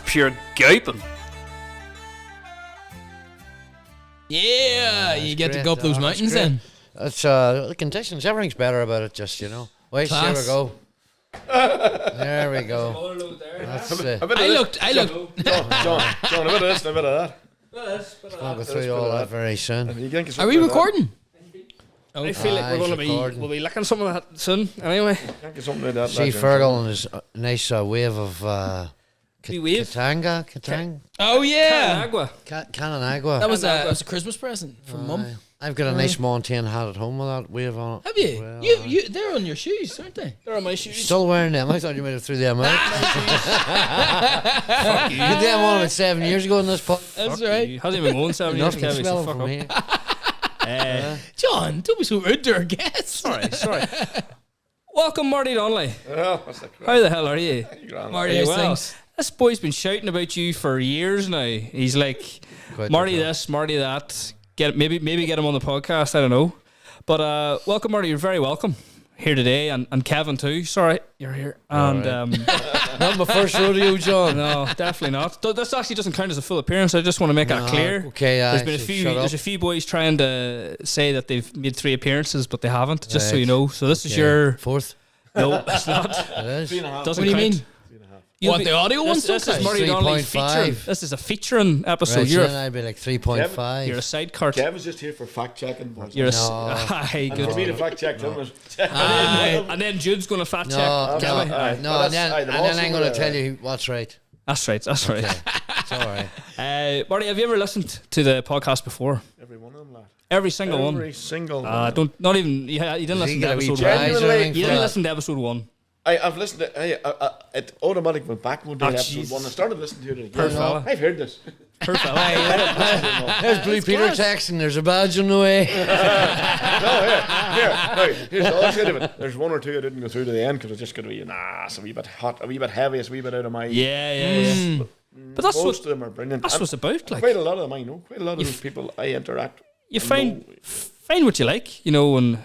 pure gaping. Yeah, you get to great. go up those Oh, that's mountains great. then. That's the conditions. Everything's better about it. Just Wait, here we Class. go. There we go. That's it. I looked. John, a bit of this and a bit of that. I'll go through all that very soon. Are we recording? I feel like we're he's going to recording. we'll be licking some of that soon. Anyway, Get something like that. See Fergal and his nice wave of Wee wave? Katang, Oh yeah, Agua. Cananagua. that was a cristmas present from Mum. I've got a nice Montane hat at home with that wave on it. Have you? Well, you they're on your shoes, aren't they? They're on my shoes. Still wearing them. I thought you might have threw them out. You did them on about 7 years ago in this pot. That's right. He hasn't even worn 7 years. Enough can Kevin, smell so it fuck from up. here. John, don't be so rude to our guests. Sorry. Welcome, Marty Donnelly. Oh, that's the How the hell are you? Marty, Hey, how's well, things? this boy's been shouting about you for years now. He's like, Quite Marty okay. this, Marty that. Maybe get him on the podcast. I don't know. But welcome, Marty. You're very welcome here today, and Kevin too. Sorry, you're here. And Not my first rodeo, John. no, definitely not. This actually doesn't count as a full appearance. I just want to make that clear. Okay, There's been a few. Shut There's up. a few boys trying to say that they've made 3 appearances, but they haven't. Just so Right. you know. So this is Okay. your. Fourth. No, it's not. It is. Doesn't What do you count. mean? You'll What, be- the audio ones This don't is Marty count? Donnelly's 3.5. featuring. This is a featuring episode. Right, You're so then I'd be like 3.5. a side cart. Kevin's just here for fact checking, boys. You're a No. aye, And for me good. to fact check them. And then Jude's going to fact check. No, Kevin. aye. no, Well, and then, that's- aye, the and then I'm boss going to over tell there. you what's right. That's right. That's right. It's all right. Marty, have you ever listened to the podcast before? Every one of them, lad. Every single one. Every single one. Don't. Not even. You didn't Does he listen to get a wee episode prize one. or Genuinely, anything You for didn't that? listen to episode 1. I've listened to it automatically went back one day Oh, episode jeez. 1. I started listening to it again. Poor fella. I've heard this. Poor fella. There's Blue Peter texting. There's a badge on the way. Here's all I said of it. There's 1 or 2 I didn't go through to the end because it's just going to be it's a wee bit hot, a wee bit heavy, it's a wee bit out of my. Yeah. But that's Most what of them are brilliant. that's what's about. Like Quite a lot of them I know. Quite a lot of You those people I interact. you I find know. find what you like, and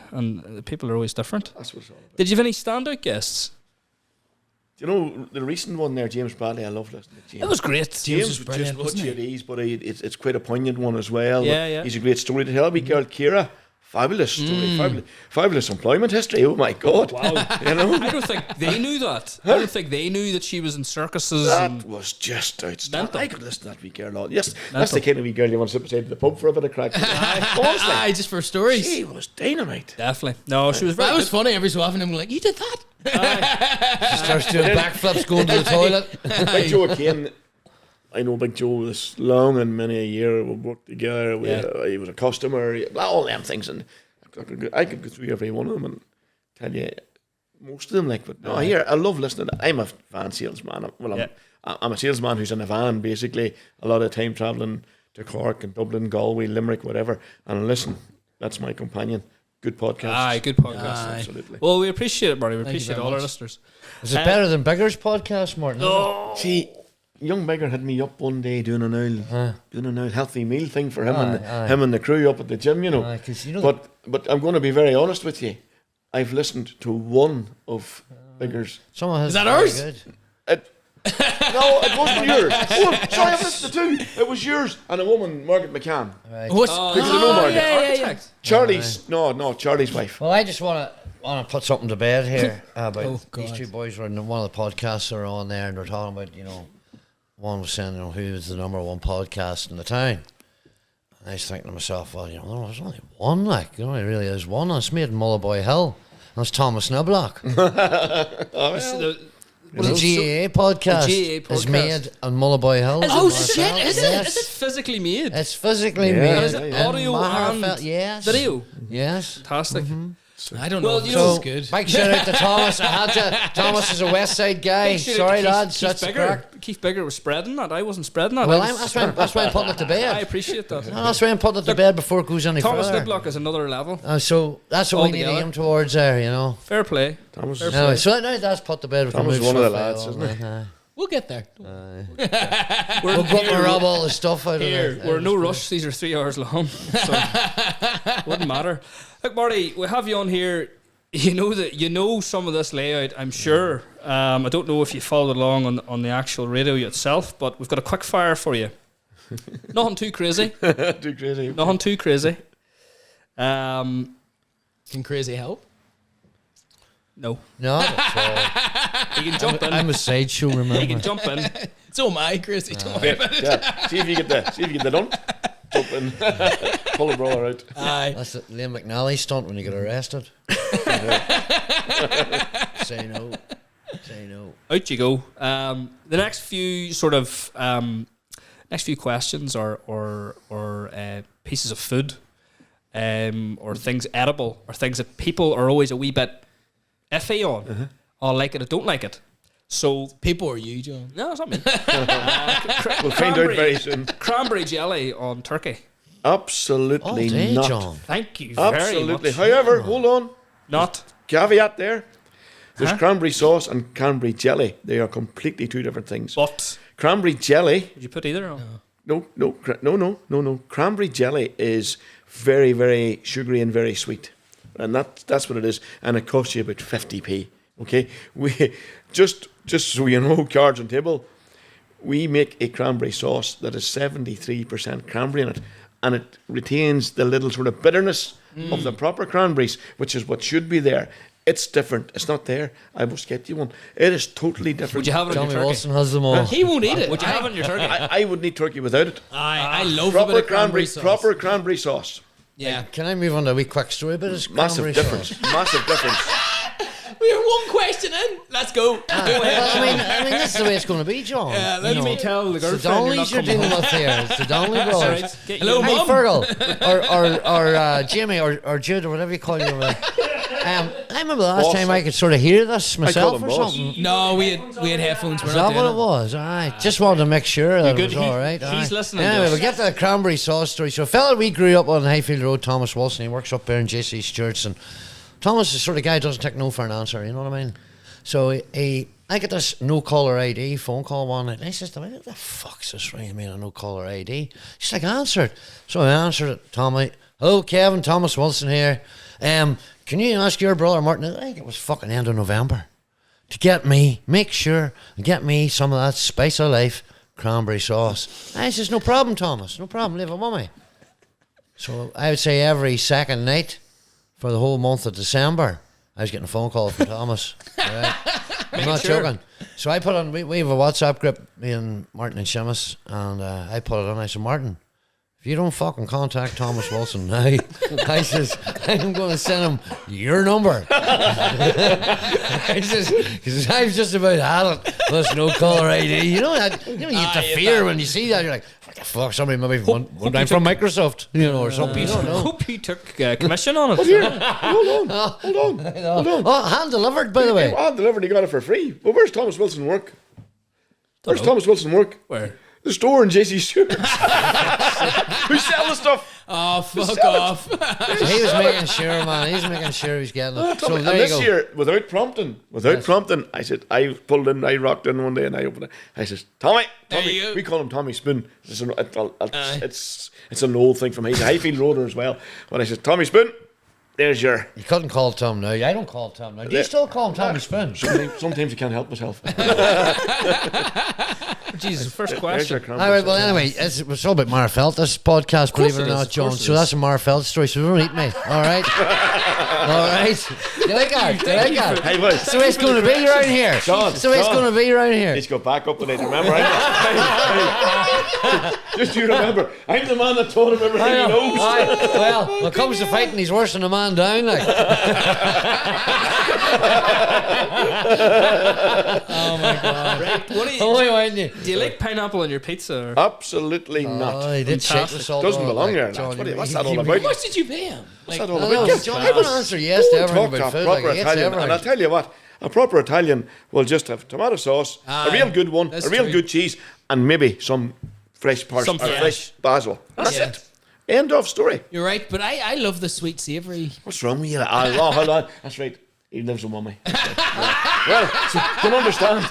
the people are always different. That's what it's all about. Did you have any standout guests? You know the recent one there, James Bradley. I love listening to James. It was great. James was would brilliant, just put wasn't you he? at ease, but it's quite a poignant one as well. Yeah, yeah. He's a great story to tell. Wee girl Kira, fabulous story, fabulous employment history. Oh my God! Wow. You know I don't think they knew that. I don't think they knew that she was in circuses. that And was just outstanding. Mental. I could listen to that wee girl. All. Yes, that's the kind of wee girl you want to sit beside the pub for a bit of crack. Honestly, Aye, just for stories. she was dynamite. definitely. No, she was very That was good. funny every so often. I'm like, you did that? She starts doing backflips going to the toilet. Big Joe Kane. I know Big Joe this long and many a year. We worked together. He was a customer. All them things, and I could go through every one of them and tell you most of them. Like, but no, here I love listening. I'm a van salesman. Well, I'm a salesman who's in a van, basically. A lot of time traveling to Cork and Dublin, Galway, Limerick, whatever. And listen, that's my companion. Good podcast. Aye, good podcast. Aye. Absolutely. Well, we appreciate it, Marty. We Thank you appreciate very all our much. listeners. Is it better than Bigger's podcast, Martin? See, young beggar had me up one day doing an old healthy meal thing for him Aye. him and the crew up at the gym, you know. Aye, 'cause you know but I'm going to be very honest with you. I've listened to one of Beggar's. Someone has Is that very ours? good. No, it wasn't yours. Oh, sorry, I've listened to 2. It was yours and a woman, Margaret McCann. Right. What's People who know Margaret. Architect. Charlie's no, Charlie's wife. Well, I just want to put something to bed here about Oh, these God. 2 boys were in one of the podcasts that are on there, and they're talking about, one was saying, who was the number 1 podcast in the town. And I was thinking to myself, well, there's only one, like, it really is one. And it's made in Mullaboy Hill. That's Thomas Niblock. The GAA podcast The GAA is podcast. made in Mullaboy Hill. Oh, in shit, Marfell. is it? Yes. Is it physically made? It's physically Yeah, made. And is it in audio Magherafelt, and yes. video? Yes. Fantastic. I don't know. Well, if you this know- is good. Big shout out to Thomas. I had to. Thomas is a Westside guy. Big shout out Sorry, to Keith- lads. Keith That's the Bigger. crack. Keith Bigger was spreading that. I wasn't spreading that. Well, I was- that's why I'm putting it to I bed. appreciate that. No, that's why I'm putting it to bed before it goes any Thomas further. Niblock is another level. So that's what we need to Altogether. aim towards there, Fair play. Thomas Fair is Anyway, so now that's put to bed. We can Thomas move is one of the swiftly lads, on, isn't he? aye. We'll get there. We'll go up and rub all the stuff out Here, of it. we're in no rush. These are 3 hours long, so wouldn't matter. Look, Marty, we have you on here. you know some of this layout, I'm sure. I don't know if you followed along on the actual radio itself, but we've got a quick fire for you. Nothing too crazy. Too crazy. Nothing too crazy. Can crazy help? No, No. that's all. You can jump in. I'm a sideshow, remember? You can jump in. So am I, crazy. Don't worry about it. Yeah. See if you get the done. Jump in. Pull the brother out. Aye. That's the Liam McNally stunt when you get arrested. Say no. Say no. Out you go. The next few sort of next few questions or pieces of food, or things edible, or things that people are always a wee bit iffy on. I like it, I don't like it. So People are you, John? no, it's not me. We'll find out very soon. Cranberry jelly on turkey. Absolutely All day, not. John. Thank you very Absolutely. much. However, hold on. Not. Caveat there. There's Huh? cranberry sauce and cranberry jelly. They are completely two different things. But Cranberry jelly. would you put either on? No. Cranberry jelly is very, very sugary and very sweet, and that's what it is. And it costs you about 50p. Okay, we just so you know, cards on table. We make a cranberry sauce that is 73% cranberry in it, and it retains the little sort of bitterness of the proper cranberries, which is what should be there. It's different. It's not there. I must get you one. It is totally different. Would you have it on Johnny your turkey? Wilson has them all. He won't eat it. Would you have it on your turkey? I would need turkey without it. I love a bit Proper of cranberry sauce. proper cranberry sauce. Yeah. Can I move on to a wee quick story about his Massive cranberry difference. sauce? Massive difference. We are one question in. Let's go. Well, I mean, this is the way it's going to be, John. Yeah, You let You know, may tell the it's the girlfriend you're not Donnellys you're coming dealing home. with here. It's the Donnelly That's brothers. right. Get Hello, you. Hey, Mum. Fergal, or Jamie, or Jude, or whatever you call you. I remember the last Boss. time I could sort of hear this myself him or boss. something. No, we had headphones. We're Is not that what doing it was? Aye. Just wanted to make sure that good. it was all right. He's aye. listening to Anyway, us. we get to the cranberry sauce story. So a fella we grew up on Highfield Road, Thomas Wilson, he works up there in JC Stewart's, and Thomas is the sort of guy who doesn't take no for an answer, you know what I mean? So I get this no caller ID phone call one night, and I says to him, what the fuck's this ringing me on a no caller ID? She's like, answer it. So I answered it, Tommy. Hello, Kevin, Thomas Wilson here. Can you ask your brother Martin, I think it was fucking end of November, to make sure and get me some of that spice of life cranberry sauce. I says, no problem, Thomas, no problem, leave it with me. So I would say every second night for the whole month of December, I was getting a phone call from Thomas. Right? I'm not joking. So I put on, we have a WhatsApp group, me and Martin and Seamus, and I put it on. I said, Martin, if you don't fucking contact Thomas Wilson now, I says, I'm going to send him your number. I says, because I've just about had it. There's no caller ID. You know that, you get the fear when you see that. You're like, what the fuck, somebody maybe one time from Microsoft, or something. You don't know. Hope you took commission on it. Hold on. Oh, hand delivered, by the way. Hand delivered, he got it for free. Well, where's Thomas Wilson work? Where's Thomas Wilson work? Where? The store in JC Stewart's. Who sell the stuff? Oh, fuck Sell it. off. He was making sure, man. He's making sure he's getting it. So And there you this go. year, without prompting, I said, I pulled in, I rocked in one day and I opened it. I says, Tommy, you go. we call him Tommy Spoon. It's an old thing from Highfield Roader as well. But I said, Tommy Spoon, there's your... You couldn't call Tom now. I don't call Tom now. Do you still call him Tommy Spoon? Sometimes I can't help myself. Jesus, first There's question. your cranberry All right, well, sauce. anyway, it's all about Magherafelt, this podcast, believe it or it is, not, of John. course it So is. that's a Magherafelt story, so don't eat me. All right? All right? You like that? You like that? Hey, boys. So it's going to be around here. John, So it's John. going to be around here. He's got back up tonight, remember? Hey, just you remember, I'm the man that taught him everything he knows. Aye. Well, when it comes to fighting, he's worse than a man down, like. Oh my god. Right. What do you, Oh, why wouldn't you? do you like pineapple on your pizza? Or? Absolutely not. Oh, he did shake the salt. Doesn't off, belong like, there. John, What's you- that all you- about? How much did you pay him? What's Like, that all I about? know, Give- John, give you can us- answer yes to Don't everything talk about to food. a proper Like, yes to Italian. And I'll everything. tell you what, a proper Italian will just have tomato sauce, Aye, a real good one, that's a real true. good cheese, and maybe some fresh parsley, Some or fresh. fresh basil. That's Yeah. it. End of story. You're right, but I love the sweet savoury. What's wrong with you? Oh, hold on. That's right. He lives with mummy. Well, so, don't understand.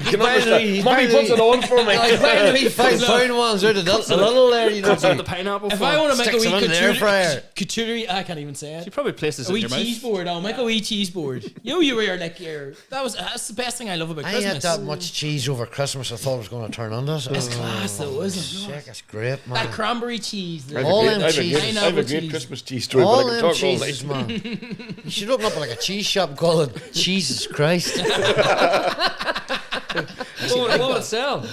You can understand. Mommy puts it on for me. He's buying the wee £5 ones out of the little there, you know. Cuts out the pineapple. If I want to make a Sticks wee them in the air fryer. couture, I can't even say it. You probably placed this A in wee your cheese mouth. board. I'll make a wee cheese board. You were like that's the best thing I love about I Christmas. ate that much cheese over Christmas. I thought it was going to turn on us. It's class though, isn't it? Sick, it's great, man. That cranberry cheese. I have All a them great, cheeses. I have a Pineapple great cheese. Christmas cheese story, All but I them can talk all cheeses, night. man. You should open up like a cheese shop and call it Jesus Christ. What would it sell?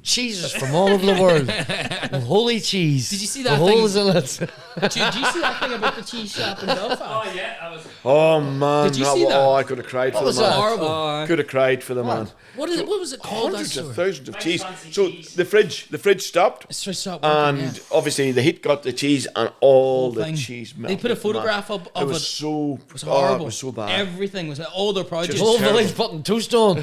Cheeses from all over the world. And holy cheese. Did you see that With thing? holes in it. Did you see that thing about the cheese shop in Belfast? yeah, I was. Oh man, Did you see that? Oh, I could have cried for the was man. that? Horrible. Could have cried for the man. What was it called? Hundreds that of store? thousands of cheese. fancy So cheese. the fridge stopped, It's just stopped working, and yeah. obviously the heat got the cheese and all the Thing. cheese They melted. put a man. photograph up It of was it. so It was horrible. it was so bad. Everything was all their produce. Just Whole terrible. village putting two stone.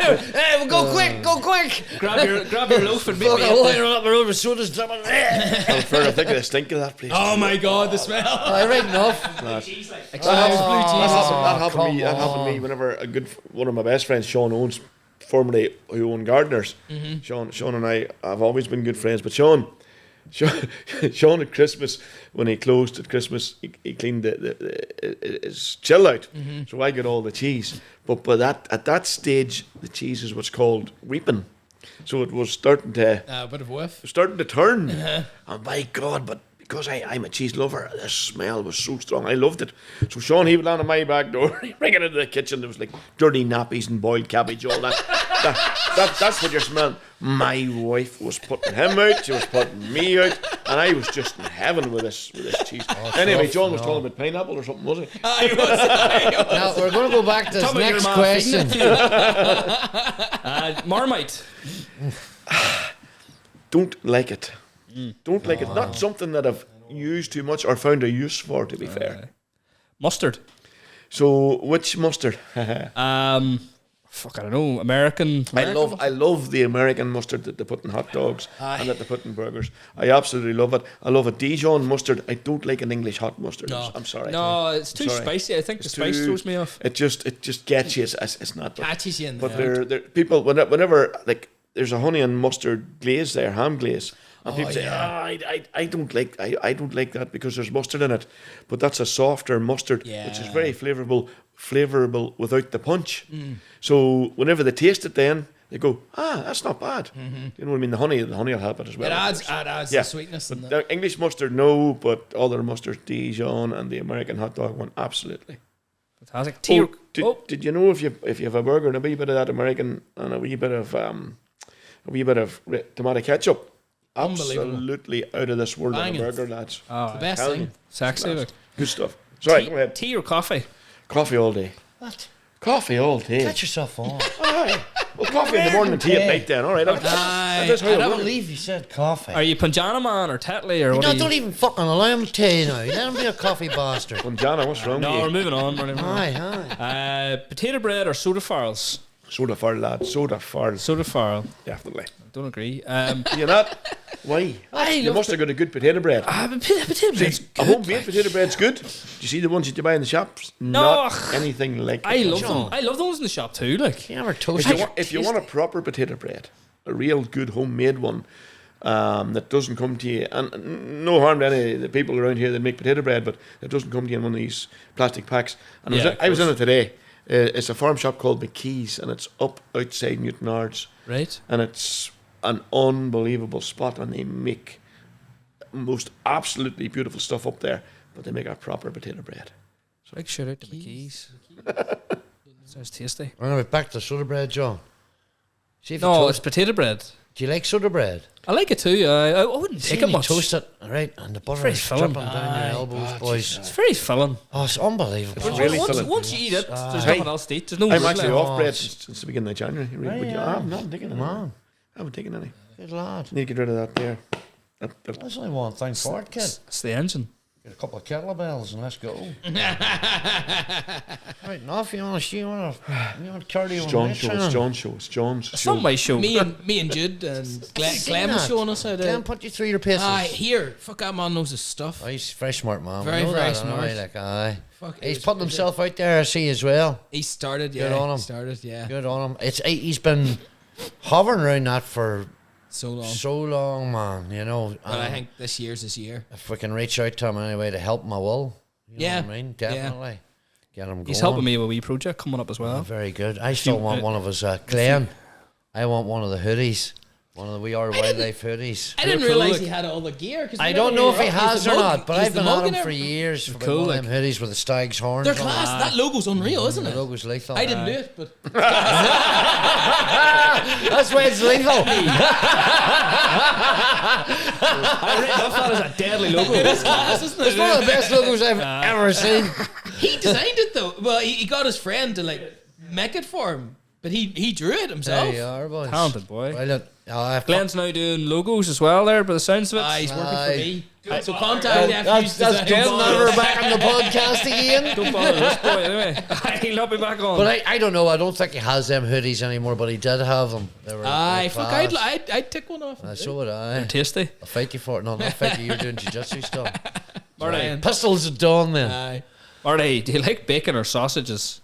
Hey, well, go quick. Grab your loaf and meet Fucking me. At line up the road with sodas dripping. I'm fair, I think of the stink of that place. Oh my god, the smell. Right enough. Blue cheese. That happened to me. come That happened to me on. whenever one of my best friends, Sean Owens, formerly who owned Gardeners. Mm-hmm. Sean and I have always been good friends. But Sean at Christmas, when he closed at Christmas, he cleaned his chill out. Mm-hmm. So I got all the cheese. But at that stage, the cheese is what's called reaping. So it was starting to A bit of a whiff. turn. And by God, but because I'm a cheese lover, the smell was so strong. I loved it. So Sean, he would land on my back door, he'd bring it into the kitchen. There was like dirty nappies and boiled cabbage, all that. That's what you're smelling. My wife was putting him out, she was putting me out, and I was just in heaven with this cheese. Anyway, tough, John was no. talking about pineapple or something, was he? Now, we're going to go back to this Tell me your next man question. feeding it to you. Marmite. Don't like it. Don't like it. Not something that I've used too much or found a use for, to be fair. Mustard. So, which mustard? Fuck, I don't know. American. I love the American mustard that they put in hot dogs and that they put in burgers. I absolutely love it. I love a Dijon mustard. I don't like an English hot mustard. No. I'm sorry. No, it's too Sorry. spicy. I think the It's spice too- throws me off. It just gets you. It's not. Catches you in But the they're people whenever like there's a honey and mustard glaze there, ham glaze. And people say, yeah. I don't like like that because there's mustard in it. But that's a softer mustard, which is Yeah. very flavorable without the punch. So whenever they taste it, then they go, that's not bad. You know what I mean? The honey will help it as well. It of adds course. the sweetness and The English mustard, no, but other mustard, Dijon and the American hot dog one, absolutely. Fantastic. Tea. Did you know if you have a burger and a wee bit of that American and a wee bit of tomato ketchup, Unbelievable. absolutely out of this world on a Banging. burger, lads. the best Telling thing. you. Sexy. Look. Good stuff. Sorry, Tea, go ahead. tea or coffee? Coffee all day. What? Coffee all day. Get yourself on. All right. Well, coffee in the morning and tea at night then. All right. That's how I it don't works. believe you said coffee. Are you Punjana man or Tetley or what? No, are you? don't even fucking allow him to tell you now. Let him be a coffee bastard. Jana, what's wrong No, with we're you? moving on. We're moving on. Aye. Potato bread or soda farls? Soda farl, lad. Soda farl. Soda farl. Definitely. Don't agree. You not? Why? You must have got a good potato bread. Potato bread's A homemade potato bread's good. Do you see the ones that you buy in the shops? No. Not anything like I it. love them. I love those in the shop too. Like, You ever toast If you want a proper potato bread, a real good homemade one, that doesn't come to you, and no harm to any of the people around here that make potato bread, but it doesn't come to you in one of these plastic packs. And Yeah, I was in it today. It's a farm shop called McKee's, and it's up outside Newton Ards, right? and it's an unbelievable spot, and they make most absolutely beautiful stuff up there, but they make a proper potato bread. Big shout out to McKee's. Sounds tasty. I'm going to be back to soda bread, John. See if you No, it's toast. potato bread. Do you like soda bread? I like it too. I wouldn't See take when it you much. toast it, all right, and the butter very is filling. dripping down your elbows, boys. It's very filling. Oh, it's unbelievable. It's really once, filling. once you eat it, there's Hey, nothing else to eat. There's no I'm wood actually left. off bread since the beginning of January. I haven't taken any. Man, I haven't taken any. good lad. Need to get rid of that there. That's only one thing for it, kid. It's the engine. Get a couple of kettlebells and let's go. Right, enough. You want to cardio? It's John's show. It's John's show. It's John's It's show. not my show. Me and Jude and Glenn was showing us how to. Glenn put you through your paces. Here, fuck that man knows his stuff. Oh, he's very smart, man. Very, We know very that, smart. anyway, like, aye. Fuck, He's putting himself out there, I see, as well. He started, yeah. Good on him. He started, yeah. Good on him. He's been hovering around that for So long. so long, man. You know. But I think this year's his year. If we can reach out to him anyway to help him, I will. You know what I mean? Definitely. Get him going. He's helping me with a wee project coming up as well. Oh, very good. I still want one of his, Glenn. I want one of the hoodies. One of the We Are Wildlife hoodies. I didn't realise he had all the gear. I don't know if he has or not, but I've been at at him for years. For cool, one of them hoodies with the stag's horns. They're on class. That logo's unreal, isn't The it? logo's lethal. I didn't do it, but That's why it's lethal. I written off that as a deadly logo. it is class, isn't It's it? one of the best logos I've ever seen. He designed it though. Well, he got his friend to like make it for him, but he drew it himself. There you are, boys. Talented boy. Brilliant. Glenn's now doing logos as well there, by the sounds of it. He's working Aye. for me. So contact That's Glenn. Now we're back on the podcast again. Don't bother this boy anyway. He'll not be back on. But I don't know. I don't think he has them hoodies anymore, but he did have them. They were Aye, fuck, class. I'd take one off. So would I. Tasty. I'll fight you for it. No, not fight you. You're doing jiu-jitsu stuff. Marty, Pistols at dawn, then. Aye. Marty, do you like bacon or sausages?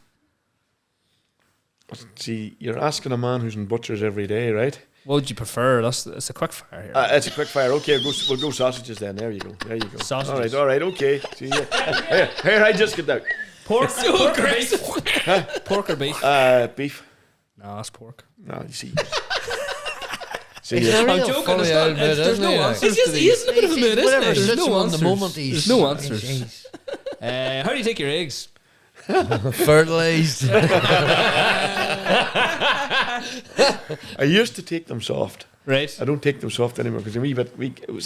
See, you're asking a man who's in butchers every day, right? What would you prefer? It's a quick fire here. It's a quick fire. Okay, we'll go sausages then. There you go. Sausages. All right. Okay. See, yeah. Here, I just get that. Pork, So pork or aggressive. beef? Pork or beef? Beef. No, it's pork. No, you see. He's a real joking, funny it's not- old bit, there's isn't no he? answer. He's just, he is in a bit of a mood, isn't Whatever he? suits There's him no on the answers. moment. He's There's no answers. How do you take your eggs? Fertilised. I used to take them soft. Right. I don't take them soft anymore because see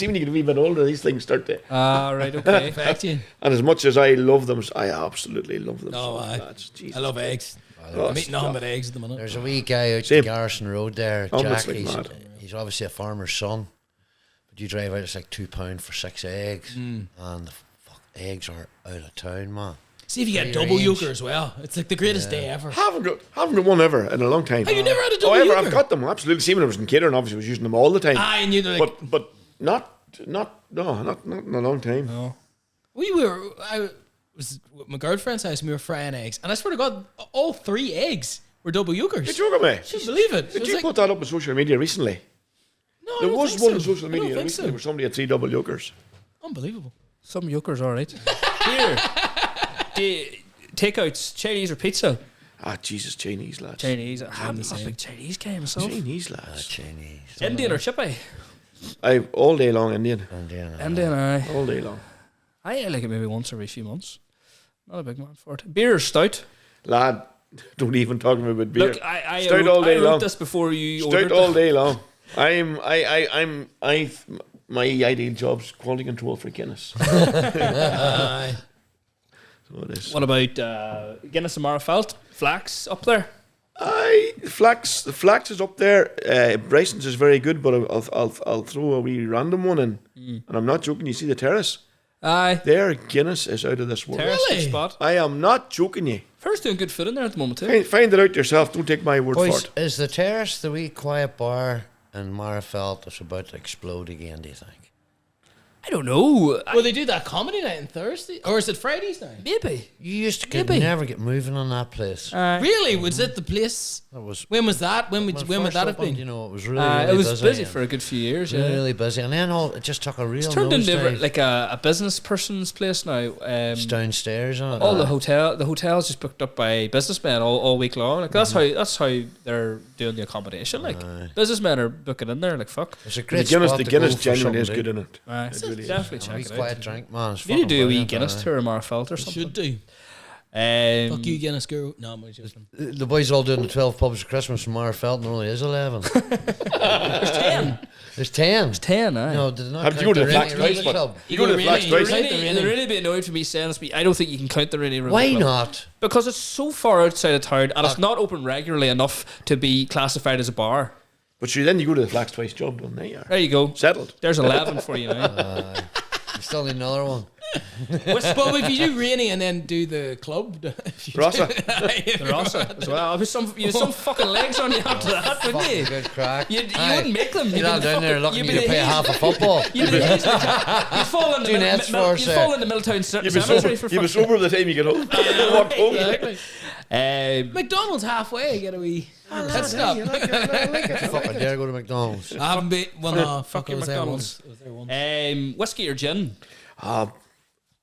when you get a wee bit older, these things start to. Right, okay. Fact, you. And as much as I love them, I absolutely love them. No, so aye. much. Jesus I love eggs. Oh, I'm eating nothing but eggs at the minute. There's a wee guy out Same. the Garrison Road there, Oh, Jack. that's like mad. He's obviously a farmer's son. But you drive out, it's like £2 for 6 eggs. And the eggs are out of town, man. See if you get Free double range. euchre as well. It's like the greatest day ever. Haven't got one ever in a long time. Have you never had a double ever? euchre? I've got them absolutely. See, when I was in catering, obviously, I was using them all the time. Aye, and you'd like... but not in a long time. No. I was at my girlfriend's house and we were frying eggs. And I swear to God, all 3 eggs were double euchres. You're joking me? I couldn't believe it. It Did was you like, put that up on social media recently? no, I There don't was think one so. on social I don't media think recently so. where somebody had 3 double yokers. Unbelievable. Some yokers, all right. Here. Takeouts, Chinese or pizza? Jesus, Chinese lads. Chinese. I'm a big Chinese guy myself. Chinese lads. Chinese. Indian or chippy? I all day long Indian. Indian, aye. All day long. I like it maybe once every few months. Not a big man for it. Beer or stout? Lad, don't even talk to me about beer. Look, I Stout all day I wrote long. this before you Stout ordered all it. day long. My ideal job's quality control for Guinness. Aye. So it is. What about Guinness and Magherafelt? Flax up there? The flax is up there. Bryson's is very good, but I'll throw a wee random one in, and I'm not joking. You see the terrace? Aye. Their Guinness is out of this world. Terrace good Really? spot. I am not joking you. Fer's doing good food in there at the moment too. Find it out yourself. Don't take my word Boys, for it. is the terrace the wee quiet bar in Magherafelt that's about to explode again, do you think? I don't know. Will they do that comedy night on Thursday? Or is it Fridays now? Maybe. You used to could Maybe. never get moving on that place. Really? Was it the place? That was When was that? When would first that have opened, been? You know, it was really It was busy and for a good few years. really, Yeah. really busy, and then it just took a real It's turned into nosedive. like a business person's place now. It's downstairs, isn't it? All the hotel's just booked up by businessmen all week long. Like that's how they're doing the accommodation. Like businessmen are booking in there. Like fuck. It's a The great Guinness, spot the to Guinness go for genuinely is something, good in it. Aye. It really is. Definitely A check wee it quiet out. drink, man. It's You need to do a wee fucking Guinness brilliant, tour of Magherafelt or something. Should do. Fuck you, Guinness girl. No, I'm only joking. The boys all doing the 12 pubs of Christmas from Magherafelt, and there only is 11. There's 10. There's 10. There's 10, aye. No, did not Have you count go to the the Flax Rainy twice, River but- Club. You go to the Flax They're twice. really a bit annoyed for me saying this, but I don't think you can count the Rainy River Why Club. not? Because it's so far outside of town and it's not open regularly enough to be classified as a bar. But sure, then you go to the Flax twice job done. There you are. There you go. Settled. There's 11 for you now. You still need another one. But if you do Rainy and then do the club, Rossa. The Rossa as well. You have some fucking legs on you after that, wouldn't Fucking you? good crack. You wouldn't make them. You're not down there looking you'd to be the pay Hughes- half a football. You'd fall into Do nets for us, you'd fall into Milltown You'll be Cemetery sober. for You'll be fuck's sober by the time you get home. Walk home. Exactly. sake. McDonald's halfway. Get a wee. Let's Stop. stop. Fucking dare go to McDonald's. I haven't been. Well, no. Fuck, I your was there McDonald's. once. I was there once. Whiskey or gin?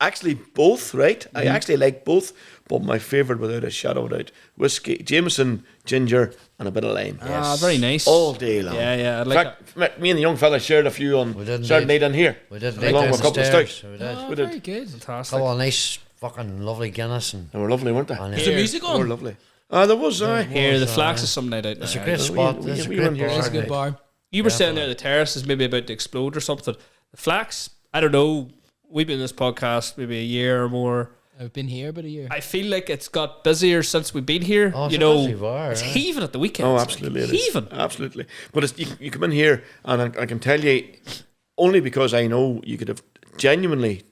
Actually, both, right? I actually like both, but my favourite, without a shadow of a doubt, whiskey, Jameson, ginger, and a bit of lime. Ah, very nice. All day long. Yeah, I In like fact, me and the young fella shared a few on We did Saturday indeed. night in here. We did Along with a couple of stouts. We did. Oh, we did. very good. fantastic. Couple of nice fucking lovely Guinness and They were lovely, weren't they? and Is the music They were on? lovely. There was, Here, the was, Flax is some night out it's a now. great spot. we- It's a we great went here. bar. It's a good mate. bar. You were saying there the terrace is maybe about to explode or something. The Flax, I don't know. We've been in this podcast maybe a year or more. I've been here about a year. I feel like it's got busier since we've been here. Oh, it's you a know, busy bar, it's eh? heaving at the weekends. Oh, like, absolutely. It is. heaving. Absolutely. But it's, you come in here, and I can tell you, only because I know you could have genuinely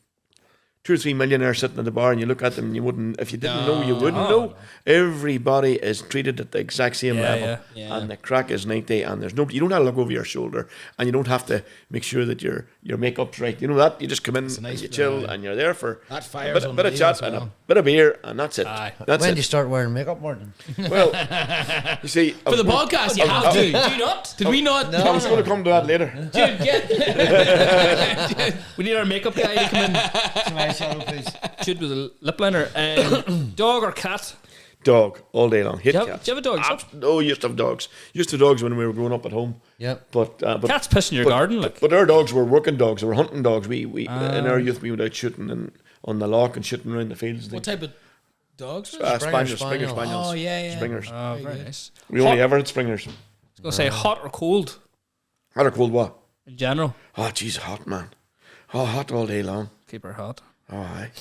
2 or 3 millionaires sitting at the bar, and you look at them and you wouldn't, if you didn't know, you wouldn't know. no. Everybody is treated at the exact same level, Yeah. and the crack is 90, and there's no, you don't have to look over your shoulder, and you don't have to make sure that your makeup's right. You know that? You just come in, a nice and you chill, bar. and you're there for That a fire's bit of unreal chat as and a well. bit of beer, and that's it. Aye. That's When it. do you start wearing makeup, Martin? Well, you see, For the podcast, you have to. Do you not? Did we not? I was going to come to that later. Dude, get. We need our makeup guy to come in. Should with a lip liner. Dog or cat? Dog all day long. Hit Do you cats. have a dog? No, used to have dogs. Used to have dogs when we were growing up at home. Yep. But Cats piss in your garden, like. But our dogs were working dogs. They were hunting dogs. We in our youth we would out shooting on the loch and shooting around the fields. What type of dogs? Springer Springer Spaniel. Spaniels. Oh, yeah. Springers. Oh, very nice. We only ever had Springers. I was going to say hot or cold Hot or cold what? in general. Oh, jeez, hot man. Oh, hot all day long. Keep her hot. Oh, aye.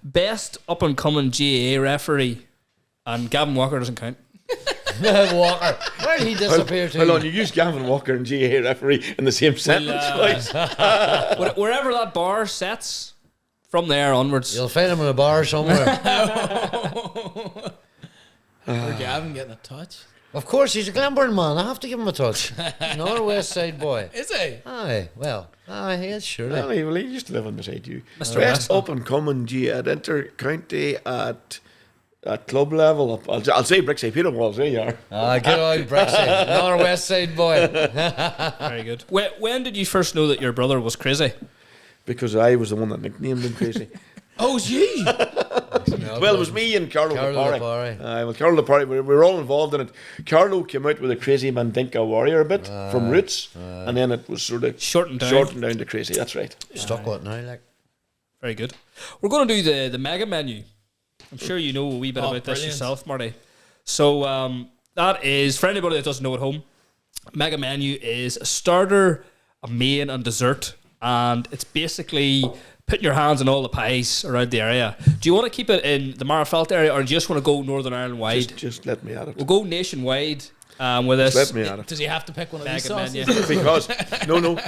Best up and coming GAA referee, and Gavin Walker doesn't count. Walker. Where did he disappear to? Hold on, you use Gavin Walker and GAA referee in the same sentence twice. Wherever that bar sets, from there onwards. You'll find him in a bar somewhere. Or Gavin getting a touch. Of course, he's a Glenburn man. I have to give him a touch. Another Westside boy. Is he? Aye, well, aye, he is surely. Well, he used to live on beside you. Mr. Best Weston. up and coming G at inter-county at club level. I'll say Brixie Peter Walls, there you are. Good old Brexit. Another Westside boy. Very good. When did you first know that your brother was crazy? Because I was the one that nicknamed him Crazy. Oh, it's you. Well, it was me and Carlo Carlo Lepari. Lepari. Well, Carlo Lepari, we were all involved in it. Carlo came out with a Crazy Mandinka Warrior a bit from Roots, and then it was sort of Shortened down. to Crazy. That's right. Stuck with it now, like. Very good. We're going to do the mega menu. I'm sure you know a wee bit Oh, about this brilliant. yourself, Marty. So that is, for anybody that doesn't know at home, mega menu is a starter, a main, and dessert. And it's basically putting your hands on all the pies around the area. Do you want to keep it in the Magherafelt area, or do you just want to go Northern Ireland wide? Just let me at it. We'll go nationwide with this. Let me at it. Does he have to pick one of these Mega sauces? menu. Because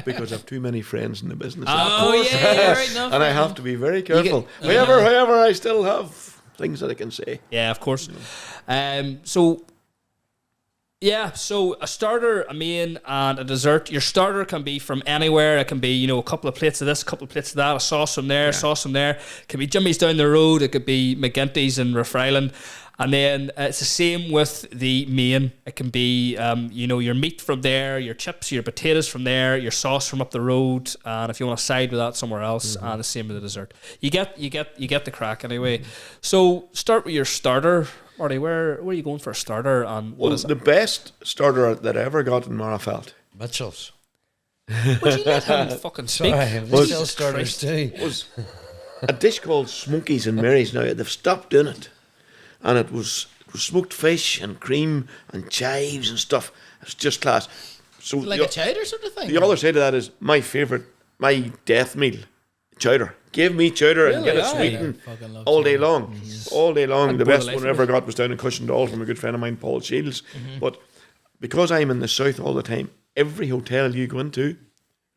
because I have too many friends in the business. Oh, yeah, right enough. And I have to be very careful. However, I still have things that I can say. Yeah, of course. So a starter, a main, and a dessert. Your starter can be from anywhere. It can be, a couple of plates of this, a couple of plates of that, a sauce from there, sauce from there. It can be Jimmy's down the road. It could be McGinty's in Rathfriland. And then it's the same with the main. It can be, your meat from there, your chips, your potatoes from there, your sauce from up the road, and if you want to side with that somewhere else, and the same with the dessert. You get the crack anyway. So start with your starter, Marty. Where are you going for a starter? And what Well, is the it? best starter that I ever got in Magherafelt Mitchell's. Would you let him fucking speak? Sorry, Was- Mitchell's starters too. was a dish called Smokies and Mary's. Now they've stopped doing it, and it was smoked fish and cream and chives and stuff. It's just class. So Like a chowder sort of thing? the other side of that is my favourite, my death meal, chowder. Give me chowder and get it Aye. sweetened Fucking love all day chowder. long. All day long. The bore best the life one I of ever got was down in Cushendall from a good friend of mine, Paul Shields. But because I'm in the south all the time, every hotel you go into,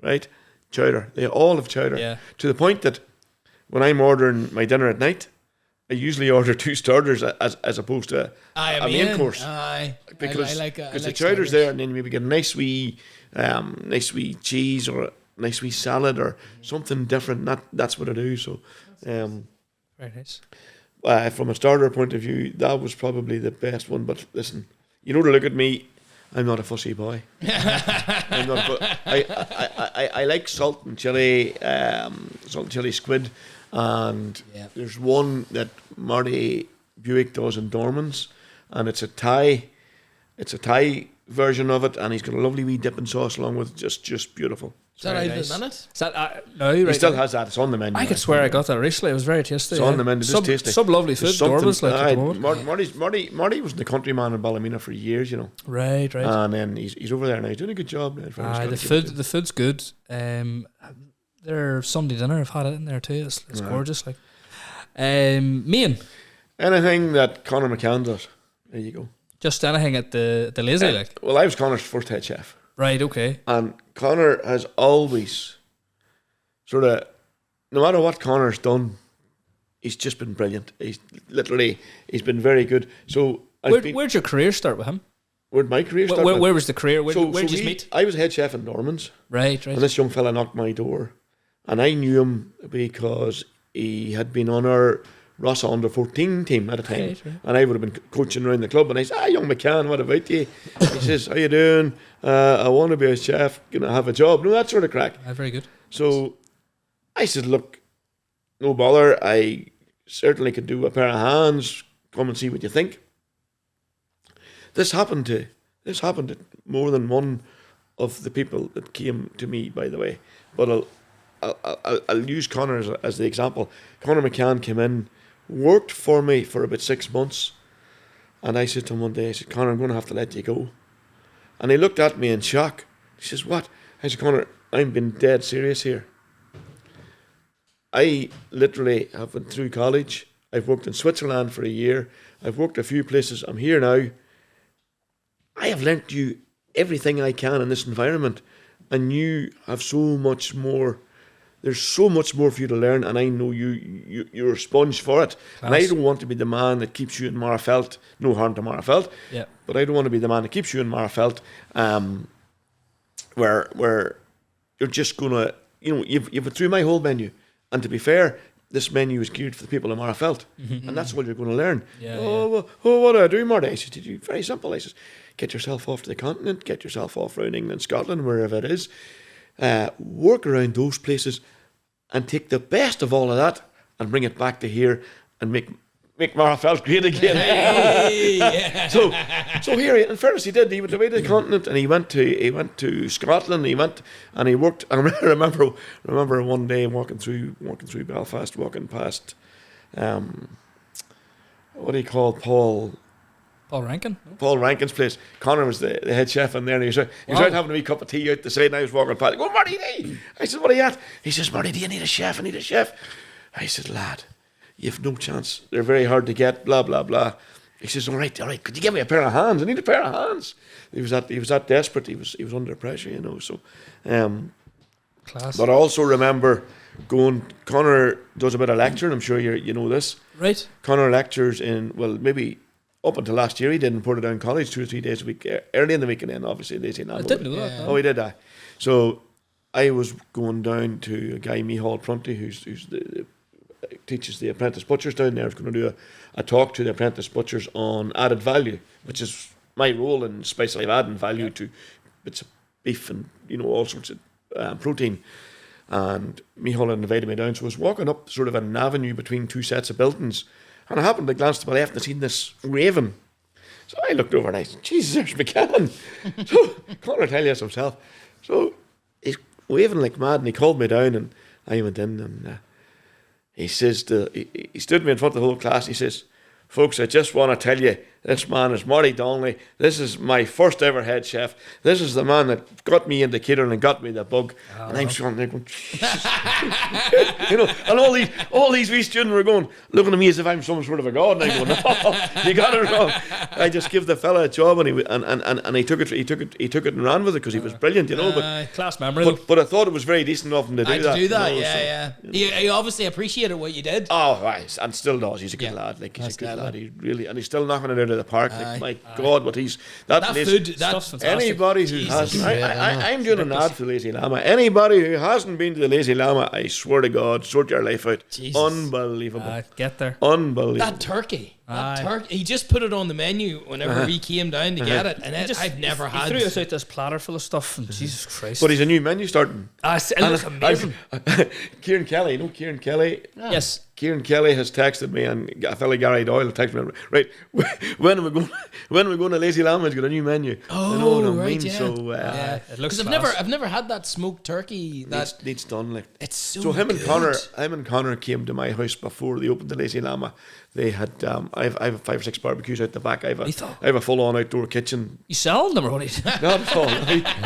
right, chowder. They all have chowder. Yeah. To the point that when I'm ordering my dinner at night, I usually order 2 starters as opposed to a main course. Because the chowder's there, and then maybe get a nice wee cheese or a nice wee salad or something different. That's what I do. So, Very nice. From a starter point of view, that was probably the best one. But listen, you know, to look at me, I'm not a fussy boy. I'm not. I like salt and chili squid, and there's one that Marty Buick does in Dormans, and it's a Thai version of it, and he's got a lovely wee dipping sauce along with just beautiful. Is that out of the minute? Is that no? He Right still now. has that. It's on the menu. I could swear I got that recently. It was very tasty. It's on the menu. It's tasty. Some lovely food. Dormans, like at the moment. Marty was the countryman in Ballymena for years, you know. Right. And then he's over there now. He's doing a good job. The food's good. Their Sunday dinner, I've had it in there too. It's gorgeous. Like, Mean. Anything that Conor McCann does, there you go. Just anything at the Lazy, like. Well, I was Conor's first head chef. Right. Okay. And Conor has always sort of, no matter what Conor's done, he's just been brilliant. He's been very good. So where'd your career start with him? Where'd my career start? Where was the career? Where'd you meet? I was head chef in Normans. Right. And this young fella knocked my door, and I knew him because he had been on our Rossa under 14 team at a time, right. And I would have been coaching around the club. And I said, young McCann, what about you? He says, how you doing? I want to be a chef. Can I have a job? No, that sort of crack. Very good. So I said, look, no bother. I certainly could do a pair of hands. Come and see what you think. This happened to more than one of the people that came to me, by the way. But I'll use Conor as the example. Conor McCann came in, worked for me for about 6 months, and I said to him one day, I said, Conor, I'm going to have to let you go. And he looked at me in shock. He says, what? I said, Conor, I'm being dead serious here. I literally have been through college. I've worked in Switzerland for a year. I've worked a few places. I'm here now. I have learnt you everything I can in this environment, and you have so much more. There's so much more for you to learn, and I know you're a sponge for it. Class. And I don't want to be the man that keeps you in Magherafelt. No harm to Magherafelt. Yeah. But I don't want to be the man that keeps you in Magherafelt, where you're just gonna, you've been through my whole menu, and to be fair, this menu is geared for the people in Magherafelt, and that's what you're going to learn. What do I do, Marty? I said, very simple. I said, get yourself off to the continent, get yourself off around England, Scotland, wherever it is. Work around those places and take the best of all of that and bring it back to here and make Magherafelt great again. Hey, So here, in fairness, he did. He went away to the continent, and he went to Scotland. He went and he worked. I remember one day walking through Belfast, walking past, what do you call Paul Rankin? Paul Rankin's place. Conor was the head chef in there, and he was out having a wee cup of tea out the side, and I was walking past. I go, Marty, hey! I said, what are you at? He says, Marty, do you need a chef? I need a chef. I said, lad, you've no chance. They're very hard to get, blah, blah, blah. He says, all right, could you give me a pair of hands? I need a pair of hands. He was that desperate. He was under pressure, so. Class. But I also remember Conor does a bit of lecturing. I'm sure you know this. Right. Conor lectures maybe up until last year, he did in Portadown College 2 or 3 days a week, early in the week, and then obviously they say no. I didn't know that. Oh, he did that. So I was going down to a guy, Micheál Prunty, who's teaches the apprentice butchers down there. I was going to do a talk to the apprentice butchers on added value, which is my role in Spice Life, adding value to bits of beef and all sorts of protein. And Micheál had invited me down, so I was walking up sort of an avenue between 2 sets of buildings. And I happened to glance to my left and I seen this raven. So I looked over and I said, Jesus, there's McCann. So Conor tell you himself. So he's waving like mad, and he called me down, and I went in, and he says, he stood me in front of the whole class. He says, folks, I just want to tell you This man is Marty Donnelly. This is my first ever head chef. This is the man that got me into catering and got me the bug. And I'm sitting there going, you know, and all these wee students were going, looking at me as if I'm some sort of a god. And I go, no, you got it wrong. I just give the fella a job, and he took it and ran with it because he was brilliant, you know. But class memory. But I thought it was very decent of him to do that. You know, yeah. He obviously appreciated what you did. Oh, right, and still does. He's a good lad. Like, he's a good lad. He really, and he's still knocking it out of the park. Like, my God, what he's that food. That's fantastic. Anybody who hasn't, I'm doing an ad for the Lazy Llama. Anybody who hasn't been to the Lazy Llama, I swear to God, sort your life out. Jesus. Unbelievable. Get there. Unbelievable. That turkey. He just put it on the menu whenever we came down to get it, and I've never had. He threw us out this platter full of stuff, and Jesus Christ! But he's a new menu starting. It looks amazing. Kieran Kelly, you know Kieran Kelly. Yes. Kieran Kelly has texted me, and a fella Gary Doyle texted me. Right, when are we going to Lazy Llama? He's got a new menu. Oh, you know what I right, mean? yeah. So it looks. Because I've never had that smoked turkey. That needs done. Like, it's so him and Connor came to my house before they opened the Lazy Llama. They had I have 5 or 6 barbecues out the back. I have a full on outdoor kitchen. You selling them or what? Not at all.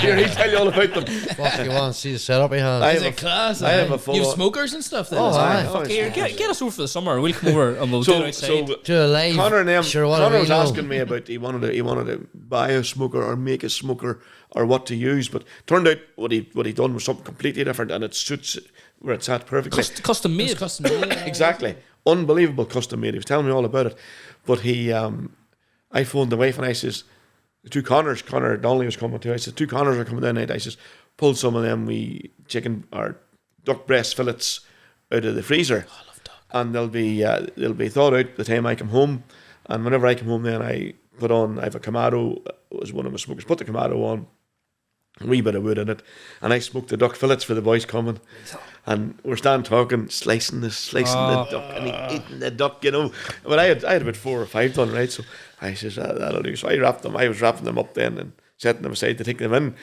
Here, he'll tell you all about them. Fuck, you want to see the setup he has? Is it class? I have a full. You have smokers and stuff. Then, Get us over for the summer. We'll come over and we'll do it outside. Do a live. Connor was know. asking me about he wanted to buy a smoker or make a smoker or what to use, but turned out what he done was something completely different, and it suits where it's at perfectly. Custom made. Exactly. Unbelievable custom made. He was telling me all about it. But I phoned the wife and I says, the 2 Connors, Conor Donnelly was coming too. I said, 2 Connors are coming down tonight. I says, pull some of them wee chicken or duck breast fillets out of the freezer. I love duck. And they'll be thawed out the time I come home. And whenever I come home then I have a Kamado, was one of my smokers, put the Kamado on, a wee bit of wood in it, and I smoked the duck fillets for the boys coming. And we're standing talking, slicing the duck, and eating the duck, you know. But I had about 4 or 5 done, right? So I says, that'll do. So I was wrapping them up then and setting them aside to take them in.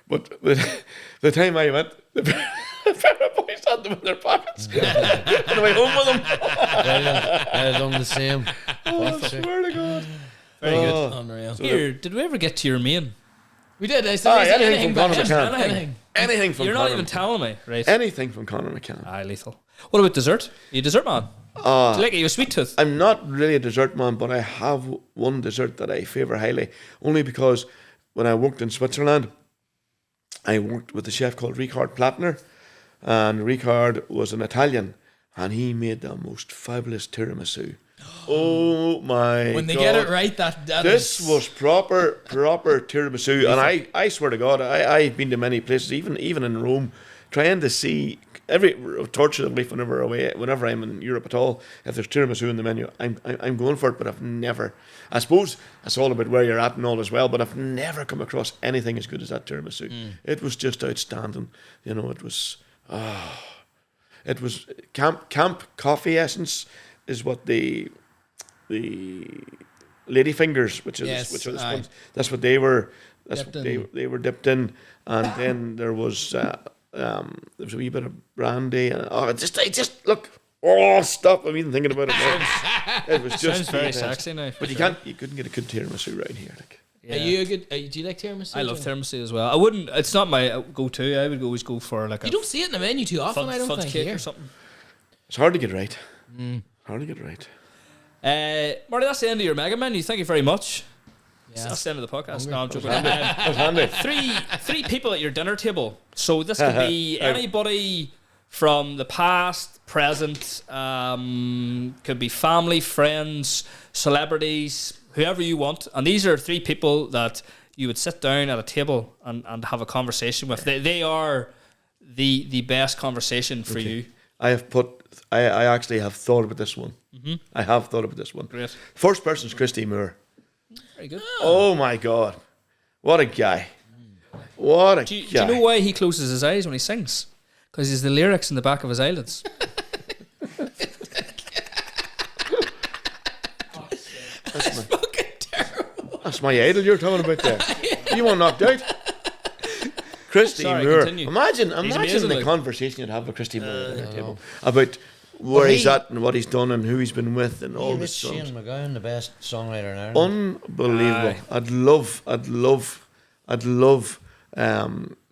But the time I went, the pair of boys had them in their pockets. And I went home with them. I done the same. I swear to God. Very good. Unreal. Here, did we ever get to your main? We did. Anything from Conor McCann. Anything From You're Conor not even McCann. telling me, right? Anything from Conor McCann. Aye, lethal. What about dessert? Are you a dessert man? Do you like it? You a sweet tooth? I'm not really a dessert man, but I have one dessert that I favour highly, only because when I worked in Switzerland, I worked with a chef called Ricard Plattner, and Ricard was an Italian, and he made the most fabulous tiramisu. Oh my God. When they get it right, this was proper tiramisu. And I swear to God, I've been to many places, even in Rome, trying to see every torture of life whenever I'm in Europe at all. If there's tiramisu in the menu, I'm going for it, but I've never, I suppose it's all about where you're at and all as well, but I've never come across anything as good as that tiramisu. It was just outstanding. You know, it was camp coffee essence is what the lady fingers, which are the sponge, that's what they were. That's what they were dipped in, and then there was a wee bit of brandy, and I just look. Oh, stop! I'm even thinking about it now. It was just sounds very sexy now. But you couldn't get a good tiramisu right here. Like. Yeah. Are you a good? Do you like tiramisu? I love tiramisu as well. I wouldn't. It's not my go-to. I would always go for like. You don't see it in the menu too often. I don't fudge think cake here. or something. It's hard to get right. Hard to get right. Marty, that's the end of your mega menu. Thank you very much. Yeah. That's the end of the podcast. Hungry. No, I'm joking. That's handy. Three people at your dinner table. So this could be anybody from the past, present, could be family, friends, celebrities, whoever you want. And these are 3 people that you would sit down at a table and have a conversation with. They are the best conversation for you. I actually have thought about this one. I have thought about this one. Great. First person's Christy Moore. Very good. Oh my God. What a guy. What a Do guy. you know why he closes his eyes when he sings? Because he's the lyrics in the back of his eyelids. That's fucking terrible. That's my idol you're talking about there. You want knocked out? Christy Sorry, Moore. continue. Imagine amazing, the like. conversation you'd have with Christy Moore at the table about where he's at and what he's done and who he's been with and all He this was stuff. Shane McGowan, the best songwriter in Ireland. Unbelievable. I'd love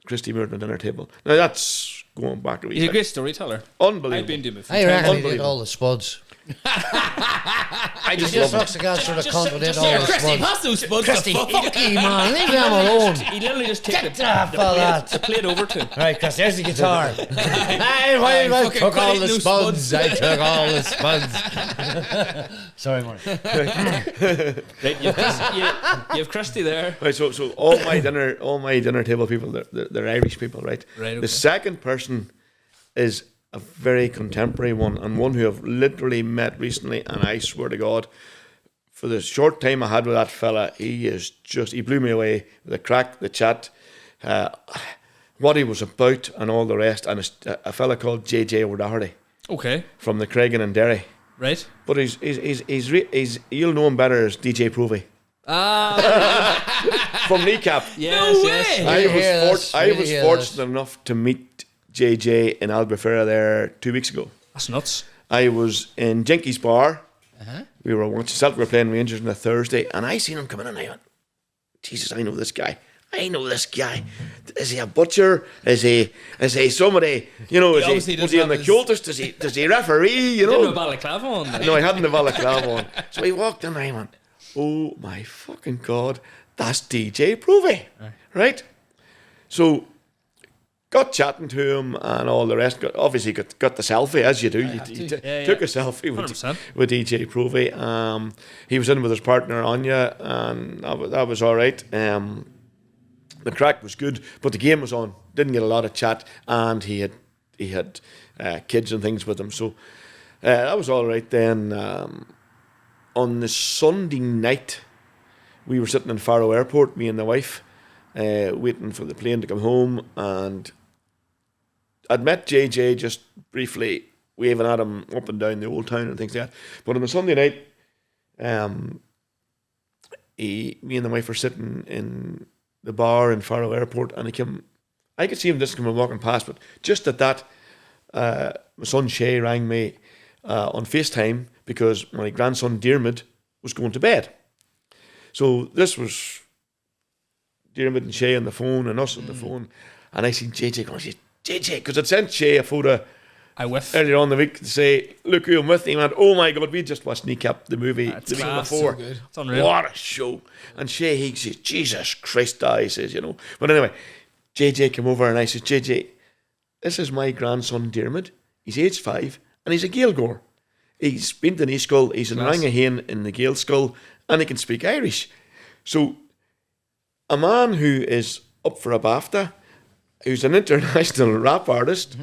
Christy Muir at the dinner table. Now that's going back a wee He's a bit. great storyteller. Unbelievable. I've been to him a few I times. reckon he did Unbelievable. all the spuds. I He just just love looks it. the guy sort of confident Just all here, the Christy, spuds. pass those spuds. Christy, the fuck. fuck you, man. Leave them alone. He literally just take Get the off of that. plate over to him. Right, Chris, there's the guitar. I fucking took all quit the eating spuds. those I took all the spuds. Sorry, Marty. Right, you've Christy there. Right, so all my dinner table people, they're Irish people, right? Right, okay. The second person is a very contemporary one, and one who I've literally met recently, and I swear to God, for the short time I had with that fella, he blew me away. The crack, the chat, what he was about, and all the rest. And a fella called JJ O'Doherty Okay, from the Craigan and Derry, right. but he's you'll know him better as DJ Provey from Kneecap. Yes, No yes. way. I was fortunate enough to meet JJ in Albufeira there 2 weeks ago. That's nuts. I was in Jinky's bar. We were playing Rangers on a Thursday, and I seen him come in, and I went, Jesus, I know this guy. Is he a butcher? Is he somebody? You know, was he in the cultist? Does he referee? You Didn't know? have a balaclava on. No, I hadn't the balaclava on. So he walked in, and I went, oh my fucking God, that's DJ Provey, right? So got chatting to him and all the rest. Obviously got the selfie, as you do. You took a selfie 100%. with DJ Provey. He was in with his partner Anya, and that was all right. The crack was good, but the game was on. Didn't get a lot of chat, and he had kids and things with him, so that was all right. Then on the Sunday night, we were sitting in Faro Airport, me and the wife, waiting for the plane to come home, and I'd met JJ just briefly, waving at him up and down the old town and things like that. But on the Sunday night, me and the wife were sitting in the bar in Faro Airport, and I could see him just coming walking past, but just at that, my son Shay rang me on FaceTime because my grandson Diarmid was going to bed. So this was Diarmid and Shay on the phone and us on the phone, and I seen JJ going, JJ, because I'd sent Shay a photo earlier on the week to say, look who I'm with. He went, oh my God, we just watched Kneecap, the movie, the week before. So good. It's unreal. What a show. And Shay, he says, Jesus Christ, he says, you know. But anyway, JJ came over and I said, JJ, this is my grandson Diarmid. He's age 5 and he's a Gaelgore. He's been to Easkull, he's in Rangahain in the Gaelskull, and he can speak Irish. So a man who is up for a BAFTA, who's an international rap artist,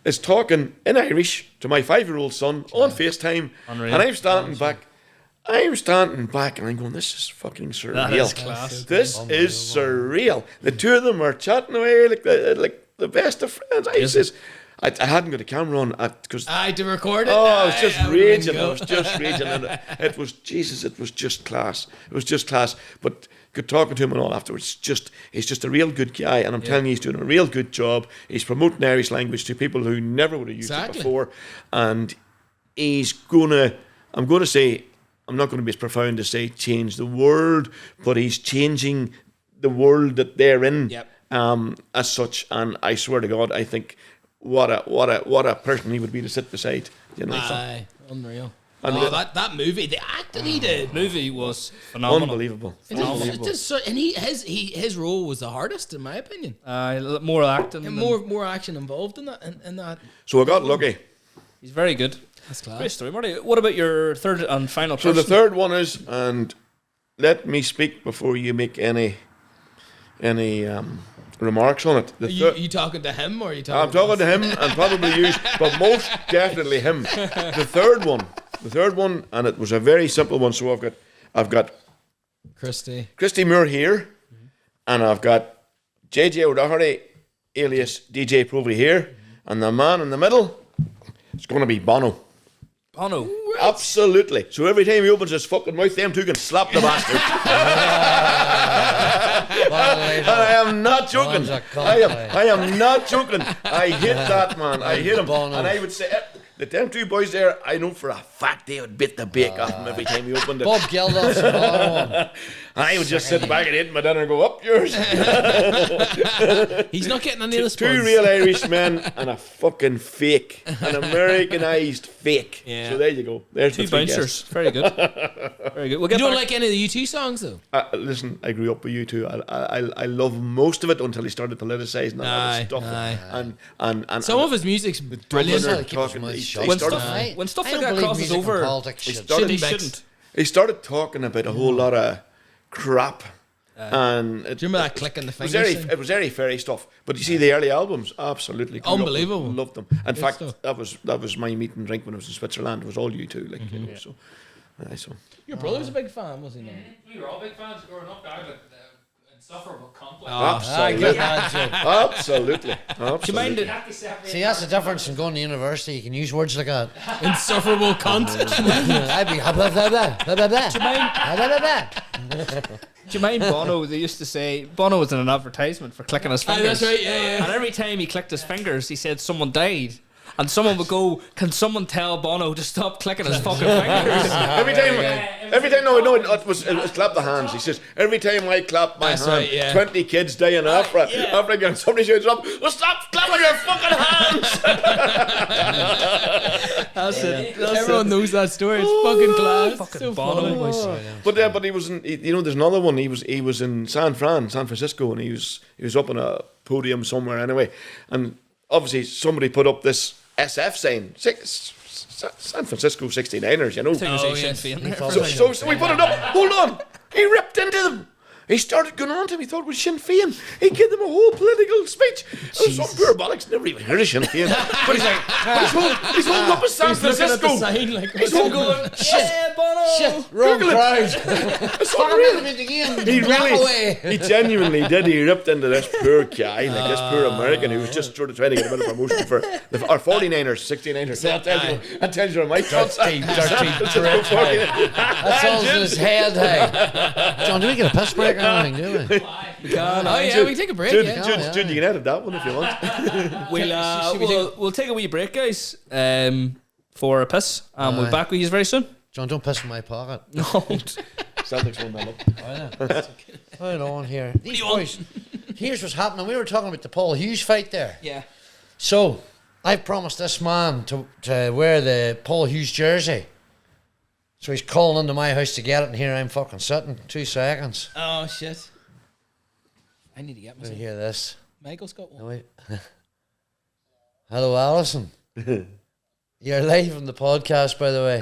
is talking in Irish to my 5-year-old son on FaceTime. Unreal. And I'm standing back and I'm going, this is fucking surreal. That is class. This is surreal. The two of them are chatting away like the best of friends. I hadn't got a camera on because I had to record it. I was just raging. go. I was just raging. And it was just class. It was just class. But good talking to him and all afterwards. He's just a real good guy, and I'm telling you, he's doing a real good job. He's promoting Irish language to people who never would have used it before, and I'm not going to be as profound to say change the world, but he's changing the world that they're in as such. And I swear to God, I think what a person he would be to sit beside. You know, Aye, unreal. And that movie, the acting he did. Movie was phenomenal. unbelievable. And his role was the hardest, in my opinion. More acting. And more action involved in that. In that. So I got lucky. He's very good. That's class. Great story, Marty. What about your third and final So person? the third one is, and let me speak before you make any remarks on it. Are you talking to him or are you talking? I'm talking to him and probably you, but most definitely him. The third one, and it was a very simple one. So I've got Christy Muir here, and I've got JJ O'Doherty, alias DJ Provey here, and the man in the middle is going to be Bono. Bono. Absolutely. So every time he opens his fucking mouth, them two can slap the bastard. And I am not joking. I am not joking. I hit that man. I hit him. And I would say, them two boys there, I know for a fact they would bit the bake off him every time he opened it. Bob Geldof's another one. I would just sit back and eat my dinner and go, up yours. He's not getting any of the Two spuds. real Irishmen and a fucking fake. An Americanized fake. Yeah. So there you go. There's Two the three bouncers. Very good. Very good. We'll get You don't back. like any of the U2 songs though? Listen, I grew up with you two. I love most of it until he started politicising all Aye, that stuff. aye. And Some of his music's brilliant. Dublin- Keep his talking- mouth he shut. When started- stuff, when stuff I like don't that believe crosses music and over, politics He should. started- they Shouldn't shouldn't. he started talking about a whole lot of crap. And it, Do you remember that click in the it was fingers? very, it was very fairy stuff. But you see the early albums, absolutely grew up with them, Unbelievable. loved them. In fact, stuff. that was my meet and drink when I was in Switzerland. It was all you two, like you know. So, so Your brother was a big fan, was he? Not? We were all big fans growing up. I was insufferable conflict. absolutely, absolutely, Do you mind absolutely. it? See, that's the difference in going to university. You can use words like that. Insufferable cunt. I'd be blah, blah, blah, blah, blah, blah, blah. Do you mind? Blah, blah, blah, blah. Do you mind Bono? They used to say Bono was in an advertisement for clicking his Aye, fingers. that's right. Yeah. And every time he clicked his fingers, he said someone died. And someone would go, "Can someone tell Bono to stop clicking his fucking fingers?" Every time, no, it was clap the hands. He says, every time I clap my That's hand, right, yeah. 20 kids die in Africa, and somebody shouts up, well, stop clapping your fucking hands. That's it. Everyone knows that story. It's fucking class. Fucking So Bono. funny. But he was in, there's another one. He was in San Francisco, and he was up on a podium somewhere anyway, and obviously somebody put up this SF sign, San Francisco 69ers, you know. I think it was Oh, Sinn yes. Féin there. So we put it up. Hold on. He ripped into them. He started going on to him. He thought it was Sinn Féin. He gave them a whole political speech. It was some poor bollocks. Never even heard of Sinn Féin. But he's like, he's holding up a San He's looking at the Francisco. sign like, He's holding going, Yeah, Bono. Shit, wrong Google it. crowd. It's unreal. He Really, he genuinely did. He ripped into this poor guy, like this poor American who was just sort of trying to get a bit of promotion for our 49ers, 69ers. That tells you my thoughts. Dirty That's all in his head, hey. John, do we get a piss break or anything, do we? oh yeah, we can take a break. Jude, Yeah. Jude, you can edit that one if you want. We'll, Should we we'll take a wee break, guys, for a piss, and we'll be back with you very soon. John, don't piss in my pocket. No. Celtics won that up. Hold on here. These boys, here's what's happening. We were talking about the Paul Hughes fight there. Yeah. So, I promised this man to wear the Paul Hughes jersey. So he's calling into my house to get it, and here I'm fucking sitting. 2 seconds. Oh shit. I need to get Did you myself. hear this? Michael's got one. No, wait. Hello, Alison. You're live on the podcast, by the way.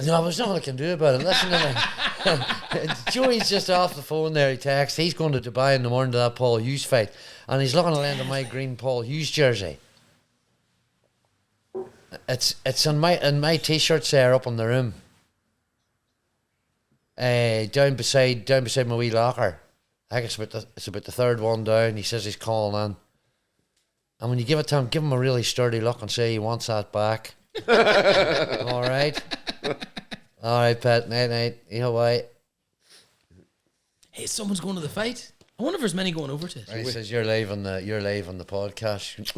No, there's nothing I can do about it. Listen to me. Joey's just off the phone there. He texts. He's going to Dubai in the morning to that Paul Hughes fight, and he's looking to lend my green Paul Hughes jersey. It's in my t-shirts there up in the room. Down beside my wee locker. I think it's about the third one down. He says he's calling in. And when you give it to him, give him a really sturdy look and say he wants that back. All right. All right, Pat. Night. You know why? Hey, someone's going to the fight. I wonder if there's many going over to it. He says you're live on the podcast.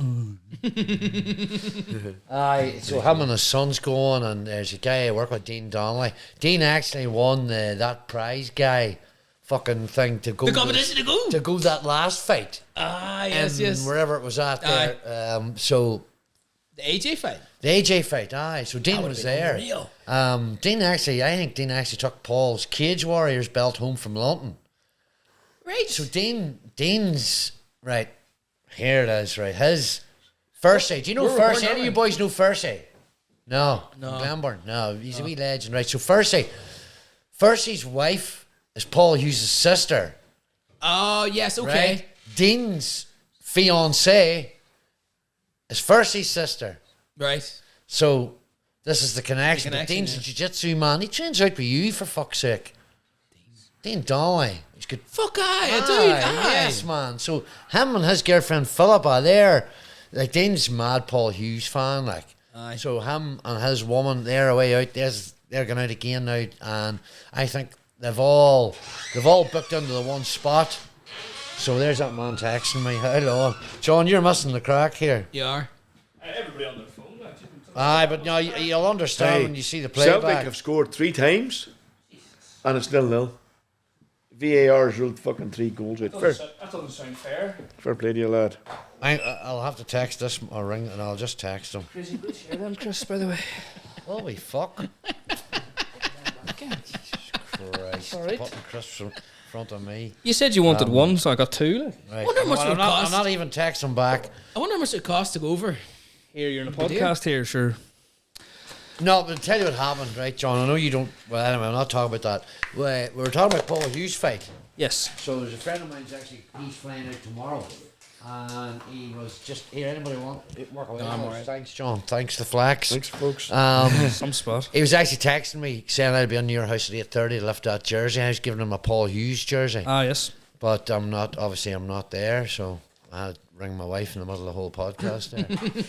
Aye, so him and his son's going, and there's a guy I work with, Dean Donnelly. Dean actually won that prize guy fucking thing to go The competition to go. to go that last fight. Ah, yes, in yes. wherever it was at there. So The AJ fight. the AJ fight, aye. So Dean That was would've been there. unreal. I think Dean actually took Paul's Cage Warriors belt home from London. Right. So Dean's right here. It is right. His Fursey. Do you know We're Fursey? recording, Any of you aren't boys know Fursey? No. No. Glenburn. No. He's a wee legend, right? So Fursey's wife is Paul Hughes' sister, Oh, yes, okay. right? Dean's fiancée is Fursey's sister. Right. So this is the connection. The But connection, Dean's a jiu-jitsu man. He trains out with you, for fuck's sake. Dean Donnelly. He's good. Fuck aye, dude. Aye, Aye. yes, man. So him and his girlfriend Philip are there. Like Dean's mad Paul Hughes fan, like. Aye. So him and his woman, they're away out. They're going out again now, and I think they've all booked into the one spot. So there's that man texting me. Hold on, John, you're missing the crack here. You are. Everybody on their phone. Aye, but no, you'll understand Hey, when you see the Celtic playback. have scored 3 times, and it's 0-0. VAR's ruled fucking 3 goals out. That doesn't sound fair. Fair play to you, lad. I'll have to text this or ring, and I'll just text him. Crazy good share them, Chris, by the way. Holy fuck. Christ. All right. Putting Chris in front of me. You said you wanted one, so I got 2. Like. Right. wonder how much it would I'm cost. not even texting back. I wonder how much it costs to go over. Here, you're in a podcast here, sure. No, but I'll tell you what happened, right, John? I know you don't. Well, anyway, I'm not talking about that. We were talking about Paul Hughes' fight. Yes. So there's a friend of mine's he's flying out tomorrow. And he was just here. Anybody want work away? No, I'm alright. Thanks, John. Thanks to Flax. Thanks, folks. Some spot. He was actually texting me saying I'd be in your house at 8:30 to lift that jersey. I was giving him a Paul Hughes jersey, Ah, yes. but I'm not there. So I had to ring my wife in the middle of the whole podcast. There.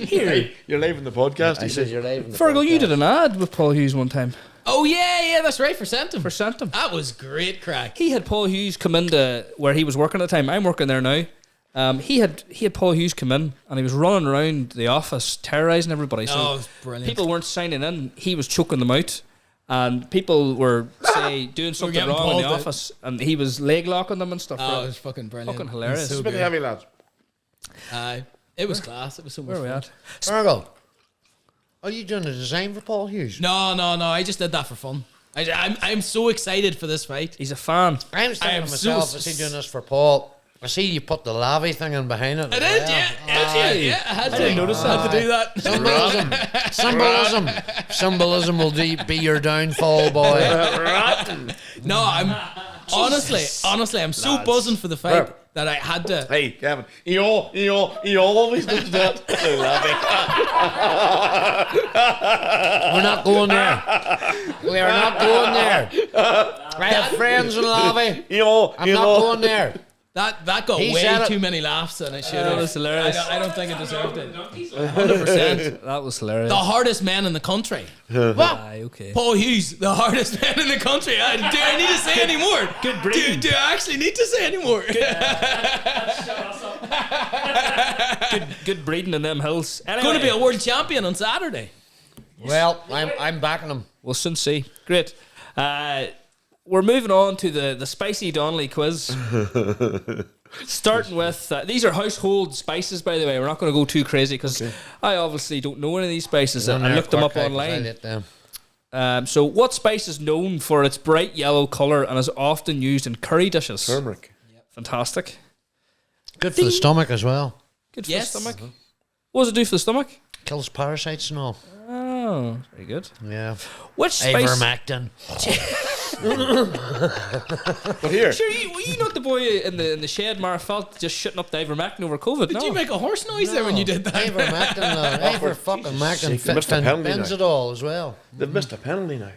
Here. You're live in the podcast. I he said said. you're live. in the Fergal, you podcast. did an ad with Paul Hughes one time Oh yeah, that's right for Centum. for Centum. That was great crack. He had Paul Hughes come into where he was working at the time. I'm working there now. He had Paul Hughes come in and he was running around the office terrorising everybody. So Oh, it was brilliant. people weren't signing in. He was choking them out, and people were doing something getting wrong in the pulled out. office, and he was leg locking them and stuff. Oh, it was fucking brilliant. Fucking hilarious. It was so Bit good. heavy, lads. It was class. It was so much Where are we fun. at? Fergal, are you doing a design for Paul Hughes? No. I just did that for fun. I'm so excited for this fight. He's a fan. I was thinking am to myself, so I see doing this for Paul. I see you put the lavy thing in behind it. I did, yeah. I had to. didn't notice I had to do that. Symbolism will be your downfall, boy. No, I'm honestly, I'm so buzzing for the fight that I had to. Hey, Kevin. He always does that. I love it. We're not going there. We are not going there. I have friends in lavy. I'm not going there. That got He way said it. too many laughs than it should That have. was hilarious. I don't think it deserved it. 100%. That was hilarious. The hardest man in the country. Aye, okay. Paul Hughes, the hardest man in the country. Do I need to say any more? Good breeding. Do I actually need to say any more? Good breeding in them hills. Anyway, Going to be a world champion on Saturday. Well, I'm backing him. we'll soon see. Great. We're moving on to the spicy Donnelly quiz. Starting with these are household spices, by the way. We're not going to go too crazy because I obviously don't know any of these spices. I looked them up online. So, what spice is known for its bright yellow colour and is often used in curry dishes? Turmeric. Fantastic. Good for the stomach as well. Good for Yes. the stomach. What does it do for the stomach? Kills parasites and all. Oh, very good. Yeah. Which spice? Ivermectin. But here, Sure, were you not the boy in the shed, Magherafelt, just shitting up the ivermectin over COVID? Did no. you make a horse noise there when you did that? Ivermectin. Iverfucking-mactin. Jesus, they missed a penalty now. Benzidol as well. they've missed a penalty now.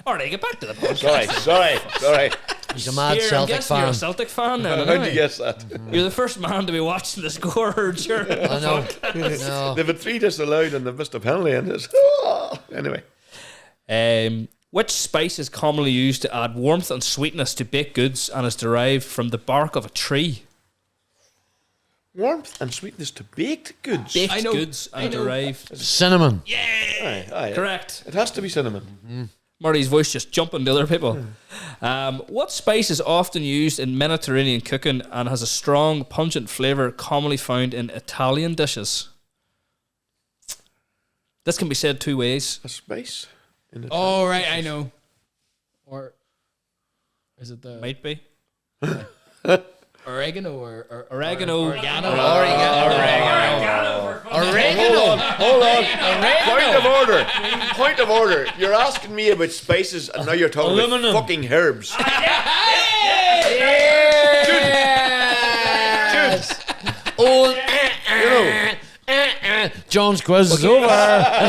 Alright, get back to the podcast. Sorry. He's a mad Here, I'm Celtic guessing you're a fan. Celtic fan now. How'd anyway. you guess that? You're the first man to be watching the score. Sure. I know. No. They've had 3 disallowed and they've missed a penalty. And it's, anyway. Which spice is commonly used to add warmth and sweetness to baked goods and is derived from the bark of a tree? Warmth and sweetness to baked goods. Baked I know. goods and derived. Cinnamon. Aye. Correct. It has to be cinnamon. Marty's voice just jumping to other people. What spice is often used in Mediterranean cooking and has a strong, pungent flavour commonly found in Italian dishes? This can be said 2 ways. A spice. In the Oh, right, I know. Or is it the Might be. oregano or Oregano. Oregano. Hold on. Point of order. You're asking me about spices and now you're talking Aluminum. about fucking herbs. Oh, You know, John's quiz is over. I've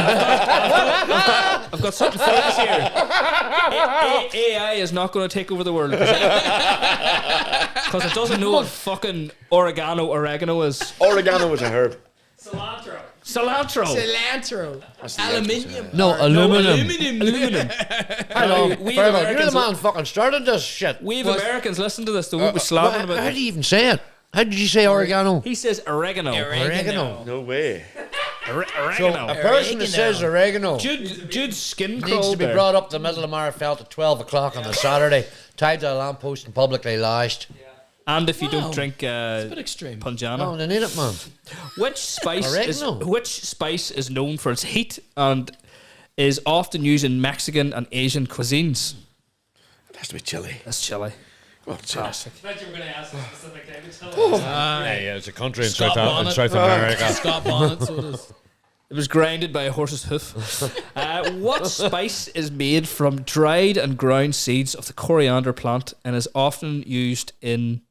got something for us here. AI is not going to take over the world because it doesn't know what fucking oregano is. oregano is a herb. Cilantro. Cilantro. Aluminium. No, aluminum. Aluminum. Hello. We Fergal, you're the Americans- man fucking started this shit. We have Americans listen to this. They won't be slapping How about do it. you even say it? How did you say oregano? He says oregano. Oregano. No way. So Oregano. a person that says oregano Jude's skin needs crawled to be there. brought up the middle of Magherafelt at 12 o'clock on a Saturday, tied to a lamppost and publicly lashed. And if you Wow. don't drink It's a bit extreme. Punjana. Oh, they need it, man. Which spice is known for its heat and is often used in Mexican and Asian cuisines? It has to be chili. That's chili. Oh, chili. Classic. I thought you were going to ask a specific thing. Yeah, it's a country Scott Bonnet. America. Scott Bonnet, so it is. It was grinded by a horse's hoof. What spice is made from dried and ground seeds of the coriander plant and is often used in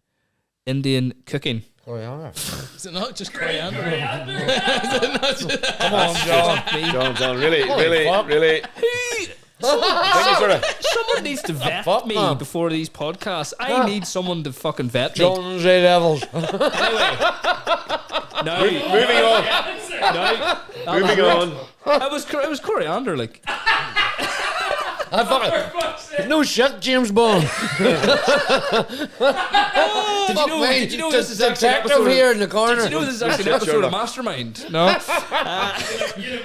Indian cooking? Coriander. Is it not just coriander? Come on, John. John, really? Someone needs to vet fuck, me man? before these podcasts. I need someone to fucking vet me. Jones A levels. Anyway, no, Moving on. no, Moving on. it was coriander, like. I fucking no shit, James Bond. Did you know this is actually an detective episode here in the corner? Did you know this is actually an episode of Mastermind? No.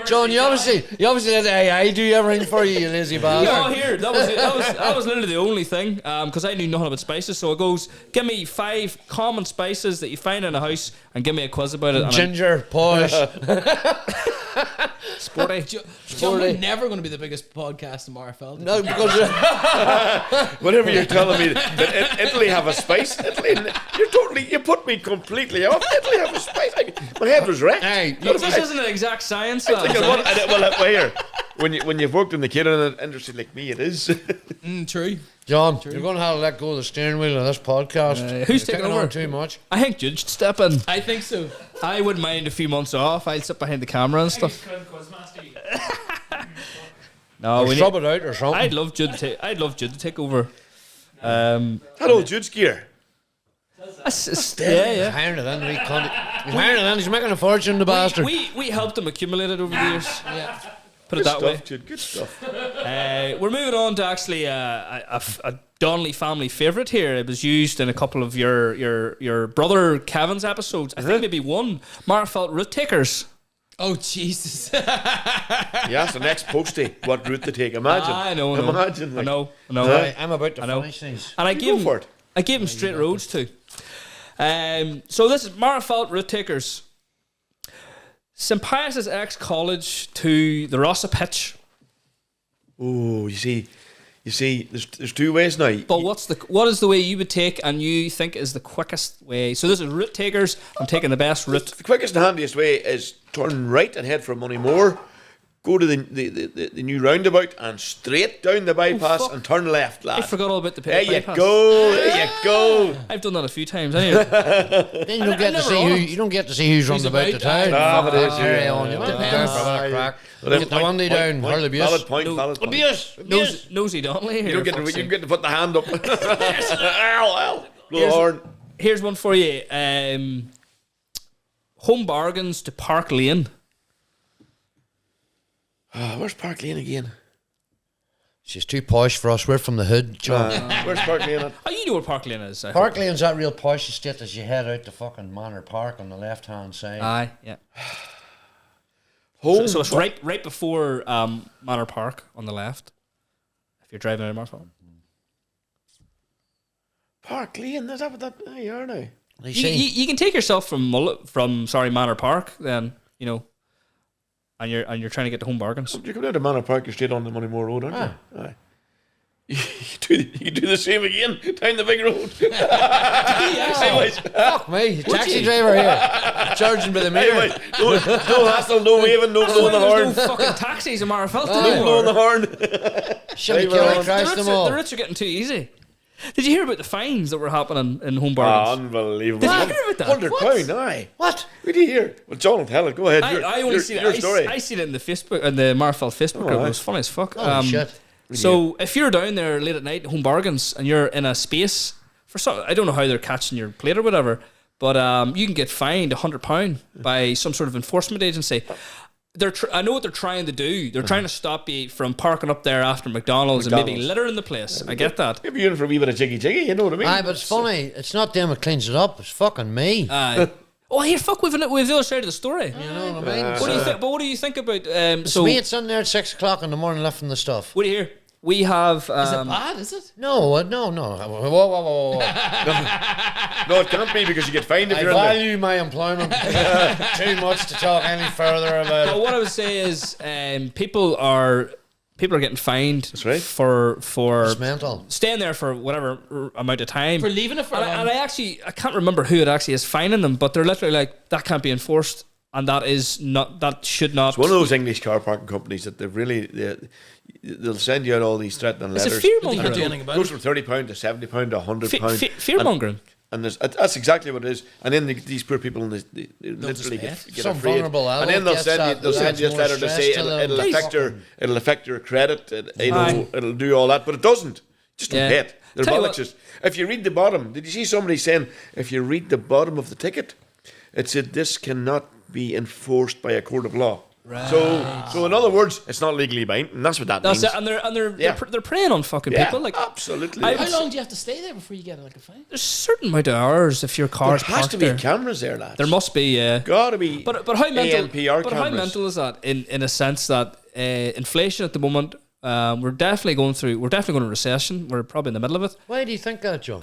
John, you obviously let AI do everything for you, you lazy bastard. No, here that was literally the only thing because I knew nothing about spices. So it goes, give me 5 common spices that you find in a house, and give me a quiz about it. And Ginger, posh. sporty. John, we're never going to be the biggest podcast in Magherafelt. No, because Whatever you're telling me that Italy have a spice. Italy, you put me completely off. Italy have a spice. My head was wrecked. hey, This isn't an exact science. Well, here, when you've worked in the catering industry like me, it is. True. John, you're going to have to let go of the steering wheel of this podcast. Who's You're taking on over? too much. I think Jude should step in. I think so. I wouldn't mind a few months off. I'd sit behind the camera and stuff. No, Or we sub need, it out or something. I'd love Jude to take over. Hello, Jude's gear. Yeah. He's hiring it in, the wee cunt. He's hiring it in. He's making a fortune, the bastard. We helped him accumulate it over the years. Yeah. Put it Good that way. stuff, Jude. Good stuff. We're moving on to actually a Donnelly family favourite here. It was used in a couple of your brother Kevin's episodes. I think maybe one. Magherafelt root takers. Oh, Jesus. You asked the next postie what route to take. Imagine. I know. Imagine. I Like, know. I'm about to I know. finish these. And I Go gave for him, it. I gave him straight roads too. So this is Magherafelt root takers. St Pius's ex-college to the Rossa pitch. Oh, you see, there's 2 ways now. But what is the way you would take and you think is the quickest way? So this is route takers. I'm taking the best route. The quickest and handiest way is turn right and head for Moneymore. Go to the new roundabout and straight down the bypass fuck. and turn left, lad. I forgot all about the There you bypass. go. There you go. I've done that a few times. Anyway. Then you don't get to see who you don't get to see who's running about the town. Ah, but it is, Carry yeah. on. You might Depends. go for a bit of crack. Well, Get the one day down. Hurl abuse. Valid point. Abuse. Nosy Donnelly here. You don't get fuck's to, you sake. get to put the hand up. Ow. Blow the horn. Here's one for you. Home bargains to Park Lane. Where's Park Lane again? She's too posh for us. We're from the hood, John. Where's Park Lane at? Oh, you know where Park Lane is. I hope. Park Lane's that real posh estate as you head out to fucking Manor Park on the left hand side. Aye, yeah. Home. So it's right before Manor Park on the left. If you're driving out of Magherafelt. Park Lane. Is that what that? You are now. You You, see, you can take yourself from Manor Park, then and you're trying to get to Home Bargains. You come down to Manor Park, you're straight on the Moneymore Road, aren't you? Aye. You do the same again down the big road. Anyways, fuck me, taxi driver here, charging by the anyways, mirror. no hassle, no waving, no blowing the horn. There's no fucking taxis in Magherafelt No anymore. blowing the horn. Shimmy Driver Kelly on. Christ them all. The routes are getting too easy. Did you hear about the fines that were happening in Home Ah, Bargains? unbelievable. Did you hear about that? £100, aye. What? What do you hear? Well, John will tell it. Go ahead. I only see your that. story. I seen it in the Facebook and the Magherafelt Facebook group. It was funny as fuck. Oh shit. So if you're down there late at night at Home Bargains and you're in a space for some, I don't know how they're catching your plate or whatever, but you can get fined £100 by some sort of enforcement agency. I know what they're trying to do. They're trying to stop you from parking up there after McDonald's and maybe littering the place. I get that. Maybe you're in for a wee bit of jiggy, you know what I mean? Aye, but it's funny. It's not them that cleans it up. It's fucking me. Oh, here, fuck, we've the other side of the story. You know what I mean? What do you think? But what do you think about? It's me. It's in there at 6 o'clock in the morning lifting the stuff. What do you hear? We have. Is it bad? Is it? No. Whoa. No, it can't be because you get fined if I you're in there. value my employment too much to talk any further about But it. what I would say is, people are getting fined. That's right. For It's mental. staying there for whatever amount of time. For leaving it for and I can't remember who it actually is fining them, but they're literally like, that can't be enforced, and that should not. It's one of those English car parking companies that they'll send you out all these threatening It's letters. a fear They can't do mongering. anything about Goes it. from £30 to £70 to £100. Fear mongering. And that's exactly what it is. And then these poor people, they literally get Some afraid. vulnerable And then adult they'll send you this more letter to stress say to them. it'll affect your credit. Aye. It'll do all that, but it doesn't. Just don't Yeah. pay it. They're Tell you bollocks. If you read the bottom, did you see somebody saying if you read the bottom of the ticket, it said this cannot be enforced by a court of law. Right. So in other words, it's not legally binding. That's what that means. That's it, and they're preying on fucking people. Like, absolutely. How long do you have to stay there before you get like a fine? there's a certain amount of hours if your There car's has parked to be there. cameras there, lads. There must be, yeah. Gotta be. But how mental? ANPR But how cameras. mental is that? In a sense that inflation at the moment, we're definitely going to recession. We're probably in the middle of it. Why do you think that, Joe?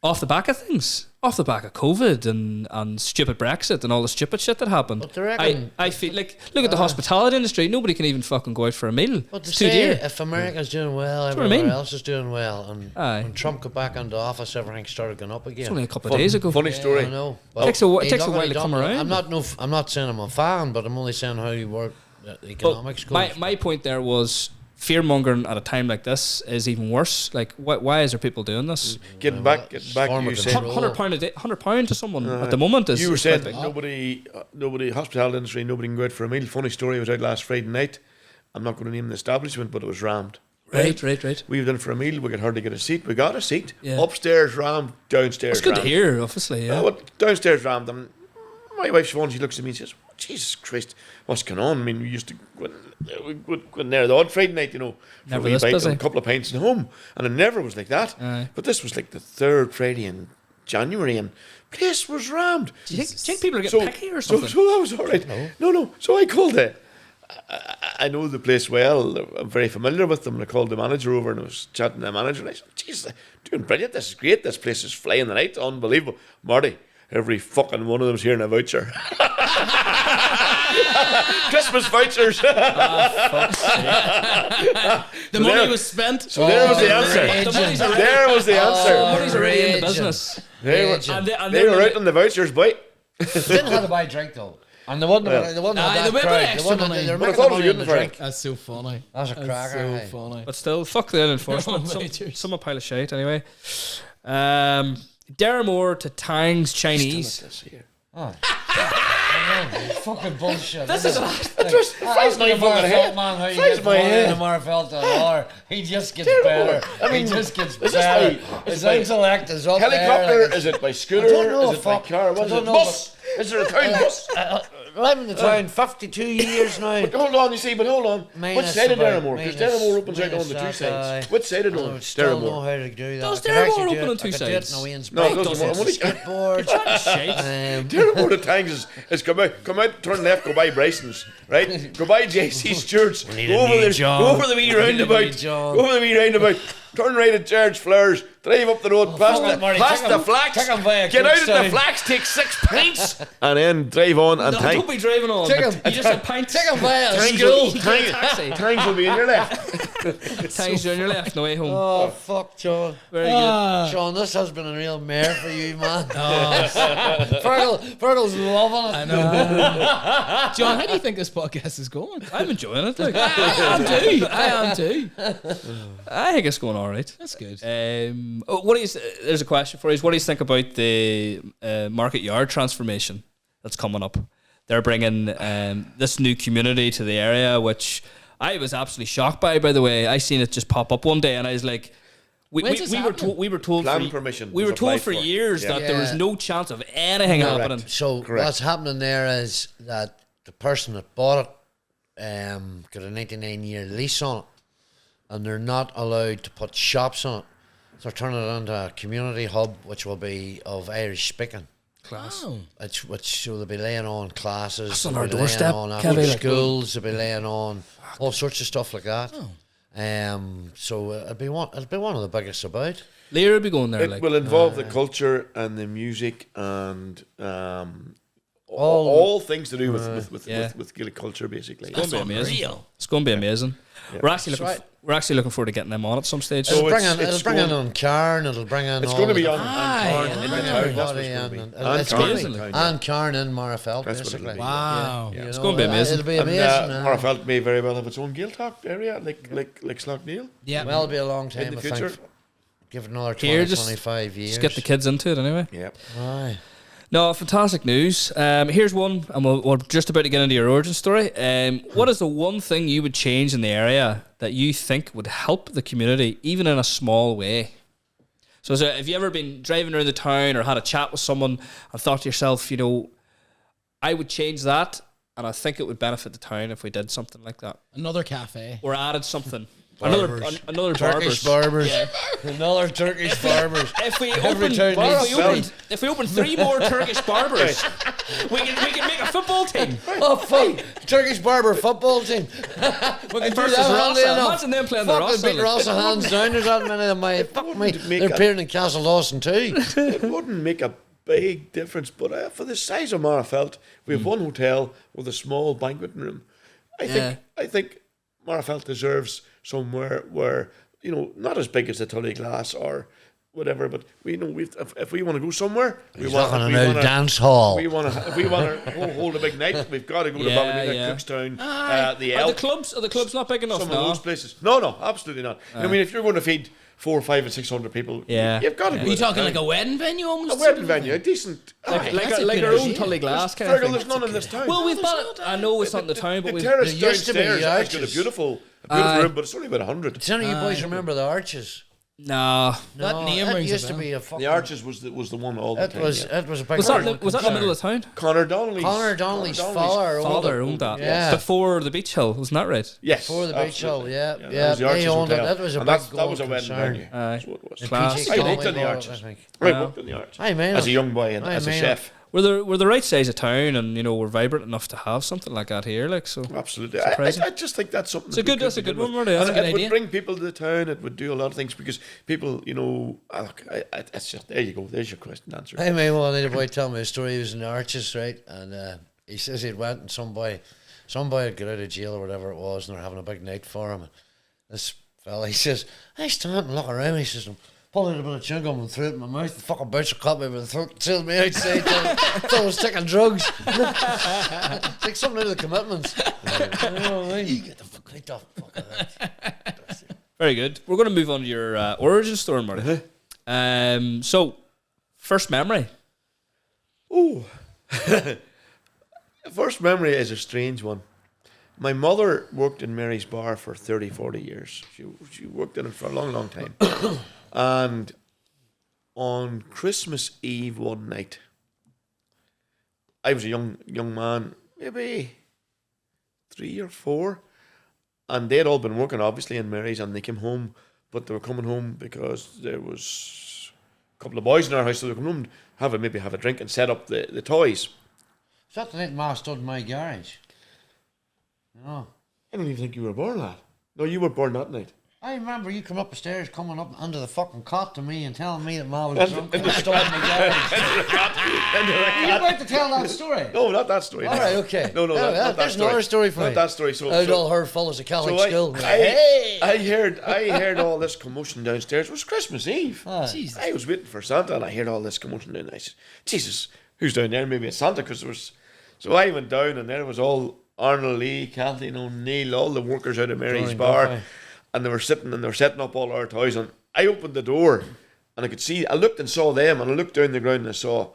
Off the back of things, off the back of COVID and stupid Brexit and all the stupid shit that happened. But they reckon- I feel like, look at the hospitality industry. Nobody can even fucking go out for a meal. But to It's too say dear. if America's doing well, what I everywhere mean. else is doing well, and Aye. when Trump got back into office, everything started going up again. It's only a couple of days ago. Funny story. I know. Takes a he takes a luckily while to done come it. around. I'm not saying I'm a fan, but I'm only saying how you work the But economics goes. my point there was fear mongering at a time like this is even worse. Like, why is there people doing this? Getting back, Form you of said control. £100 a day, £100 to someone at the moment is. you were is saying quite big. nobody hospitality industry, nobody can go out for a meal. Funny story, I was out last Friday night. I'm not going to name the establishment, but it was rammed. Right. We went in for a meal. We could hardly get a seat. We got a seat. Yeah. Upstairs rammed, downstairs. It's good to rammed. hear, obviously. Yeah. But downstairs rammed. And my wife Siobhan, she looks at me and says, Jesus Christ, what's going on? I mean, we used to go in there the odd Friday night, for Never a wee this bite busy. and a couple of pints and home. And it never was like that. Aye. But this was like the third Friday in January and place was rammed. Do you think people are getting picky or something? So that was all right. No. So I called it. I know the place well. I'm very familiar with them. And I called the manager over and I was chatting to the manager. And I said, Jesus, doing brilliant. This is great. This place is flying the night. Unbelievable. Marty, every fucking one of them's here in a voucher. Christmas vouchers. The money was spent. So there was the answer. There was the answer. Somebody's already in the raging. business. They were, And they were out on the vouchers, boy. Didn't have to buy a drink though, and they wouldn't. Well. They wouldn't Aye, have they that went crowd. with extra money. They're But I making thought the it was money on good the for drink. That's so funny. That's a cracker. So funny. But still, fuck the enforcement. Vouchers. Some a pile of shite anyway. Darramore to Tang's Chinese. Fucking bullshit. This is Flies my fucking head. Man, how you Flies get my money head. in the Margherafeldt Dance Hall. He just gets Terrible. better. I mean, he just gets is this better. by- His is by intellect is up Helicopter? there. Like Is it by scooter? I don't know, Is it by fuck. car? I What is don't it? know, Bus? Is there a town bus? I'm in the town 52 years now. Hold on, you see, but hold on. Which Minus side of about- Darramore? Because minus- Darramore opens out on minus the two that, sides. aye. Which side of I Darramore? would still know Darramore. how to do that. Does I could Darramore actually do open it. on two I could do it sides? in a Wayne's No, it bike. doesn't. I'm only- Skateboard. Darramore to Tangs is come out, turn left, go by Bryson's, right? Go by JC Stewart's, need go a over new the John. go over the wee We need a new roundabout, John. go over the wee roundabout, turn right at George Flowers, drive up the road past fuck it, Marty. past Take the 'em- Flax, take 'em via get out at the Cookstown. Flax, take 6 pints, and then drive on and No, Tang. don't be driving on. Take 'em. You just said pints. Take him via Tangs school. will, Get a taxi. Tangs will be in your left. Tangs on your left, no way home. Oh, fuck, John. Very good. Sean, this has been a real mare for you, man. Fergal's loving it. I know. John, how do you think this podcast is going? I'm enjoying it. Like, I am too. I think it's going all right. That's good. What do you? There's a question for you. What do you think about the market yard transformation that's coming up? They're bringing this new community to the area, which I was absolutely shocked by. By the way, I seen it just pop up one day, and I was like, we When's this were happening? told we were told Plan for, permission we was were told applied for for. years Yeah. that there was Yeah. no chance of anything happening. So Correct. what's happening there is that the person that bought it got a 99-year lease on it, and they're not allowed to put shops on it. So they're turning it into a community hub, which will be of Irish speaking. Class. Oh. Which so they'll be laying on classes. That's on they'll our be laying doorstep, on Kevin, after like- schools. They'll be laying on all sorts of stuff like that. Oh. So it'll be one of the biggest about. Lear will be going there. It Like, will involve the culture and the music and all things to do with Gaelic culture, basically. it's going to be amazing. Unreal. It's going to be amazing. Yeah. We're actually looking forward to getting them on at some stage. So It'll bring in on Carn. It'll bring in. It's all going to the be on different- Carn in the Bring town. everybody That's what it's in, going to be. and it's Carn gonna in be- the town, and Carn in Magherafelt, That's what it'll basically. be. Wow. You It's know, gonna be amazing. It'll be And amazing. Magherafelt may very well have its own Gaeltacht area, like Slaughtneil. Yeah. Well, it'll be a long In time. the I future. think. Give it another 20, Here, just- 25 years. Just get the kids into it anyway. Yep. Aye. No, fantastic news. Here's one, and we're just about to get into your origin story. What is the one thing you would change in the area that you think would help the community, even in a small way? So have you ever been driving around the town or had a chat with someone and thought to yourself, you know, I would change that, and I think it would benefit the town if we did something like that, Another cafe. or added something. Barbers. Another Turkish Barbers. barbers. Another Turkish barbers. If we Every open, town needs if we open 3 more Turkish Barbers, we can make a football team. Oh, fuck. Turkish barber football team. We can do Versus that handy Rossa. enough. Imagine them playing the Fucking Rossa. beat Rossa hands down. There's that many of them. My, fuck me. wouldn't make They're a- appearing in Castle Dawson too. It wouldn't make a big difference, but for the size of Magherafelt, we have one hotel with a small banqueting room. I think Magherafelt deserves somewhere where, you know, not as big as the Tully Glass or whatever, but we know if we want to go somewhere, we want Talking about dance hall. We want to. If we want to hold a big night, we've got to go to Yeah, Ballymena, yeah. Cookstown, the Are Elk, the clubs not big enough some now? of those places. No, absolutely not. I mean, if you're going to feed 400, 500, and 600 people, Yeah. you've got to. Are you talking like a wedding venue a almost? wedding venue, a decent. Like that's a like good our own idea. Tully Glass kind of Fergal, thing. there's none in this town. Well, we've got. I know it's not in the town, but the we've. terrace There used to be downstairs has got a arches. beautiful Aye. room, but it's only about 100. Does any of you boys remember the Arches? Nah. That name that rings a used to bell. be a fucking... The Arches was the one all the It time. was, yeah. it was a big... Was that in the middle of the town? Conor Donnelly's. Conor Donnelly's father Father owned that. Yeah. Before the beach hill, wasn't that right? Yes. Before the beach hill, absolutely. yeah. That Yeah, was the Arches they owned it. Hotel. That was a And big that was a going wedding concern. venue. Aye. That's what it was. Class. PG I Conway worked in the bought it, Arches. I think. I worked in the Arches. I mean As it. a young boy and I as a mean chef. We're the right size of town, and you know we're vibrant enough to have something like that here. Like so. Absolutely. Surprising. I just think that's something. It's a that we good. could That's a be good doing one, with. Marty. And good it idea. would bring people to the town. It would do a lot of things because people, you know, it's just there you go. There's your question answered. I mean, well, I need a boy tell me a story. He was in the Arches, right? And he says he'd went and some boy had got out of jail or whatever it was, and they're having a big night for him. And this fella, he says, I stand and look around. He says, I'm pulling a bit of chewing gum and threw it in my mouth. The fucking bouncer caught me by the throat, sealed me outside. Thought I was taking drugs. It's like something out of the Commitments. You know what I mean? You get the fuck out of that. Very good. We're going to move on to your origin story, Marty. So, first memory. Oh, first memory is a strange one. My mother worked in Mary's Bar for 30, 40 years. She worked in it for a long, long time. And on Christmas Eve one night, I was a young man, maybe 3 or 4, and they'd all been working obviously in Mary's, and they came home, but they were coming home because there was a couple of boys in our house, so they were coming home to have a drink and set up the toys. Is that the night Ma stood in my garage? No. I don't even think you were born, lad. No, you were born that night. I remember you come up the stairs, coming up under the fucking cot to me and telling me that Ma was drunk and stood in my garage. Are you about to tell that story? No, not that story. All right, okay. No, not that there's story. another story for Not me. that story. So, I'd all heard fellas at Catholic school. I heard all this commotion downstairs. It was Christmas Eve. Jesus. I was waiting for Santa, and I heard all this commotion down. I said, "Jesus, who's down there? Maybe it's Santa." Because there was. So I went down, and there was all Arnold Lee, Kathleen O'Neill, all the workers out of Mary's Drawing Bar, Duffy. and they were sitting and they were setting up all our toys. And I opened the door, and I could see. I looked and saw them, and I looked down the ground and I saw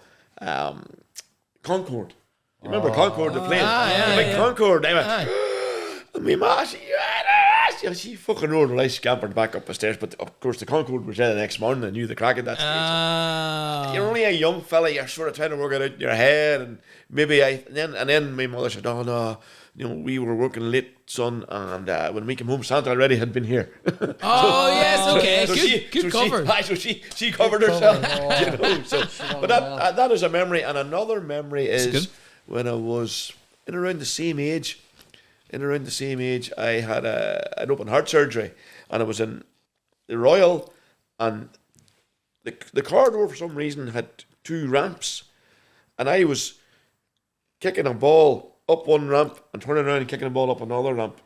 Concorde. You remember Concorde, the plane? yeah, the big yeah. Concorde. I went, Aye. and my ma, she fucking rolled and I scampered back up the stairs. But of course, the Concord was there the next morning. I knew the crack at that stage. You're only a young fella. You're sort of trying to work it out in your head, and maybe and then my mother said, "Oh no, we were working late, son, and when we came home, Santa already had been here." Yes, okay, good cover. So she covered herself. But that is a memory, and another memory is when I was in around the same age. I had an open heart surgery, and I was in the Royal, and the corridor for some reason had 2 ramps, and I was kicking a ball up one ramp and turning around and kicking a ball up another ramp.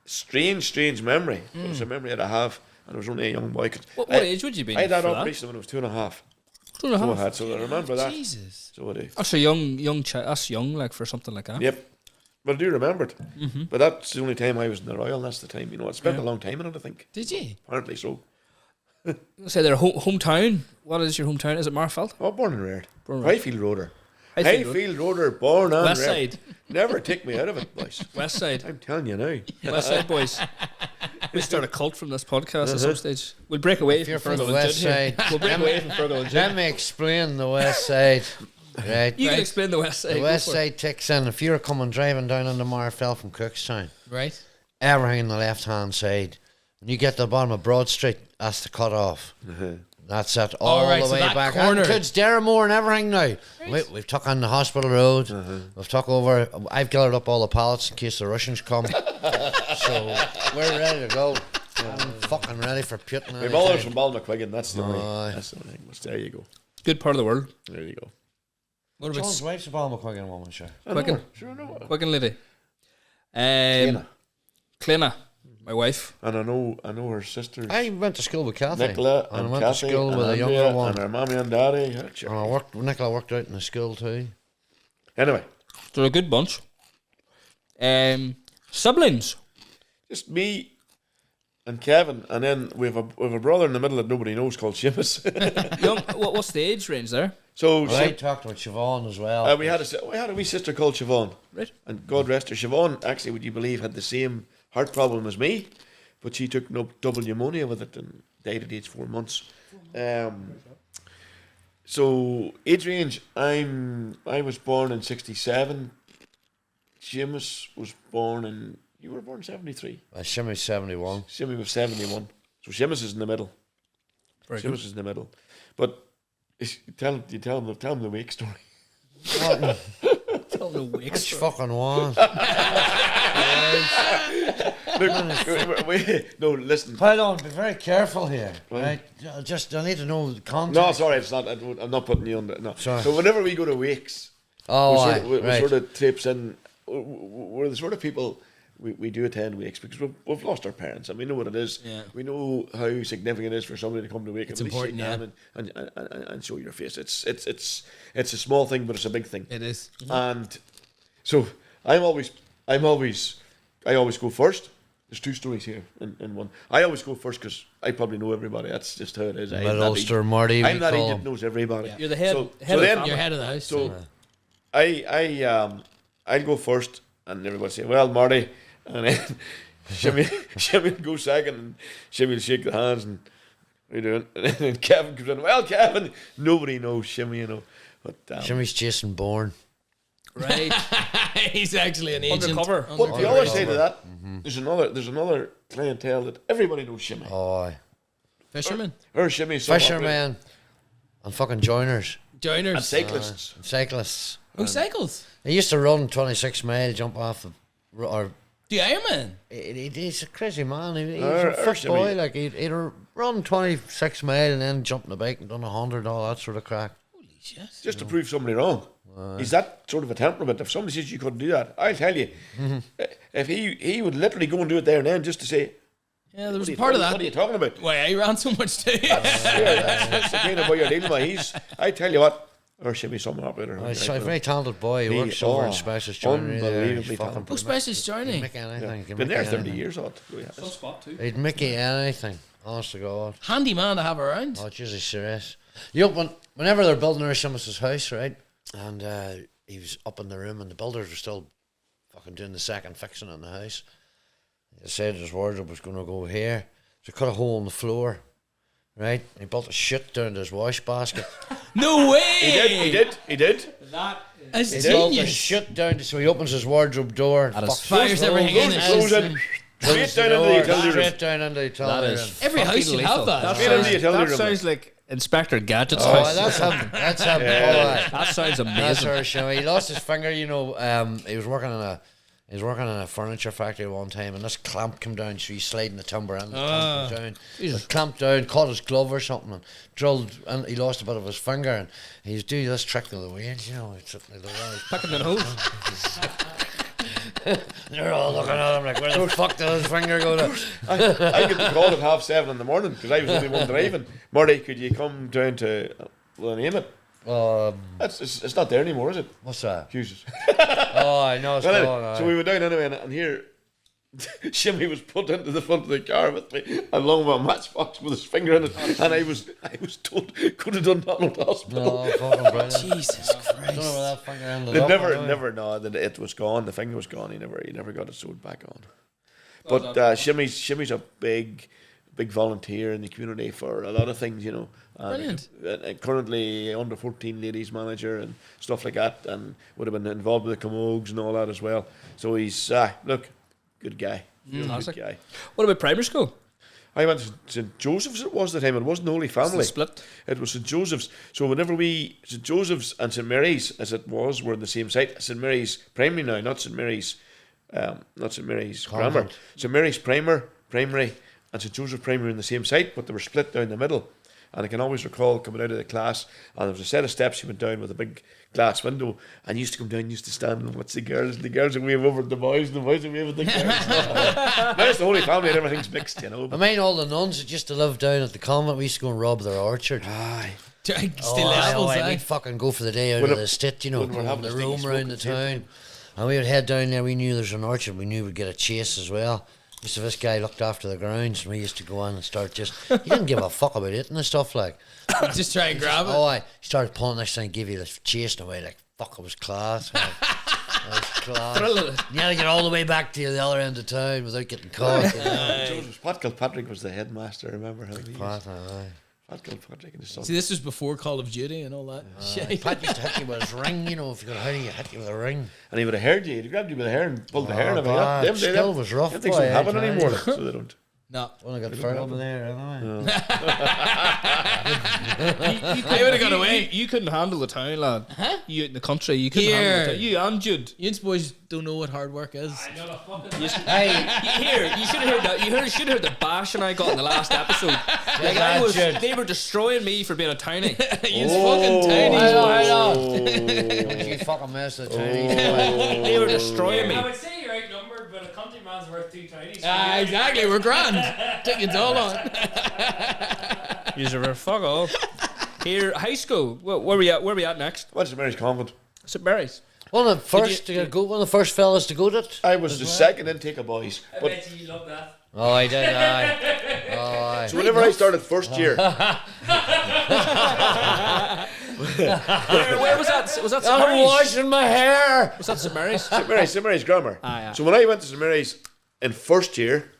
Strange memory. It was a memory that I have, and I was only a young boy. What age would you be? I had that operation when I was 2.5. 2.5. So I remember that. Jesus. So I do. That's a young child. That's young, like for something like that. Yep. But I do remember it. But that's the only time I was in the Royal, and that's the time, I spent a long time in it, I think. Did you? Apparently so. Say their hometown. What is your hometown? Is it Magherafelt? Oh, born and reared. Born and Highfield Roader. Highfield Highfield Roader, born and West reared. Side. Never take me out of it, boys. Westside. I'm telling you now. Westside boys. We'll start a cult from this podcast at some stage. We'll break away If you're from from the Fergal and West Judd here. Side, We'll break away from Fergal and let Judd. me explain the West Side. Right. You can explain the West Side. The Go West for it. Side ticks in. If you're coming driving down into Magherafelt from Cookstown, Right. everything on the left hand side. When you get to the bottom of Broad Street, that's the cut off. That's it, all right, the so way that back. corner. Kids, Derrimore and everything now. We've took on the hospital road. We've took over. I've gathered up all the pallets in case the Russians come. So we're ready to go. I'm fucking ready for Putin. My mother's from Balmaquiggan, that's the only Aye. thing. There you go. Good part of the world. There you go. What about John's wife's a Balmaquiggan woman, sure. Quicken. Sure, I know her. Quicken lady. Clina, my wife. And I know her sisters. I went to school with Kathy. Nicola and and I went Kathy to school and with a Andrea younger one. and her mommy and daddy. Yeah, sure. And Nicola worked out in the school too. Anyway, They're a good bunch. Siblings. just me and Kevin, and then we have a brother in the middle that nobody knows called Seamus. Young. What's the age range there? So Well, I talked with Siobhan as well. we had a wee sister called Siobhan, Right. and God rest her. Siobhan actually, would you believe, had the same heart problem as me, but she took double pneumonia with it and died at age 4 months. So age range, I was born in 1967. Seamus was born in. You were born in 1973. Shimmy's 71. Seamy was 1971. So Seamus is in the middle. Very Seamus is in the middle. But tell him the wake story. Tell the wake Which story. fucking one? No, listen. Hold on, be very careful here. Right? I need to know the context. No, sorry, it's not. I'm not putting you on that. No. Sorry. So whenever we go to wakes, Oh, we right. sort of trips in. We're the sort of people we do attend wakes because we've lost our parents and we know what it is. Yeah. We know how significant it is for somebody to come to wake. It's and at least important, shake hand and show your face. It's a small thing, but it's a big thing. It is. And so I always go first. There's 2 stories here in one. I always go first because I probably know everybody. That's just how it is. I'm Mid that Ulster idiot. Marty. I'm we that call idiot him. knows everybody. You're the head. So head of then- the You're family. head of the house. So I'd go first, and everybody say, "Well, Marty," and then Shimmy will go second, and Shimmy will shake the hands, and what are you doing? And then Kevin comes in. Well, Kevin, nobody knows Shimmy, But Shimmy's Jason Bourne. Right. he's actually an agent. Undercover. but the other side of that, there's another clientele that everybody knows Shimmy. Oh, Fisherman. Her Shimmy, fishermen and fucking joiners Joiners. and cyclists. and cyclists. Who cycles? He used to run 26 mile, jump off the or The Ironman. he's a crazy man. He's Or a fit Shimmy. boy. Like he'd run 26 mile and then jump on the bike and done 100, all that sort of crack. Holy shit. Just to prove somebody wrong. He's that sort of a temperament. If somebody says you couldn't do that, I'll tell you. If he would literally go and do it there and then just to say, Yeah, there was what are a you- part of What that. are you talking about? Why I ran so much too. That's the kind of boy you're dealing with. I tell you what, or should be some operator. He's a very talented boy. He Me- works over oh, in Specialist Joinery there. unbelievably He's fucking talented. Who's specialist He'd journey? make anything. He'd Been make there 30 anything. years odd. Some spot too. He'd make you anything. Honest to God. Handy man to have around. Oh, Jesus, serious. Whenever they're building Seamus' house, right? And he was up in the room and the builders were still fucking doing the second fixing on the house. He decided his wardrobe was going to go here. So he cut a hole in the floor, right? And he built a shit down to his wash basket. No way! He did. That That's He built a genius. shit down to, so he opens his wardrobe door. That is Fires everything in it. Goes in, straight down into the utility room. Straight down into the utility That room. is Every fucking house should lethal. have that. That Straight into the sounds, utility that room. sounds like Inspector Gadget's Oh, house. that's him. That's him. That sounds That's amazing. our show. He lost his finger, you know. He was working in a furniture factory one time, and this clamp came down, so he's sliding the timber and the clamp came down. It clamped down, caught his glove or something, and drilled, and he lost a bit of his finger, and he's doing this trick of the wind, you know. He's sitting there, Picking the hose. they're all looking at him like, where the fuck did his finger go to? I get the call at 7:30 in the morning because I was the only one driving. Marty, could you come down to name it? It's not there anymore, is it? What's that? Hughes. Oh, I know it's Well, gone. anyway, so we went down anyway, and here Shimmy was put into the front of the car with me, along with a matchbox with his finger in it, and I was told could have done Donald Hospital. Oh, fucking brilliant. Jesus I don't know Christ. where that finger ended They up. never know that it was gone. The finger was gone. He never got it sewed back on. But Shimmy's a big volunteer in the community for a lot of things, you know. Brilliant. Currently under 14 ladies manager and stuff like that, and would have been involved with the Pogues and all that as well. So he's look, good guy. Classic. Good guy. What about primary school? I went to St Joseph's. It was the time. It wasn't the Holy Family. Split. It was St Joseph's. So whenever St Joseph's and St Mary's, as it was, were in the same site. St Mary's Primary now, not St Mary's Grammar. Convent. St Mary's Primary, and St Joseph's Primary in the same site, but they were split down the middle. And I can always recall coming out of the class, and there was a set of steps you went down with a big glass window, and you used to come down, used to stand and watch the girls would wave over at the boys, and the boys would wave at the girls. Now it's the Holy Family and everything's mixed, you know. I mean, all the nuns that used to live down at the convent, we used to go and rob their orchard. Aye. Still apples, we'd eh? fucking go for the day out When of it- the stit, you know, when we're go on having the a sneaky roam smoke around at the the same town. And we would head down there, we knew there's an orchard, we knew we'd get a chase as well. So this guy looked after the grounds, and we used to go on and start he didn't give a fuck about eating and stuff, like. Just try and grab it. Oh, he started pulling this thing, give you the chasing away, like, fuck, it was class. Man. It was class. You had to get all the way back to the other end of town without getting caught. You know? Joseph's Pat Kilpatrick was the headmaster, remember how he used Pat, aye. Pat Kilpatrick and his son. See, this was before Call of Duty and all that shit. Pat used to hit you with his ring, you know, if you got a hoodie, you hit you with a ring. And he would have heard you. He'd grabbed you by the hair and pulled the hair and everything. God, Them- skill was rough, Them things boy, don't happen I tell anymore, you. so they don't. No. When I got Fergal there, anyway. I would have got away. You couldn't handle the town, lad. You out in the country, you couldn't Here. handle the town. You and Jude. Yin's boys don't know what hard work is. Here, you should have heard that. You should have heard the bashing I got in the last episode. Like they were destroying me for being a townie. Yin's fucking tiny. I know. Don't you fucking mess with the Chinese. They were destroying I me. would say you're outnumbered, but a country man's worth 2 tinies. Exactly, we're grand. Take it all on. You were fuck off. Here, high school. Where we at? Where we at next? What's St Mary's Convent? St Mary's. One of the first fellas to go to it. I was the second intake of boys. I But bet you love that. Oh, I did. Aye. Oh, aye. so whenever I started first year, Where was that? Was that St I'm Mary's? washing my hair. Was that St Mary's? St Mary's Grammar. Aye. So when I went to St Mary's in first year,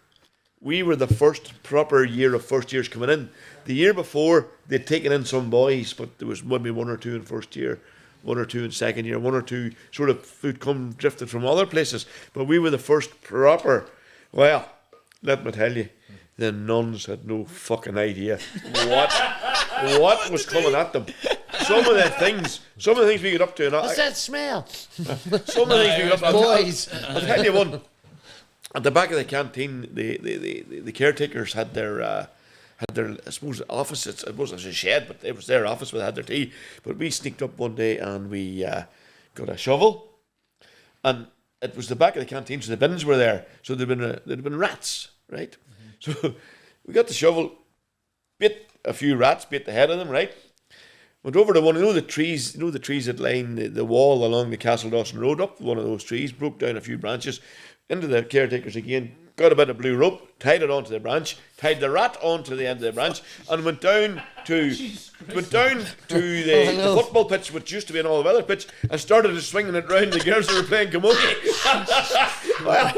we were the first proper year of first years coming in. The year before, they'd taken in some boys, but there was maybe 1 or 2 in first year, 1 or 2 in second year, 1 or 2 sort of who'd come drifted from other places. But we were the first proper. Well, let me tell you, the nuns had no fucking idea what was coming at them. Some of the things we get up to, and What's that smell? some of the things we get up to. Boys. I'll tell you one. At the back of the canteen, the caretakers had their I suppose office. It wasn't a shed, but it was their office where they had their tea. But we sneaked up one day and we got a shovel, and it was the back of the canteen, so the bins were there. So there'd been rats, right? So we got the shovel, bit a few rats, bit the head of them, right? Went over to one, the trees that line the wall along the Castle Dawson Road, up one of those trees, broke down a few branches, into the caretakers again, got a bit of blue rope, tied it onto the branch, tied the rat onto the end of the branch, and went down to the football pitch, which used to be an all-weather pitch, and started swinging it round the girls who were playing camogie. Well,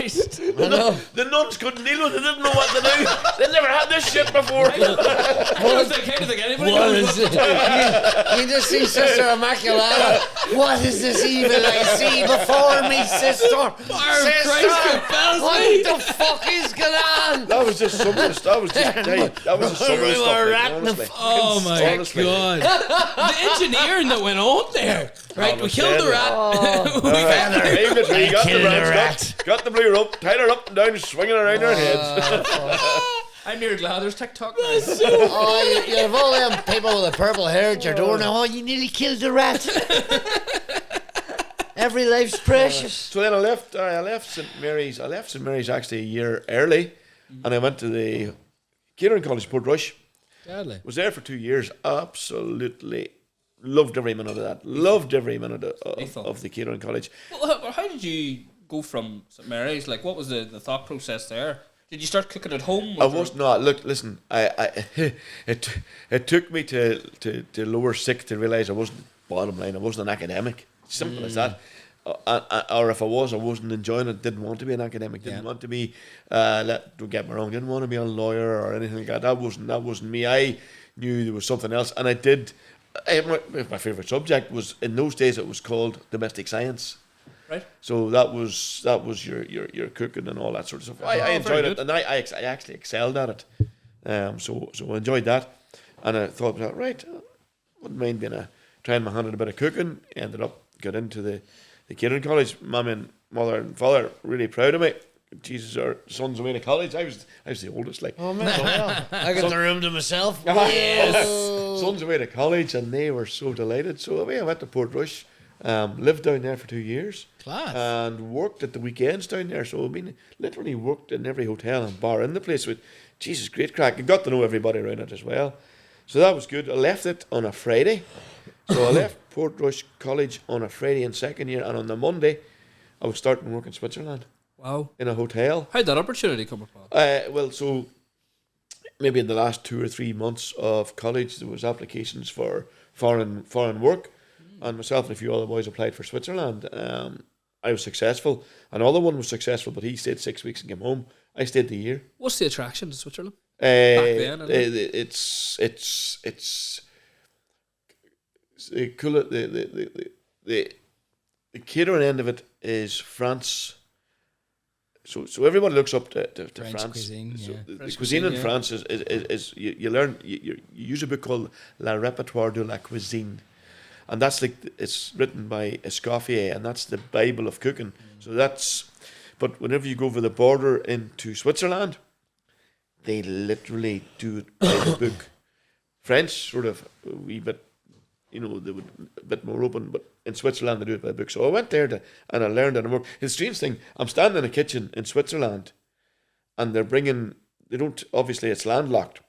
the nuns couldn't deal with it, didn't know what to do. They never had this shit before. I kind of think anybody What knows is it? You just see Sister Immaculata. What is this evil I see before me, sister? Sister, what the fuck is going on? That was just some of the stuff. That was just some of the stuff. Honestly. Oh my Honestly. God. The engineering that went on there. Right, we killed the rat. We got her. Aimed it, we got the branch, got the blue rope, tied her up and down, swinging her around our heads. I'm near glad there's TikTok now. Oh, you have all them people with the purple hair at your door now. Oh, you nearly killed the rat. Every life's precious. So then I left St Mary's. I left St Mary's actually a year early, and I went to the Catering College, Portrush. Deadly. Was there for 2 years. Absolutely loved every minute of that. Loved every minute of the Catering College. Well, how did you go from St Mary's? Like, what was the thought process there? Did you start cooking at home? I was not. Look, listen. It took me to lower sixth to realise I wasn't. Bottom line, I wasn't an academic. Simple as that. Or if I wasn't enjoying it. Didn't want to be an academic. Didn't want to be. Don't get me wrong. Didn't want to be a lawyer or anything like that. That wasn't me. I knew there was something else, and I did. My favourite subject was, in those days, it was called domestic science. Right. So that was your cooking and all that sort of stuff. I enjoyed it, and I actually excelled at it. So I enjoyed that, and I thought, right, wouldn't mind trying my hand at a bit of cooking. Ended up got into the Catering College. Mum and mother and father really proud of me. Jesus, our son's away to college. I was the oldest, like. Oh man, I got the room to myself. Yes. Son's away to college, and they were so delighted. So away I went to Portrush. Lived down there for 2 years. Class. And worked at the weekends down there. So literally worked in every hotel and bar in the place with, Jesus, great crack. I got to know everybody around it as well. So that was good. I left it on a Friday. So I left Portrush College on a Friday in second year, and on the Monday I was starting work in Switzerland. Wow. In a hotel. How'd that opportunity come upon? Well, so maybe in the last 2 or 3 months of college there was applications for foreign work. And myself and a few other boys applied for Switzerland. I was successful. Another one was successful, but he stayed 6 weeks and came home. I stayed the year. What's the attraction to Switzerland? Back then, it's the cool. The catering end of it is France. So everybody looks up to French France. cuisine, So yeah. the cuisine in France is you learn you use a book called La Répertoire de la Cuisine. And that's it's written by Escoffier, and that's the Bible of cooking. So but whenever you go over the border into Switzerland, they literally do it by the book. French, sort of a wee bit, they would a bit more open, but in Switzerland they do it by the book. So I went there and I learned and I worked. It's a strange thing. I'm standing in a kitchen in Switzerland, and obviously it's landlocked,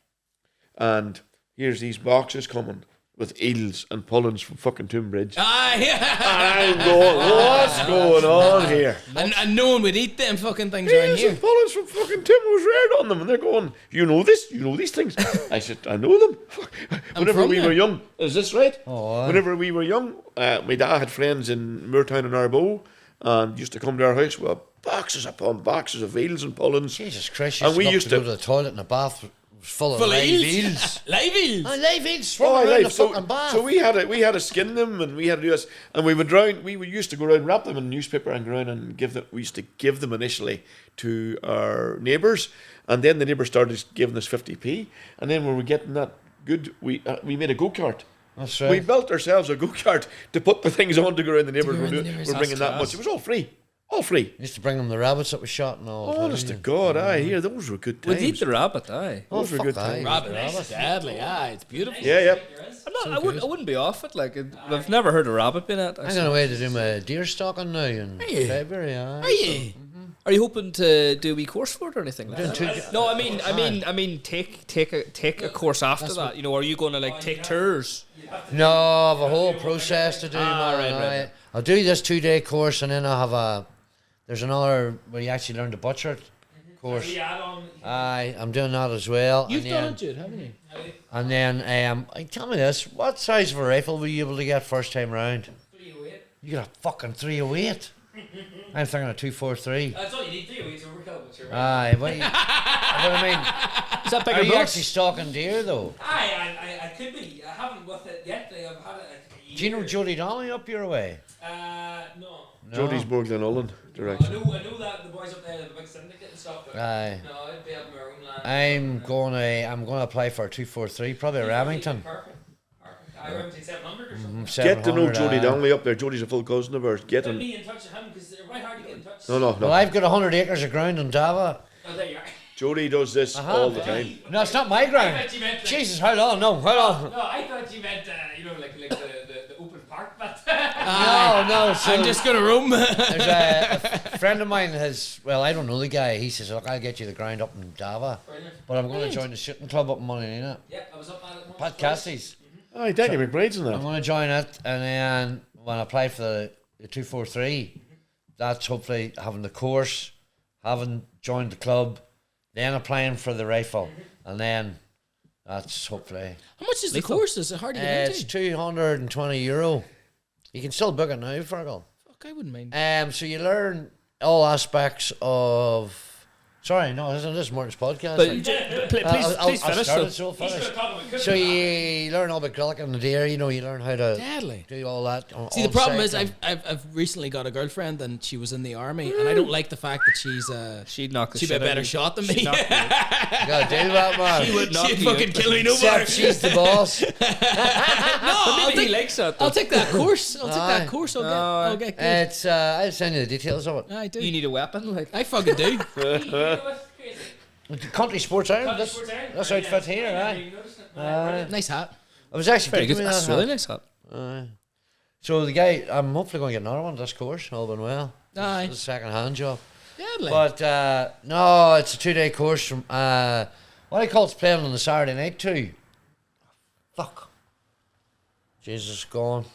and here's these boxes coming with eels and pullens from fucking Toomebridge. Ah, yeah. And I'm going, what's going on here? And no one would eat them fucking things around Eels here. and pullens from fucking Tim was reared on them, and they're going, you know this? You know these things? I said, I know them. Whenever we were young, is this right? Oh, Whenever we were young, my dad had friends in Moortown and Arboe, and used to come to our house with boxes upon boxes of eels and pullens. Jesus Christ! And we used to go to the toilet in the bath. Full of live eels. Live eels. Live eels swimming around the fucking bath. So we had to skin them, and we had to do this, and we would used to go around, wrap them in newspaper and go around and we used to give them initially to our neighbours, and then the neighbours started giving us 50p, and then when we were getting that good, we made a go-kart. That's right. We built ourselves a go-kart to put the things on to go around the neighbours. We're bringing that much. It was all free. All free. Used to bring them the rabbits that we shot and all. Honest to God, aye, those were good times. We'd eat the rabbit, aye. Those were good times. Rabbit is deadly. Ah, it's beautiful. Yeah. I wouldn't be off it. Like, I've never heard of rabbit being at. I'm going away to do my deer stalking now in February. Are you? Are you hoping to do a wee course for it or anything like that? No, I mean, take a course after that. Are you going to take tours? No, I have a whole process to do. Right. I'll do this 2-day course, and then I'll have there's another where you actually learn to butcher it Of course. The add-on. Aye, I'm doing that as well. You've and done then, it, Jude, haven't you? And then, tell me this: what size of a rifle were you able to get first time round? 308. You got a fucking 308. I'm thinking a 243. That's all you need. 308's overkill, but you're right. Aye, but I mean, Is that bigger are you bullets? actually stalking deer though? I could be. I haven't with it yet. Like, I've had it a year. Do you know Jody Donnelly up your way? No. Jody's Borgland Ullen direction. I know that the boys up there, the big syndicate and stuff. But Aye. no, I'd be up my own land. I'm gonna apply for a 243, probably a Remington. Perfect. I Remington 700 or something. Get to know 700, Jody aye. Donnelly up there. Jody's a full cousin of ours. Get Put him. me in touch with him because they're quite hard to get in touch. No. Well, I've got 100 acres of ground in Dava. Oh, there you are. Jody does this all the time. No, it's not my I ground. thought you meant like, Jesus, hold on, no, hold on. No, I thought you meant like the open park, but No, so I'm just gonna roam. there's a friend of mine well, I don't know the guy. He says, look, I'll get you the ground up in Dava, brilliant. but I'm going to join the shooting club up in Molinina. Yeah, I was up at it once. Pat Cassidy's. Aye, Declan McBride's in I'm that. going to join it, and then when I apply for the 243, that's hopefully having the course, having joined the club, then applying for the rifle, and then that's hopefully. How much is the course? Is it hard to get It's into? €220. You can still book it now, Fergal. Fuck, I wouldn't mind. So you learn all aspects of. Sorry, no, this is Martin's podcast. But Like, please I'll finish. start So. it, so I'll He's going finish. to talk about cooking. So you learn all about grilling and the deer. You learn how to Deadly. do all that. See, the problem is I've recently got a girlfriend and she was in the army, and I don't like the fact that She'd knock the she'd be a shit out of better you. shot than She'd me. knock you out. You gotta do that, man. She would knock She'd you fucking out. kill me no Except more. she's the boss. But maybe he likes that. though. I'll take that course. I'll take Aye. that course. I'll get good. I'll send you the details of it. I do. You need a weapon, like. I fucking do. You know what's crazy? Country Sports Iron. Country This Sports Iron? outfit here, Yeah, aye. you noticed it? Nice hat. I was actually Very good. giving me That's that really hat. nice hat. So the guy, I'm hopefully going to get another one this course. All been well. Aye. It's a second-hand job. Deadly. But no, it's a 2-day course from what do you call it's playing on the Saturday night too. Fuck. Jesus, gone.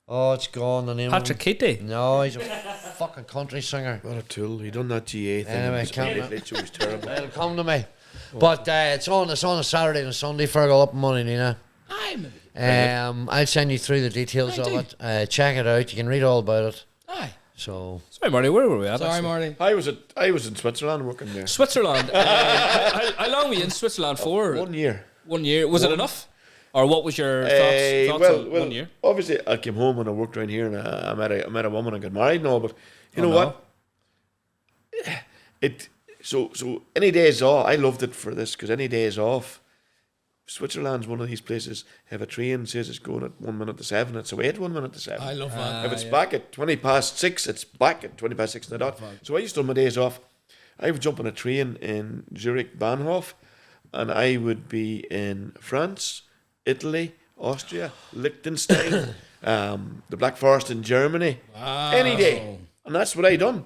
Oh, it's gone. The name. Patrick of him. Keaty. No, he's a fucking country singer. What a tool. He done that GA thing. Anyway, It can't- was terrible. It'll come to me. But it's on a Saturday and a Sunday. Fergal up in money, Nina. I'm. I'll send you through the details I of do. it. Check it out. You can read all about it. Aye. So Sorry, Marty. Where were we at? Sorry, actually? Marty. I was in Switzerland working there. Switzerland. How long were you in Switzerland for? 1 year. 1 year. Was it enough? Or what was your thoughts on 1 year? Obviously, I came home and I worked around here, and I met a woman and got married and all. But you know no. what? So any days off, I loved it for this because any days off. Switzerland's one of these places. If a train says it's going at 1 minute to 7, it's away at 1 minute to 7. I love that. If it's back at 20 past 6, it's back at 20 past 6 in the dot. So I used to on my days off, I would jump on a train in Zurich Bahnhof, and I would be in France, Italy, Austria, Liechtenstein, the Black Forest in Germany, any day. And that's what I done.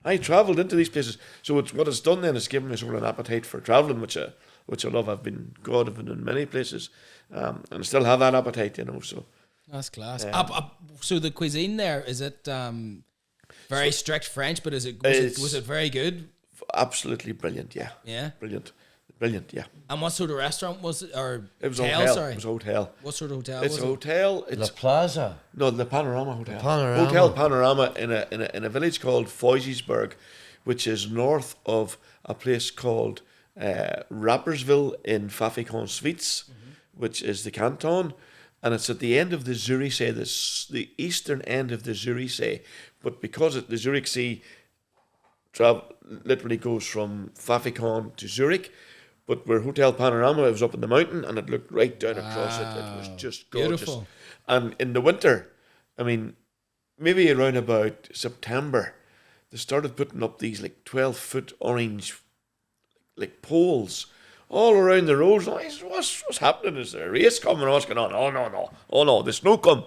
I travelled into these places. So what it's done then is given me sort of an appetite for travelling, which I love. I've been in many places, and I still have that appetite, So That's class. So the cuisine there, is it very strict French, but was it very good? absolutely brilliant. Yeah, Yeah. brilliant. Yeah. And what sort of restaurant was it? Or It was a hotel, hotel. sorry. It was a hotel. What sort of hotel It's was a it? hotel. La It's Plaza. no, the Panorama Hotel. Panorama. Hotel Panorama in a village called Foysesburg, which is north of a place called Rapperswil in Pfaffikon-Schwyz, which is the canton, and it's at the end of the Zürichsee, the eastern end of the Zürichsee. But because the Zurich Sea literally goes from Pfaffikon to Zurich, but where Hotel Panorama, it was up in the mountain and it looked right down across it. It was just gorgeous. Beautiful. And in the winter, I mean, maybe around about September, they started putting up these like 12-foot orange like poles all around the roads. And I said, what's happening? Is there a race coming? What's going on? Oh no, the snow come.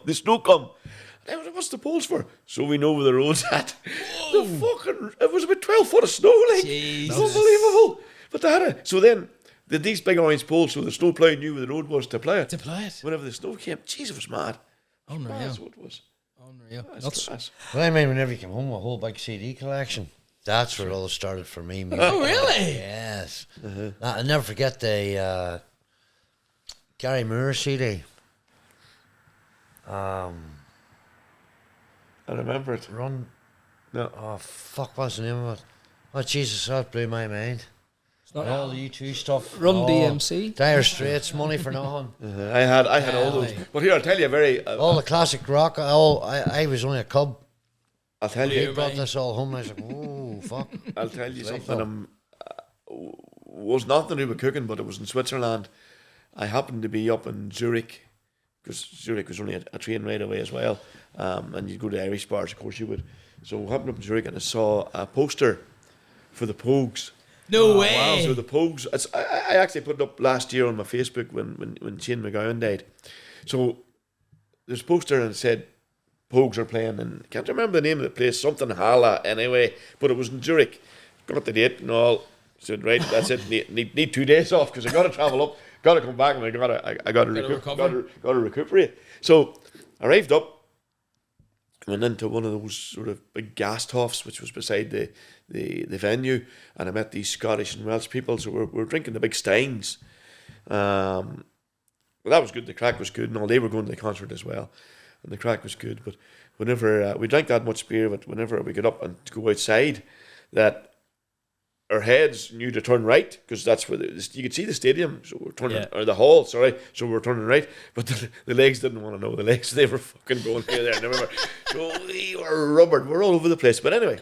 And I was, what's the poles for? So we know where the road's at. It was about 12 foot of snow, like. Jesus. Unbelievable. But they had it. So then, these big orange poles, so the snow plough knew where the road was to plough it. To play it. Whenever the snow came, jeez, it was mad. Unreal. That's what it was. Unreal. That's class. Well, I mean, whenever you come home with a whole big CD collection. That's where it all started for me. Oh, really? Yes. I'll never forget the Gary Moore CD. I remember it. Run. No. Oh, fuck, what's the name of it? Oh, Jesus, that blew my mind. It's not All the U2 stuff. Run DMC. Dire Straits, Money for Nothing. I had all those. But here, I'll tell you all the classic rock. I was only a cub. I'll tell He you. brought this all home and I was like, oh, fuck. I'll tell you something. Was nothing to do with cooking, but it was in Switzerland. I happened to be up in Zurich, because Zurich was only a train ride away as well. And you'd go to Irish bars, of course you would. So I happened up in Zurich and I saw a poster for the Pogues. No way. Wow. So the Pogues, I actually put it up last year on my Facebook when Shane McGowan died. So there's a poster and it said Pogues are playing, and I can't remember the name of the place, something Hala anyway, but it was in Zurich. Got the date and all. Said, right, that's it. Need 2 days off because I got to travel up, got to come back, and I got to recuperate. So I arrived up, went into one of those sort of big Gasthofs, which was beside the venue, and I met these Scottish and Welsh people. So we're drinking the big steins. Well, that was good. The crack was good, and all. They were going to the concert as well, and the crack was good. But whenever we drank that much beer, but whenever we got up and to go outside, that our heads knew to turn right, because that's where you could see the stadium, so we're turning, or the hall, sorry, so we're turning right, but the legs didn't want to know. The legs, they were fucking going here, there, and everywhere. So we were rubbered, we're all over the place. But anyway,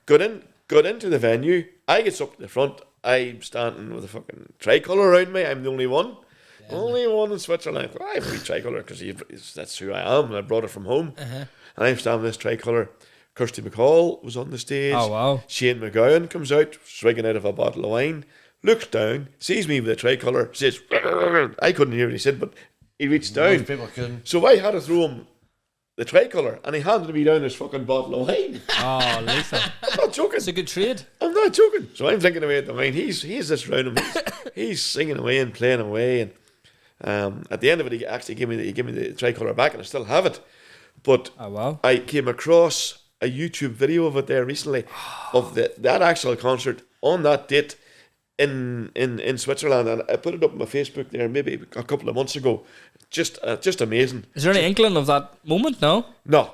got into the venue. I gets up to the front. I'm standing with a fucking tricolour around me. I'm the only one. Yeah. Only one in Switzerland. I have a wee tricolour, because that's who I am, and I brought it from home. And I'm standing with this tricolour. Kirsty McCall was on the stage. Oh, wow. Shane McGowan comes out, swigging out of a bottle of wine, looks down, sees me with a tricolour, says, I couldn't hear what he said, but he reached down. Most people couldn't. So I had to throw him the tricolour, and he handed me down his fucking bottle of wine. Oh, lethal. I'm not joking. It's a good trade. I'm not joking. So I'm drinking away at the wine. He's this round him. He's singing away and playing away. And at the end of it, he actually gave me the tricolour back, and I still have it. But I came across a YouTube video of it there recently, of that actual concert on that date in Switzerland, and I put it up on my Facebook there maybe a couple of months ago. Just amazing. Is there any inkling of that moment? No,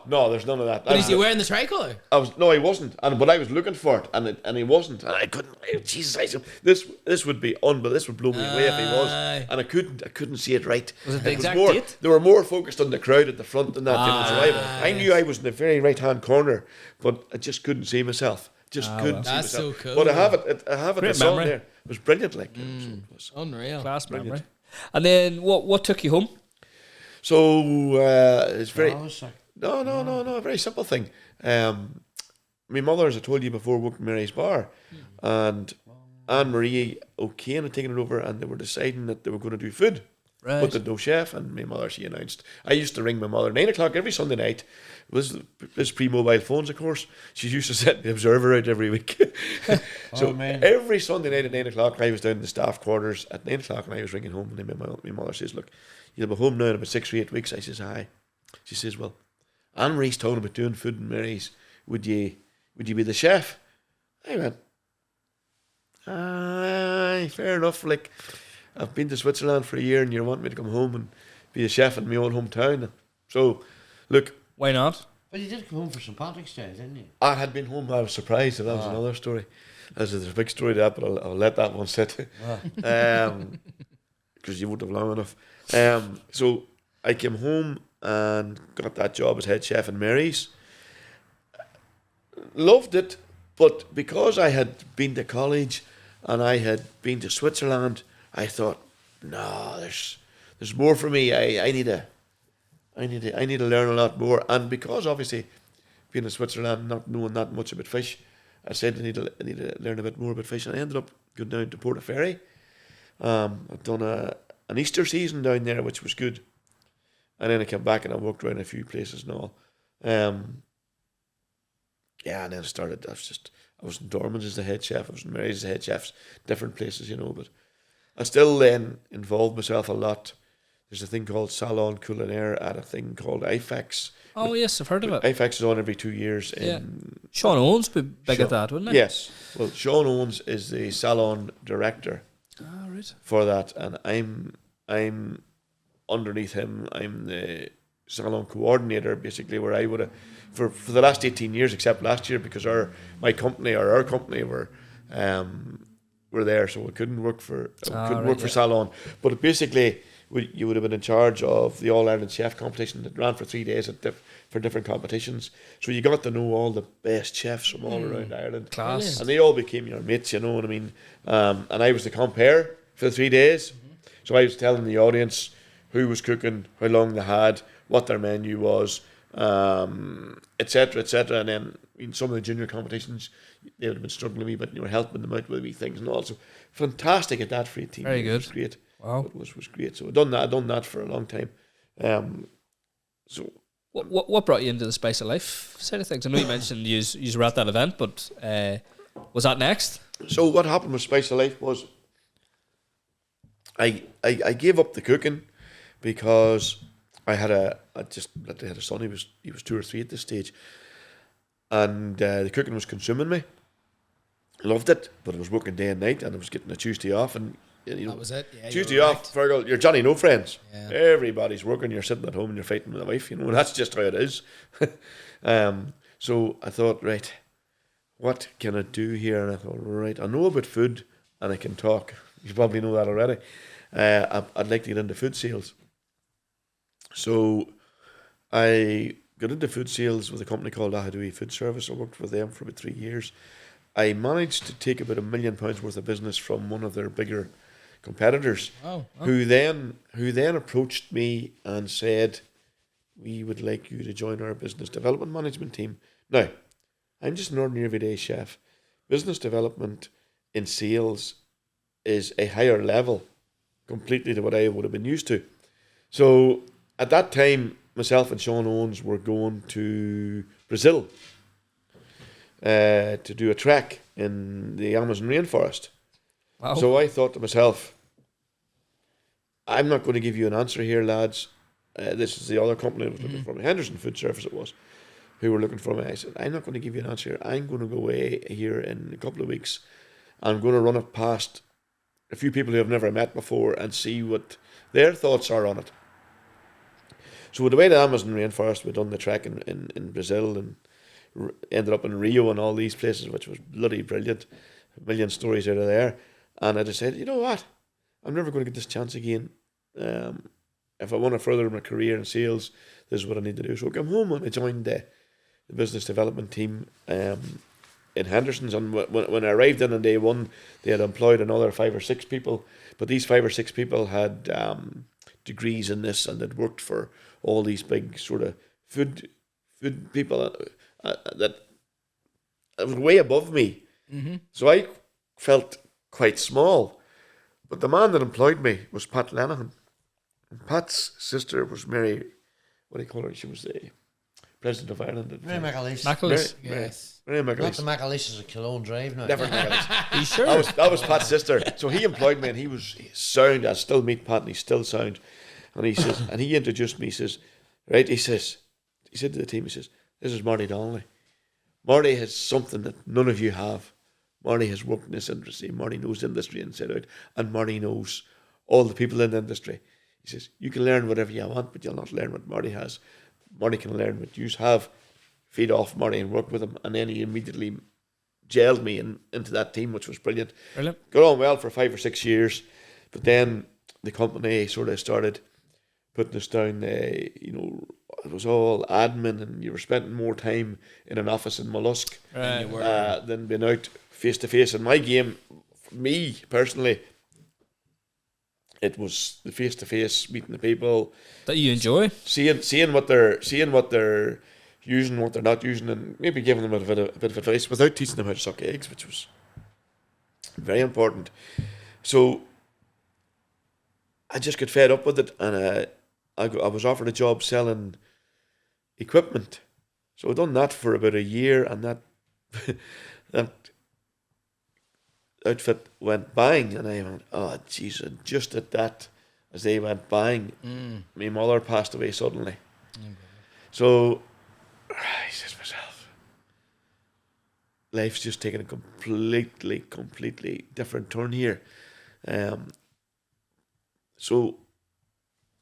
there's none of that. But is he wearing the tricolour? No, he wasn't, but I was looking for it, and he wasn't, and I couldn't. Jesus, I said, this would be unbelievable. This would blow me away if he was, and I couldn't see it right. Was it the exact more, date? They were more focused on the crowd at the front than that. So I knew I was in the very right hand corner, but I just couldn't see myself. Couldn't see myself. That's so cool. But I have it. The song memory. there. It was brilliant. Like it was unreal. Class memory. And then what took you home? So it's very no, a very simple thing. My mother, as I told you before, worked in Mary's bar, and Anne Marie O'Kane had taken it over, and they were deciding that they were going to do food, but there's no chef. And my mother, she announced. I used to ring my mother 9 o'clock every Sunday night. This pre-mobile phones, of course. She used to set the Observer out every week. So every Sunday night at 9 o'clock, I was down in the staff quarters at 9 o'clock, and I was ringing home, and then my mother says, "Look, you'll be home now in about 6 or 8 weeks." I says, "Aye." She says, "Well, Anne Marie's talking about doing food in Mary's. Would you be the chef?" I went, "Aye, fair enough. Like, I've been to Switzerland for a year, and you want me to come home and be a chef in my own hometown. So, look." Why not? But you did come home for St. Patrick's Day, didn't you? I had been home. I was surprised. That was another story. There's a big story to that, but I'll let that one sit. Because you won't have long enough. So I came home and got that job as head chef in Mary's. Loved it, but because I had been to college and I had been to Switzerland, I thought, no, there's more for me. I need to learn a lot more. And because obviously being in Switzerland, not knowing that much about fish, I said I need to learn a bit more about fish, and I ended up going down to Portaferry. I've done an Easter season down there, which was good, and then I came back and I walked around a few places and all. And then I started. I was in Dorman's as the head chef. I was in Mary's as the head chef. Different places, but I still then involved myself a lot There's a thing called Salon Culinaire at a thing called IFEX. Oh, yes, I've heard of it. IFEX is on every 2 years. Yeah. Sean Owens would be big at that, wouldn't he? Yes. Well, Sean Owens is the salon director Right. for that, and I'm underneath him. I'm the salon coordinator, basically, where I would have for the last 18 years, except last year, because our company were there, so we couldn't work for Salon. But basically, you would have been in charge of the All Ireland Chef competition that ran for 3 days for different competitions. So you got to know all the best chefs from all around Ireland. Class. And they all became your mates, you know what I mean? And I was the compere for the 3 days. So I was telling the audience who was cooking, how long they had, what their menu was, etc., etc. And then in some of the junior competitions, they would have been struggling a wee bit, and you were helping them out with wee things and all. So fantastic at that for a team. Very good. It was great. Wow. It was great. So I've done that for a long time. So what brought you into the Spice of Life side of things? I know you mentioned you were at that event, but was that next? So what happened with Spice of Life was I gave up the cooking because I had a son. He was 2 or 3 at this stage, and the cooking was consuming me. Loved it, but I was working day and night, and I was getting a Tuesday off, and you know, That was it. Yeah, Tuesday off, Fergal, you're Johnny no friends. Yeah. Everybody's working, you're sitting at home and you're fighting with a wife, you know, and that's just how it is. So I thought, right, what can I do here? And I thought, right, I know about food and I can talk. You probably know that already. I'd like to get into food sales. So I got into food sales with a company called Ahadui Food Service. I worked with them for about 3 years. I managed to take about £1 million worth of business from one of their bigger competitors, who then approached me and said, "We would like you to join our business development management team." Now, I'm just an ordinary everyday chef. Business development in sales is a higher level completely to what I would have been used to. So at that time, myself and Sean Owens were going to Brazil to do a trek in the Amazon rainforest. Wow. So I thought to myself, I'm not going to give you an answer here, lads. This is the other company that was looking for me. Henderson Food Service it was, who were looking for me. I said, I'm not going to give you an answer here. I'm going to go away here in a couple of weeks. I'm going to run it past a few people who I've never met before and see what their thoughts are on it. So with the way the Amazon rainforest, we'd done the trek in Brazil and ended up in Rio and all these places, which was bloody brilliant. A million stories out of there. And I just said, you know what? I'm never going to get this chance again. If I want to further my career in sales, this is what I need to do. So I came home and I joined the business development team in Hendersons. And when I arrived in on day one, they had employed another 5 or 6 people. But these 5 or 6 people had degrees in this and had worked for all these big sort of food people that was way above me. Mm-hmm. So I felt quite small. But the man that employed me was Pat Lenihan. And Pat's sister was Mary, what do you call her? She was the president of Ireland. Mary McAleese. McAleese. Yes. Mary McAleese. Not the McAleese is a Cologne Drive now. Never McAleese. Are you sure? That was Pat's sister. So he employed me, and he's sound. I still meet Pat, and he's still sound. And he says, and he introduced me. He says, right. He said to the team, he says, "This is Marty Donnelly. Marty has something that none of you have. Marty has worked in this industry. Marty knows the industry inside out, and Marty knows all the people in the industry." He says, "You can learn whatever you want, but you'll not learn what Marty has. Marty can learn what you have. Feed off Marty and work with him." And then he immediately gelled me into that team, which was brilliant. Brilliant. Got on well for 5 or 6 years, but then the company sort of started putting us down. It was all admin, and you were spending more time in an office in Mollusk than being out face to face. And my game, for me personally, it was the face to face, meeting the people That you enjoy? seeing what they're using, what they're not using, and maybe giving them a bit of advice without teaching them how to suck eggs, which was very important. So I just got fed up with it, and I was offered a job selling equipment. So I'd done that for about a year, and that outfit went bang, and I went, oh jeez, and just at as they went bang, my mother passed away suddenly. So I said to myself, life's just taken a completely different turn here. So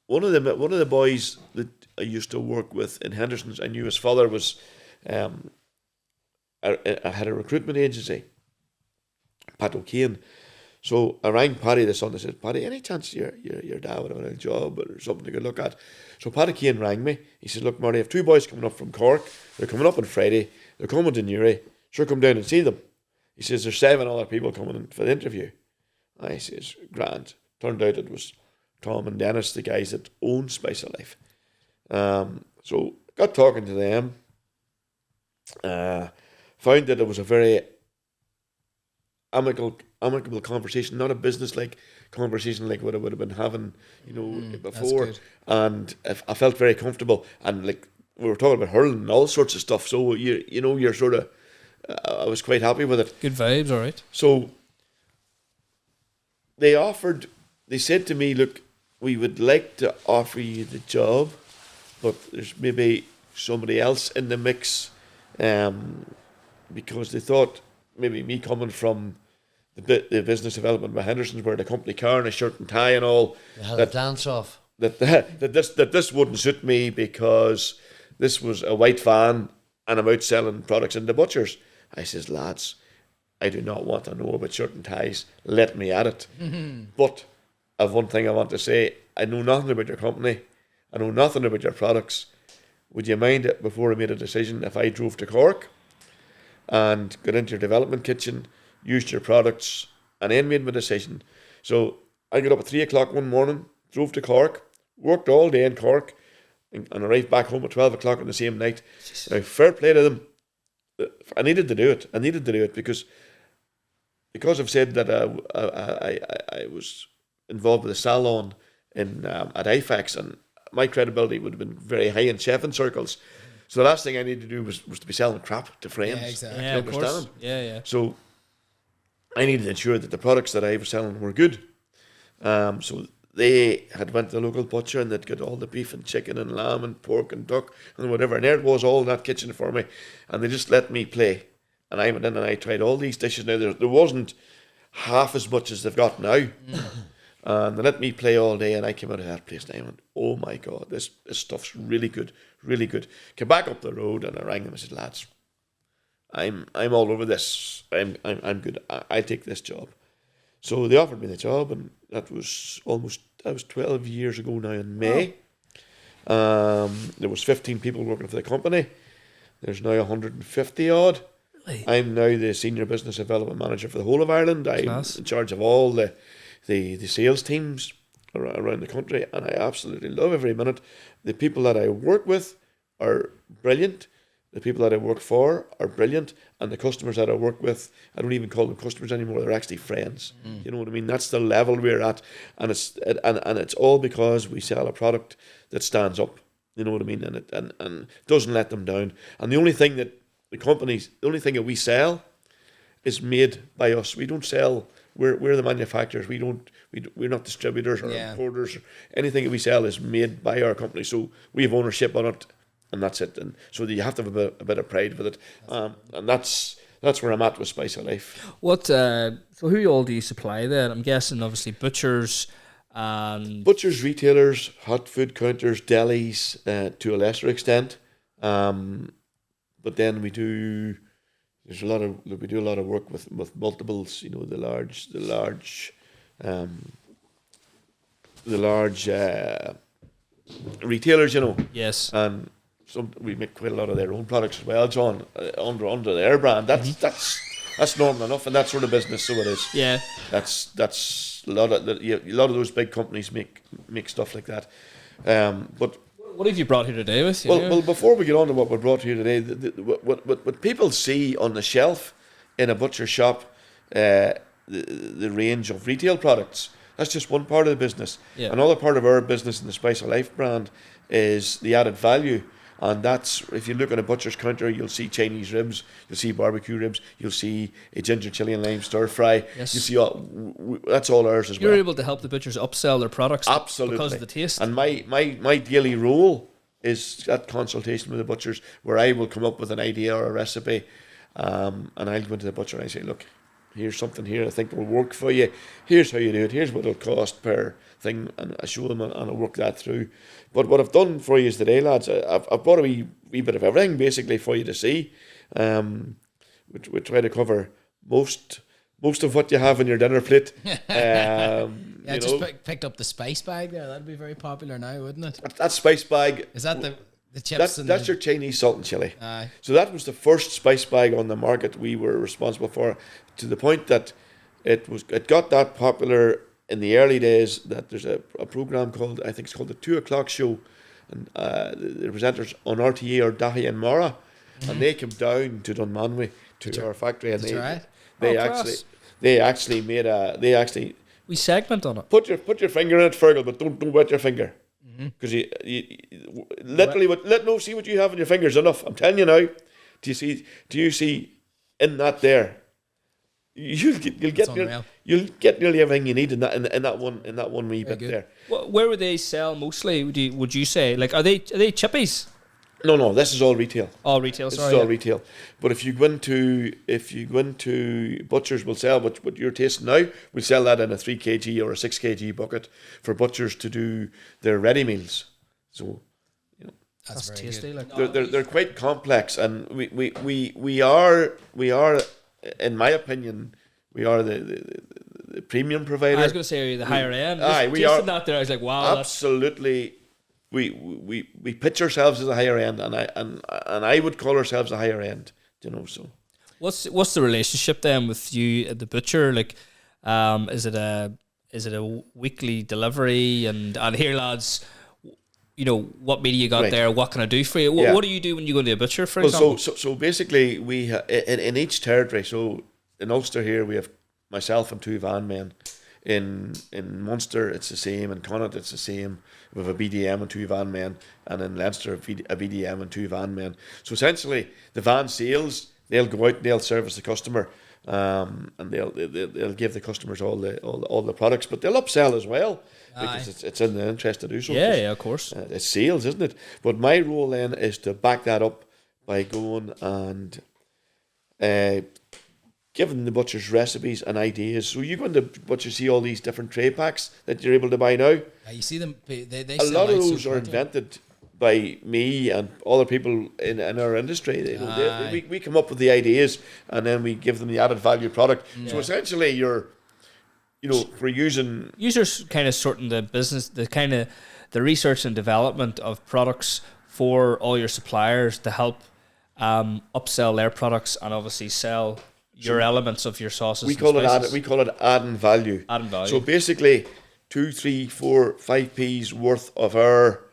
one of the boys that I used to work with in Hendersons, I knew his father was. I had a recruitment agency, Pat O'Kane. So I rang Paddy the son. I said, Paddy, any chance your dad would have a job or something to go look at? So Pat O'Kane rang me. He said, look, Marty, I have 2 boys coming up from Cork. They're coming up on Friday. They're coming to Newry. Sure, come down and see them. He says, there's 7 other people coming in for the interview. I says, grand. Turned out it was Tom and Dennis, the guys that own Spice of Life. So got talking to them. Found that it was a very amicable conversation, not a business-like conversation like what I would have been having, before. And I felt very comfortable, and like we were talking about hurling and all sorts of stuff. So you're sort of, I was quite happy with it. Good vibes, all right. So they said to me, look, we would like to offer you the job, but there's maybe somebody else in the mix, because they thought maybe me coming from the business development by Hendersons, where the company car and a shirt and tie and all, They had a dance off. that this wouldn't suit me because this was a white van and I'm out selling products in the butchers. I says, lads, I do not want to know about shirt and ties. Let me at it. But I've one thing I want to say. I know nothing about your company. I know nothing about your products. Would you mind it before I made a decision if I drove to Cork and got into your development kitchen, used your products, and then made my decision? So I got up at 3 o'clock one morning, drove to Cork, worked all day in Cork, and arrived back home at 12 o'clock on the same night. Now, fair play to them. I needed to do it because I've said that I was involved with a salon at IFAX, and my credibility would have been very high in chefing circles. So the last thing I needed to do was to be selling crap to friends. Yeah, exactly. Yeah, of course. Yeah. So I needed to ensure that the products that I was selling were good. So they had went to the local butcher and they'd got all the beef and chicken and lamb and pork and duck and whatever. And there it was all in that kitchen for me. And they just let me play. And I went in and I tried all these dishes. Now, there wasn't half as much as they've got now. And they let me play all day, and I came out of that place and I went, oh my God, this stuff's really good, really good. Came back up the road and I rang them and said, lads, I'm all over this. I'm good. I'll take this job. So they offered me the job, and that was 12 years ago now in May. There was 15 people working for the company. There's now 150 odd. Really? I'm now the senior business development manager for the whole of Ireland. I'm in charge of all the sales teams around the country, and I absolutely love every minute. The people that I work with are brilliant. The people that I work for are brilliant, and the customers that I work with, I don't even call them customers anymore. They're actually friends. You know what I mean? That's the level we're at, and it's all because we sell a product that stands up. You know what I mean? And it doesn't let them down. And the only thing that that we sell is made by us. We don't sell. We're the manufacturers. We're not distributors or importers. Anything that we sell is made by our company. So we have ownership on it, and that's it. And so you have to have a bit of pride with it. And that's where I'm at with Spice of Life. So who all do you supply then? I'm guessing obviously butchers and Butchers, retailers, hot food counters, delis, to a lesser extent. But then we do a lot of work with multiples. You know, the large retailers. You know. yes. And we make quite a lot of their own products as well, John, under their brand. That's normal enough in that sort of business. So it is. Yeah. That's a lot of those big companies make stuff like that. But What have you brought here today with you? well, before we get on to what we brought here today, what people see on the shelf in a butcher shop, the range of retail products, that's just one part of the business. Yeah. Another part of our business in the Spice of Life brand is the added value. And that's, if you look at a butcher's counter, you'll see Chinese ribs, you'll see barbecue ribs, you'll see a ginger chili and lime stir fry. Yes. You see that's all ours as well. You're able to help the butchers upsell their products Absolutely. because of the taste. And my daily role is that consultation with the butchers, where I will come up with an idea or a recipe, and I'll go into the butcher and I say, look, here's something here I think will work for you. Here's how you do it. Here's what it'll cost per thing, and I show them and I work that through. But what I've done for you today, lads, I've brought a wee bit of everything basically for you to see. We try to cover most of what you have in your dinner plate. Yeah, I just picked up the spice bag there. That'd be very popular now, wouldn't it? That spice bag. Is that the chips? That's your Chinese salt and chili. Aye. So that was the first spice bag on the market we were responsible for, to the point that it got that popular in the early days that there's a program called, I think it's called the 2 o'clock show, and the presenters on RTA are Dahi and Mara, and they came down to Dunmanway to our factory, and they actually made we segment on it. Put your finger in it, Fergal, but don't wet your finger, because you literally see what you have in your fingers enough. I'm telling you now. Do you see in that there? You'll get nearly everything you need in that one wee bit there. Well, where would they sell mostly? Would you say, like, are they chippies? No, this is all retail. All retail. This is all retail. But if you go into butchers, will sell what you're tasting now. We'll sell that in a 3 kg or a 6 kg bucket for butchers to do their ready meals. So, you know, that's tasty. Like, they're quite complex, and we are, in my opinion, we are the premium provider. I was going to say the higher end. We are that there. I was like, wow, absolutely. We pitch ourselves as a higher end, and I would call ourselves a higher end. You know, so what's the relationship then with you at the butcher? Like, is it a weekly delivery? And here, lads, you know, what meat you got there? What can I do for you? What do you do when you go to a butcher, for example? So basically, we in each territory. So in Ulster here, we have myself and 2 van men. In Munster, it's the same. In Connaught, it's the same. We have a BDM and 2 van men, and in Leinster, a BDM and 2 van men. So essentially, the van sales, they'll go out, they'll service the customer, and they'll give the customers all the products, but they'll upsell as well, because it's in their interest to do so. Yeah, of course. It's sales, isn't it? But my role then is to back that up by going and giving the butchers recipes and ideas. So you go into butchers, see all these different tray packs that you're able to buy now. You see them. They a lot of those are invented by me and other people in our industry. We come up with the ideas, and then we give them the added value product. Yeah. So essentially, we're users kind of sorting the business, the research and development of products for all your suppliers to help upsell their products and obviously sell your elements of your sauces. We call it adding value. Adding value. So basically, 2, 3, 4, 5 p's worth of our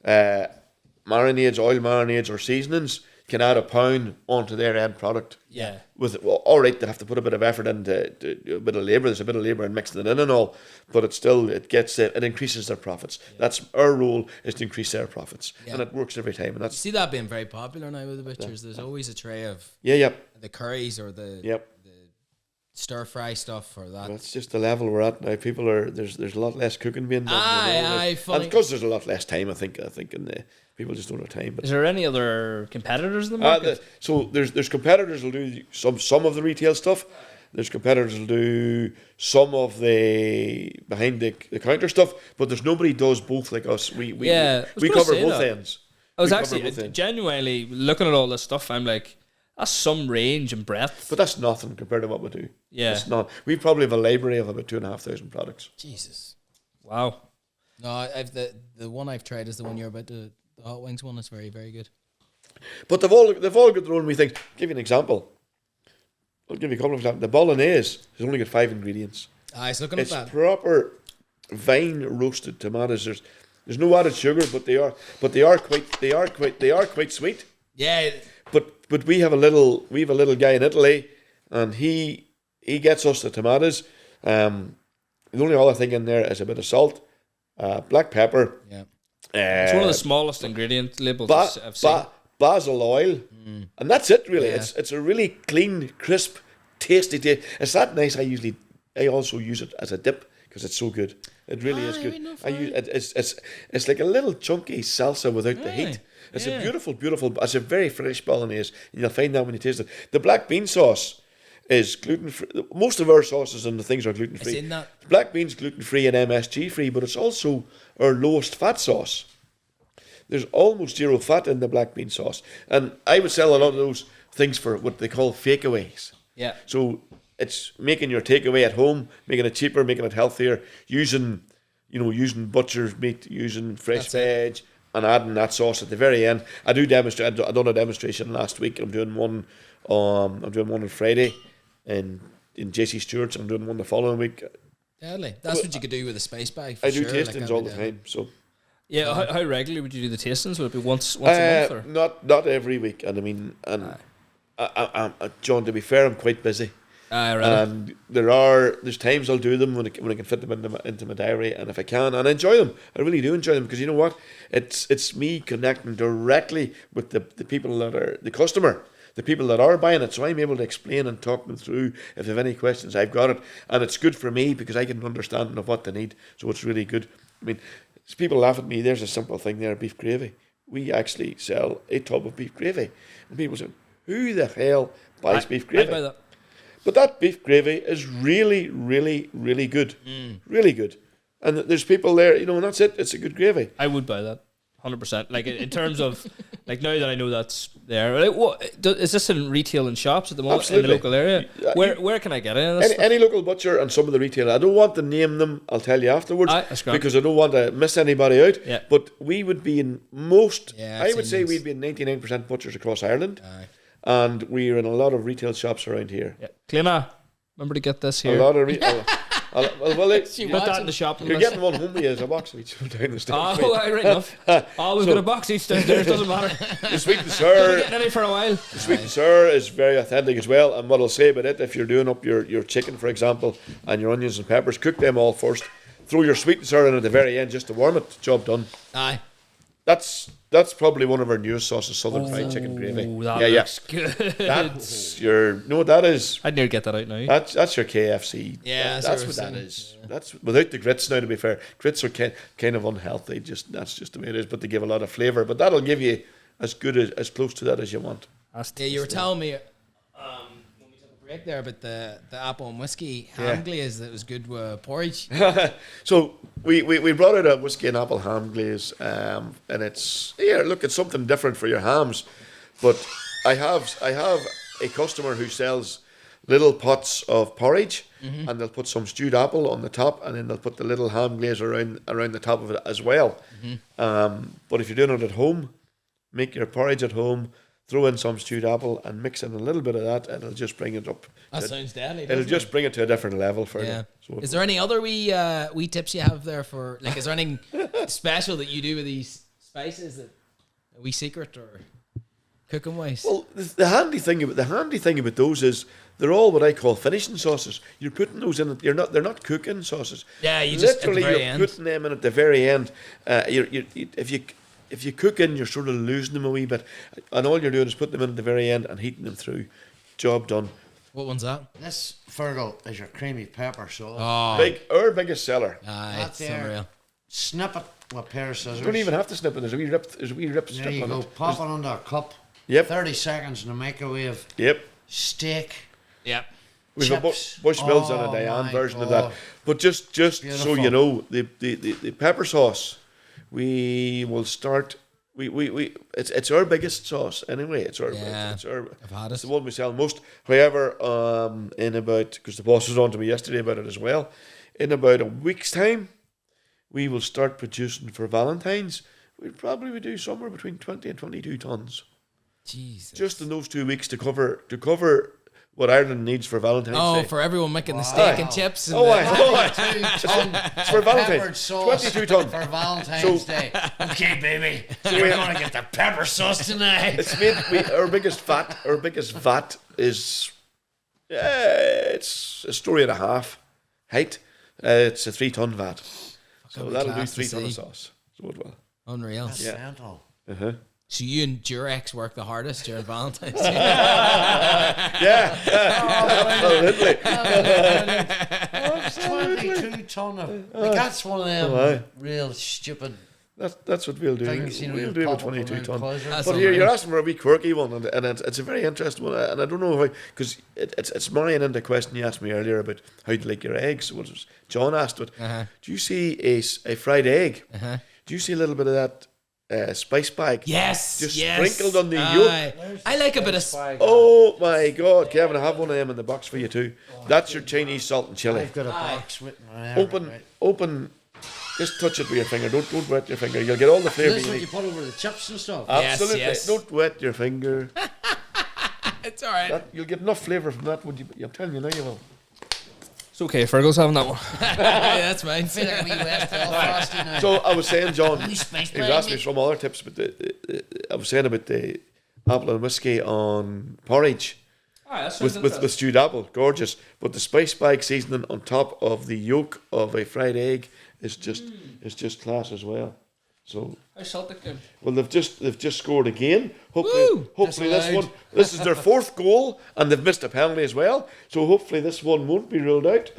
marinades, oil marinades, or seasonings can add £1 onto their end product. Yeah. All right, they have to put a bit of effort into a bit of labour. There's a bit of labour in mixing it in and all, but it increases their profits. Yeah. That's our role, is to increase their profits, and it works every time. And that's, you see that being very popular now with the butchers. There's always a tray of the curries or the stir fry stuff or that. That's just the level we're at now. People there's a lot less cooking being done. Funny. And because there's a lot less time, I think people just don't have time. But is there any other competitors in the market? So there's competitors who'll do some of the retail stuff. There's competitors who'll do some of the behind the counter stuff, but there's nobody who does both like us. We cover both ends. I was actually genuinely looking at all this stuff. I'm like, that's some range and breadth. But that's nothing compared to what we do. Yeah. It's not. We probably have a library of about 2,500 products. Jesus. Wow. No, I've the one I've tried is the one you're about to. The hot wings one is very, very good. But they've all got their own wee things. I'll give you an example. I'll give you a couple of examples. The bolognese has only got 5 ingredients. I was looking at that. It's proper vine roasted tomatoes. There's no added sugar, but they are quite sweet. Yeah. But we have a little guy in Italy, and he gets us the tomatoes. The only other thing in there is a bit of salt, black pepper, It's one of the smallest ingredient labels I've seen. Basil oil, and that's it really. It's a really clean, crisp, tasty taste. It's that nice. I also use it as a dip because it's so good. It really is good. It's like a little chunky salsa without the heat. It's a beautiful. It's a very fresh bolognese, and you'll find that when you taste it. The black bean sauce is gluten free. Most of our sauces and the things are gluten free. Black beans gluten free and MSG free, but it's also our lowest fat sauce. There's almost zero fat in the black bean sauce. And I would sell a lot of those things for what they call fakeaways. Yeah. So it's making your takeaway at home, making it cheaper, making it healthier, using butcher's meat, using fresh veg, and adding that sauce at the very end. I done a demonstration last week. I'm doing one on Friday in JC Stewart's. I'm doing one the following week. Deadly. That's what you could do with a space bag. I do tastings all the time. So. Yeah, how regularly would you do the tastings? Would it be once a month? Or? Not every week. And I mean, John, to be fair, I'm quite busy. Right. And there's times I'll do them when I can fit them into my diary, and if I can, and I enjoy them. I really do enjoy them because you know what? It's me connecting directly with the people that are the customer, the people that are buying it. So I'm able to explain and talk them through. If they have any questions, I've got it, and it's good for me because I get an understanding of what they need. So it's really good. I mean. People laugh at me. There's a simple thing there, beef gravy. We actually sell a tub of beef gravy. And people say, who the hell buys beef gravy? I buy that. But that beef gravy is really, really, really good. Really good. And there's people there, and that's it. It's a good gravy. I would buy that. 100%. Like in terms of, like now that I know that's there, like, what is this in retail and shops at the moment? Absolutely. In the local area? Where can I get it? Any local butcher and some of the retailers. I don't want to name them. I'll tell you afterwards because I don't want to miss anybody out. Yeah. But we would be in most. I would say we'd be in 99% butchers across Ireland, and we're in a lot of retail shops around here. Yeah. Clima, remember to get this here. A lot of put that in the shop. You're getting one home as a box each down the stairs. Right enough. We've got a box each downstairs, doesn't matter. The sweet and sour. Getting any for a while. The sweet and sour is very authentic as well. And what I'll say about it, if you're doing up your chicken, for example, and your onions and peppers, cook them all first. Throw your sweet and sour in at the very end just to warm it. Job done. Aye. That's probably one of our newest sauces, Southern Fried Chicken Gravy. That looks good. That's you know what that is? I'd nearly get that out now. That's your KFC. Yeah, that's what that is. That's without the grits now, to be fair. Grits are kind of unhealthy, that's just the way it is, but they give a lot of flavour. But that'll give you as close to that as you want. Yeah, you were telling me when we took a break there about the apple and whiskey ham glaze that was good with porridge. So we brought out a whiskey and apple ham glaze, and it's something different for your hams. But I have a customer who sells little pots of porridge, and they'll put some stewed apple on the top, and then they'll put the little ham glaze around the top of it as well. But if you're doing it at home, make your porridge at home, throw in some stewed apple, and mix in a little bit of that, and it'll just bring it up. That sounds deadly. It'll just bring it to a different level for you. So is there any other wee tips you have there for, like, is there anything special that you do with these spices, that a wee secret or cooking wise? Well, the handy thing about those is they're all what I call finishing sauces. You're putting those in. They're not cooking sauces. Yeah, you just literally at the very you're end. putting them in at the very end. If you cook in, you're sort of losing them a wee bit, and all you're doing is putting them in at the very end and heating them through. Job done. What one's that? This Fergal is your creamy pepper sauce. Our biggest seller. It's unreal. Snip it with a pair of scissors. You don't even have to snip it. There's a wee rip There strip you on go. it. Pop it under a cup. Yep. 30 seconds in the microwave. Yep. Steak. Yep. We've a Chips. Bushmills and a Diane my version of God. that. But just so Beautiful. you know, the pepper sauce, we will start. It's our biggest sauce anyway. It's our I've had it's it. the one we sell most. However, because the boss was on to me yesterday about it as well, in about a week's time, we will start producing for Valentine's. We'll probably do somewhere between 20 and 22 tons. Jesus. Just in those 2 weeks to cover what Ireland needs for Valentine's Day. For everyone making the steak and chips. And It's for Valentine's. Peppered sauce 22 tons. for Valentine's Day. Okay, baby. We're going to get the pepper sauce tonight. It's made. Our biggest vat is. It's a story and a half height. It's a 3 ton vat. So that'll do 3 ton of sauce. So it will. Unreal. That's mental. So you and Durex work the hardest during Valentine's Day. Absolutely. It's 22 ton of. Like, that's one of them real stupid That's what we'll do. things, you know. We'll you do pop with up 22 around ton. pleasure. That's But here, you're unreal. asking for a wee quirky one, and it's a very interesting one, and I don't know how, because it's marrying into a question you asked me earlier about how do you like your eggs. What was John asked, but do you see a fried egg? Do you see a little bit of that spice bag? Yes. Just yes. sprinkled on the yolk. I like a bit of. Oh my God, Kevin, I have one of them in the box for you too. That's your Chinese salt and chili. I've got a box with my Open. Just touch it with your finger. Don't wet your finger. You'll get all the flavour This is you what you need. put over the chips and stuff. Absolutely. Yes. Don't wet your finger. It's all right. You'll get enough flavour from that. Would you? I'm telling you now, you will. It's okay. Fergal's having that one. Yeah, that's mine. I feel like we West Belfast, you know. So I was saying, John, Wee spice he was bag, asking me mate. some other tips, but I was saying about the apple and whiskey on porridge with stewed apple, gorgeous. But the spice bag seasoning on top of the yolk of a fried egg is just class as well. So How's Celtic doing? well, they've just scored again. Hopefully this is their fourth goal, and they've missed a penalty as well. So hopefully this one won't be ruled out.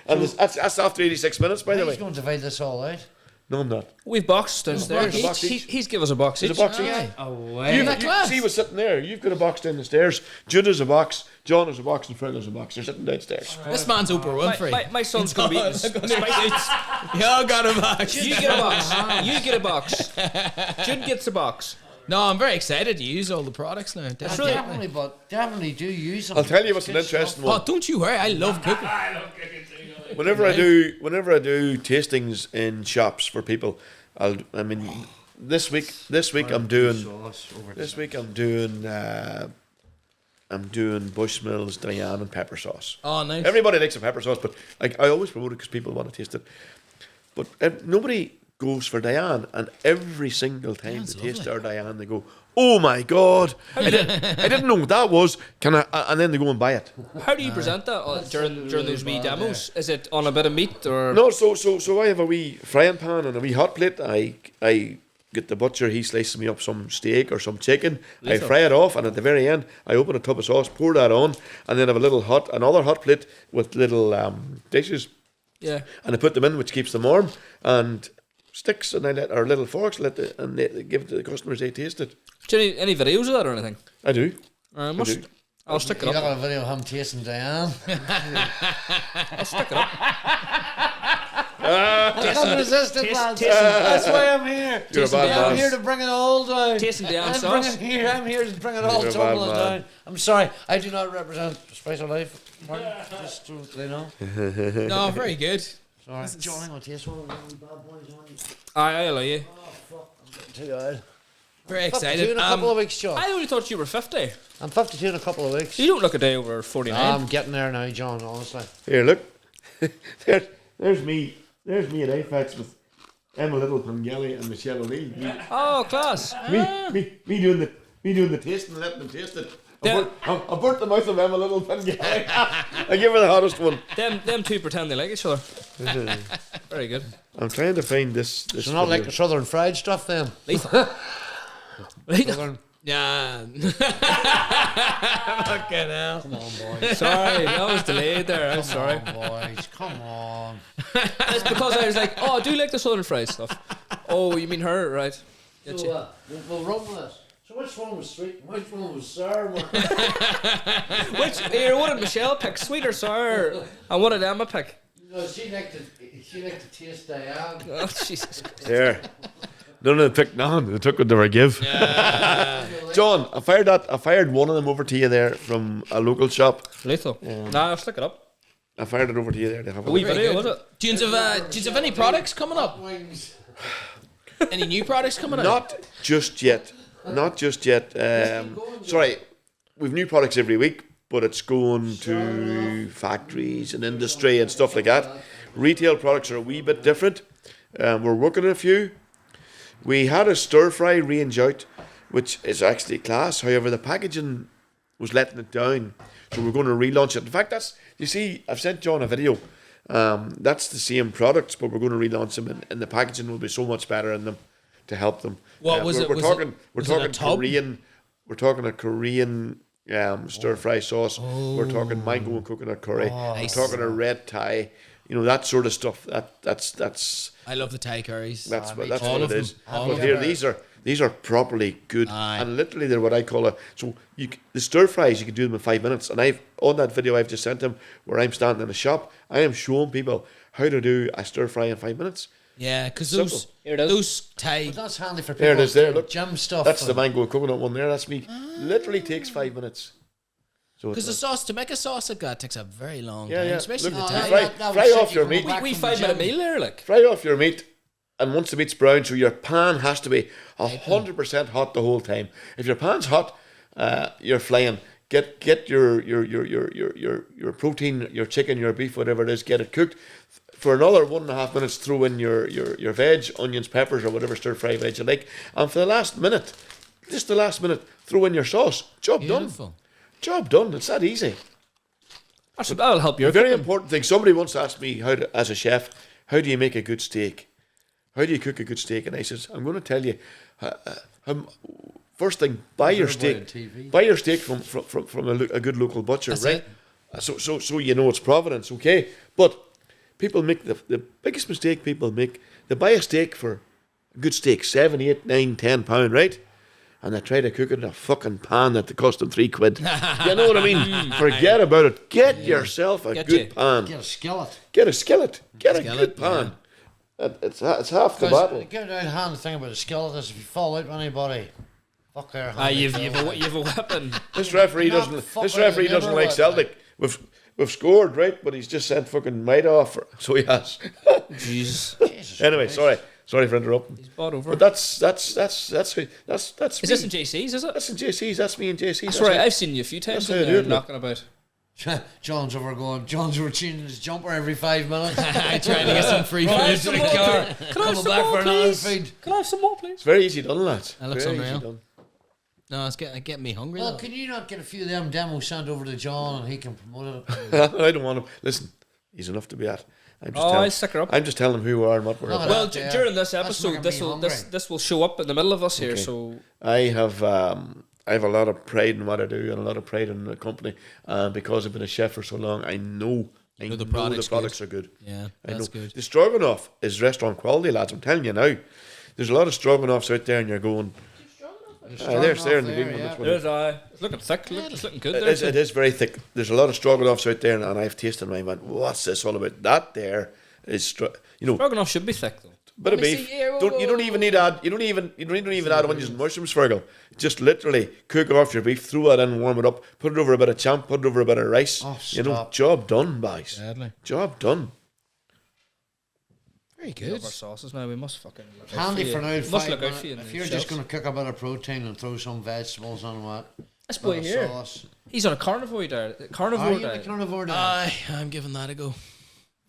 And that's after 86 minutes, by the He's way. going to divide this all out. No, I'm not. We've boxed downstairs. There's a box each. He's give us a box There's each. a box each. See what's sitting there. You've got a box down the stairs. Jude has a box. John has a box, and Fred has a box. They're sitting downstairs. This man's Oprah Winfrey. My son's going to be eating Y'all got a box. You get a box. You get a box. Jude gets a box. No, I'm very excited to use all the products now. Definitely. Definitely do use them. I'll tell you what's an Good interesting Oh, one. don't you worry. I love cooking. Whenever I do tastings in shops for people, this week I'm doing Bushmills, Diane, and pepper sauce. Oh, nice. Everybody likes a pepper sauce, but like I always promote it because people want to taste it. But nobody goes for Diane, and every single time Diane's they taste lovely. their Diane, they go, "Oh my God, I didn't know what that was." Can I? And then they go and buy it. How do you present that during those wee demos? Is it on a bit of meat or? No, so I have a wee frying pan and a wee hot plate. I get the butcher, he slices me up some steak or some chicken. I fry it off, and at the very end, I open a tub of sauce, pour that on, and then have another hot plate with little dishes. Yeah. And I put them in, which keeps them warm, and sticks, and or little forks, they give it to the customers. They taste it. Do you any videos of that or anything? I do. I'll stick it You got up. a video of him tasting Diane. I'll stick it up. I can't resist it, lads. tasting- That's why I'm here. You're a bad I'm man. here to bring it all down. Tasting Diane I'm sauce. I'm here to bring it all You're a bad tumbling man. down. I'm sorry, I do not represent Spice of Life, Martin. Just so they know. No, very good. Sorry. John, I'm going to taste one of them bad boys on you. I allow you. Oh, fuck. I'm getting too old. Very 52 excited. in a couple of weeks, John. I only thought you were 50. I'm 52 in a couple of weeks. You don't look a day over 49. I'm getting there now, John, honestly. Here, look. There's me at Apex with Emma Little Pengelly and Michelle O'Neill. Oh, class. Me doing the tasting and letting them taste it. Yeah. I burnt the mouth of Emma Little Pengelly. I give her the hottest one. Them two pretend they like each other. Very good. I'm trying to find this. So not like the Southern fried stuff then. Lethal. Lethal. Southern. Yeah. Fucking hell. Come on, boys. Sorry, that was delayed there. I'm sorry. Come on, boys. Come on. It's because I was like, oh, I do like the Southern fried stuff. Oh, you mean her, right? Get So, you. we'll run with this. So which one was sweet and which one was sour? Which here? What did Michelle pick? Sweet or sour? And what did Emma pick? No, she liked to taste Diane. Oh, Jesus. Here. None of them picked none. They took what they were give. John, I fired one of them over to you there from a local shop. Lethal. Nah, I'll stick it up. I fired it over to you there. To have A wee look. video, was it? Do you have any products coming up? Wings. Any new products coming up? Not just yet. Sorry, we've new products every week, but it's going to factories and industry and stuff like that. Retail products are a wee bit different. We're working on a few. We had a stir fry range out, which is actually class. However, the packaging was letting it down, so we're going to relaunch it. In fact, I've sent John a video. That's the same products, but we're going to relaunch them, and the packaging will be so much better in them. to help them. What was it? We're Was talking. it- We're was it a talking tub? Korean. We're talking a Korean stir fry sauce. We're talking mango and coconut curry. Nice. We're talking a red Thai. You know, that sort of stuff. That's I love the Thai curries. that's me what too. All it of them. is. All But of here, them. these are properly good, Aye. and literally they're what I call the stir fries. You can do them in 5 minutes, and I've on that video I've just sent him where I'm standing in a shop. I am showing people how to do a stir fry in 5 minutes. Yeah, because Simple. those Here it is. those Thai. But that's handy for people. There it is. There, doing look, gym stuff. that's the and- mango and coconut one there. That's me. Literally takes 5 minutes. So Because the it's sauce, to make a sauce like that takes a very long Yeah, time, yeah. especially Look, the Oh, Thai. fry- that fry was off sick, your you meat. come back We from the 5-minute gym. meal there, like. fry off your meat, and once the meat's brown, so your pan has to be 100% hot the whole time. If your pan's hot, you're flying. Get your protein, your chicken, your beef, whatever it is. Get it cooked for another 1.5 minutes. Throw in your veg, onions, peppers, or whatever stir fry veg you like, and for the last minute, just the last minute, throw in your sauce. Job Beautiful. done. Job done. It's that easy. That'll help your A very cooking. important thing. Somebody once asked me, as a chef, how do you make a good steak? How do you cook a good steak? And I says, I'm going to tell you. First thing, buy your Everybody steak. on TV. Buy your steak from a good local butcher, That's right? it. So you know it's Providence, okay? But people make the biggest mistake people make. They buy a steak for a good steak, 7, 8, 9, 10 pound, right? And they try to cook it in a fucking pan that cost them £3. You know what I mean? Forget about it. Get yourself a Get good you. pan. Get a skillet. Get a skillet. Get a Skillet, good pan. It's half the battle. Because the good out hand thing about a skillet is if you fall out with anybody, fuck their hand. You've a weapon. This referee Not doesn't. fuck This with the referee doesn't liver like with, Celtic. We've scored, right? But he's just sent fucking Might off. So he has. Jesus. Jesus Anyway, Christ. sorry for interrupting. He's bought over. But that's Is me. this in JC's, is it? That's in JC's. That's me and JC's. That's right. I've seen you a few times that's in how I do there it, knocking about. John's over changing his jumper every 5 minutes. Trying to get some free Can I food have to some the more, car. please? Can I have Coming some back more, for another please? feed. Can I have some more, please? It's very easy done, lads. That looks Very unreal. easy done. No, it's getting me hungry. Well, though. can you not get a few of them demos sent over to John and he can promote it? I don't want him. Listen, he's enough to be at. I'm just Oh, telling. I stick her up. I'm just telling him who we are and what we're Look at about. Well, that there. during this That's episode, making this me will hungry. this will show up in the middle of us here. Okay. So I have a lot of pride in what I do and a lot of pride in the company. Because I've been a chef for so long, I know the the product's products are good. Yeah, I know. that's good. The stroganoff is restaurant quality, lads. I'm telling you now. There's a lot of stroganoffs out there, and you're going. There's there in the green one. That's what it is. it's looking thick. It's looking good. It There, is, it is very thick. There's a lot of stroganoffs out there, and I've tasted them. I went, what's this all about? That there is, Stroganoff should be thick though. bit of Let me beef. see here. You don't even need add. You don't even add onions and mushrooms, Fergal. Just literally cook off your beef, throw it in, warm it up, put it over a bit of champ, put it over a bit of rice. Oh, you know, stop. job done, boys. Sadly. Job done. Very We love good. our sauces now. We must fucking look out Handy for for you. now. We must 5 look out minutes. for you. in If the you're just shelves. going to cook a bit of protein and throw some vegetables on what? This boy here, he's on a carnivore diet. Are Carnivore you the diet. carnivore diet? I'm giving that a go.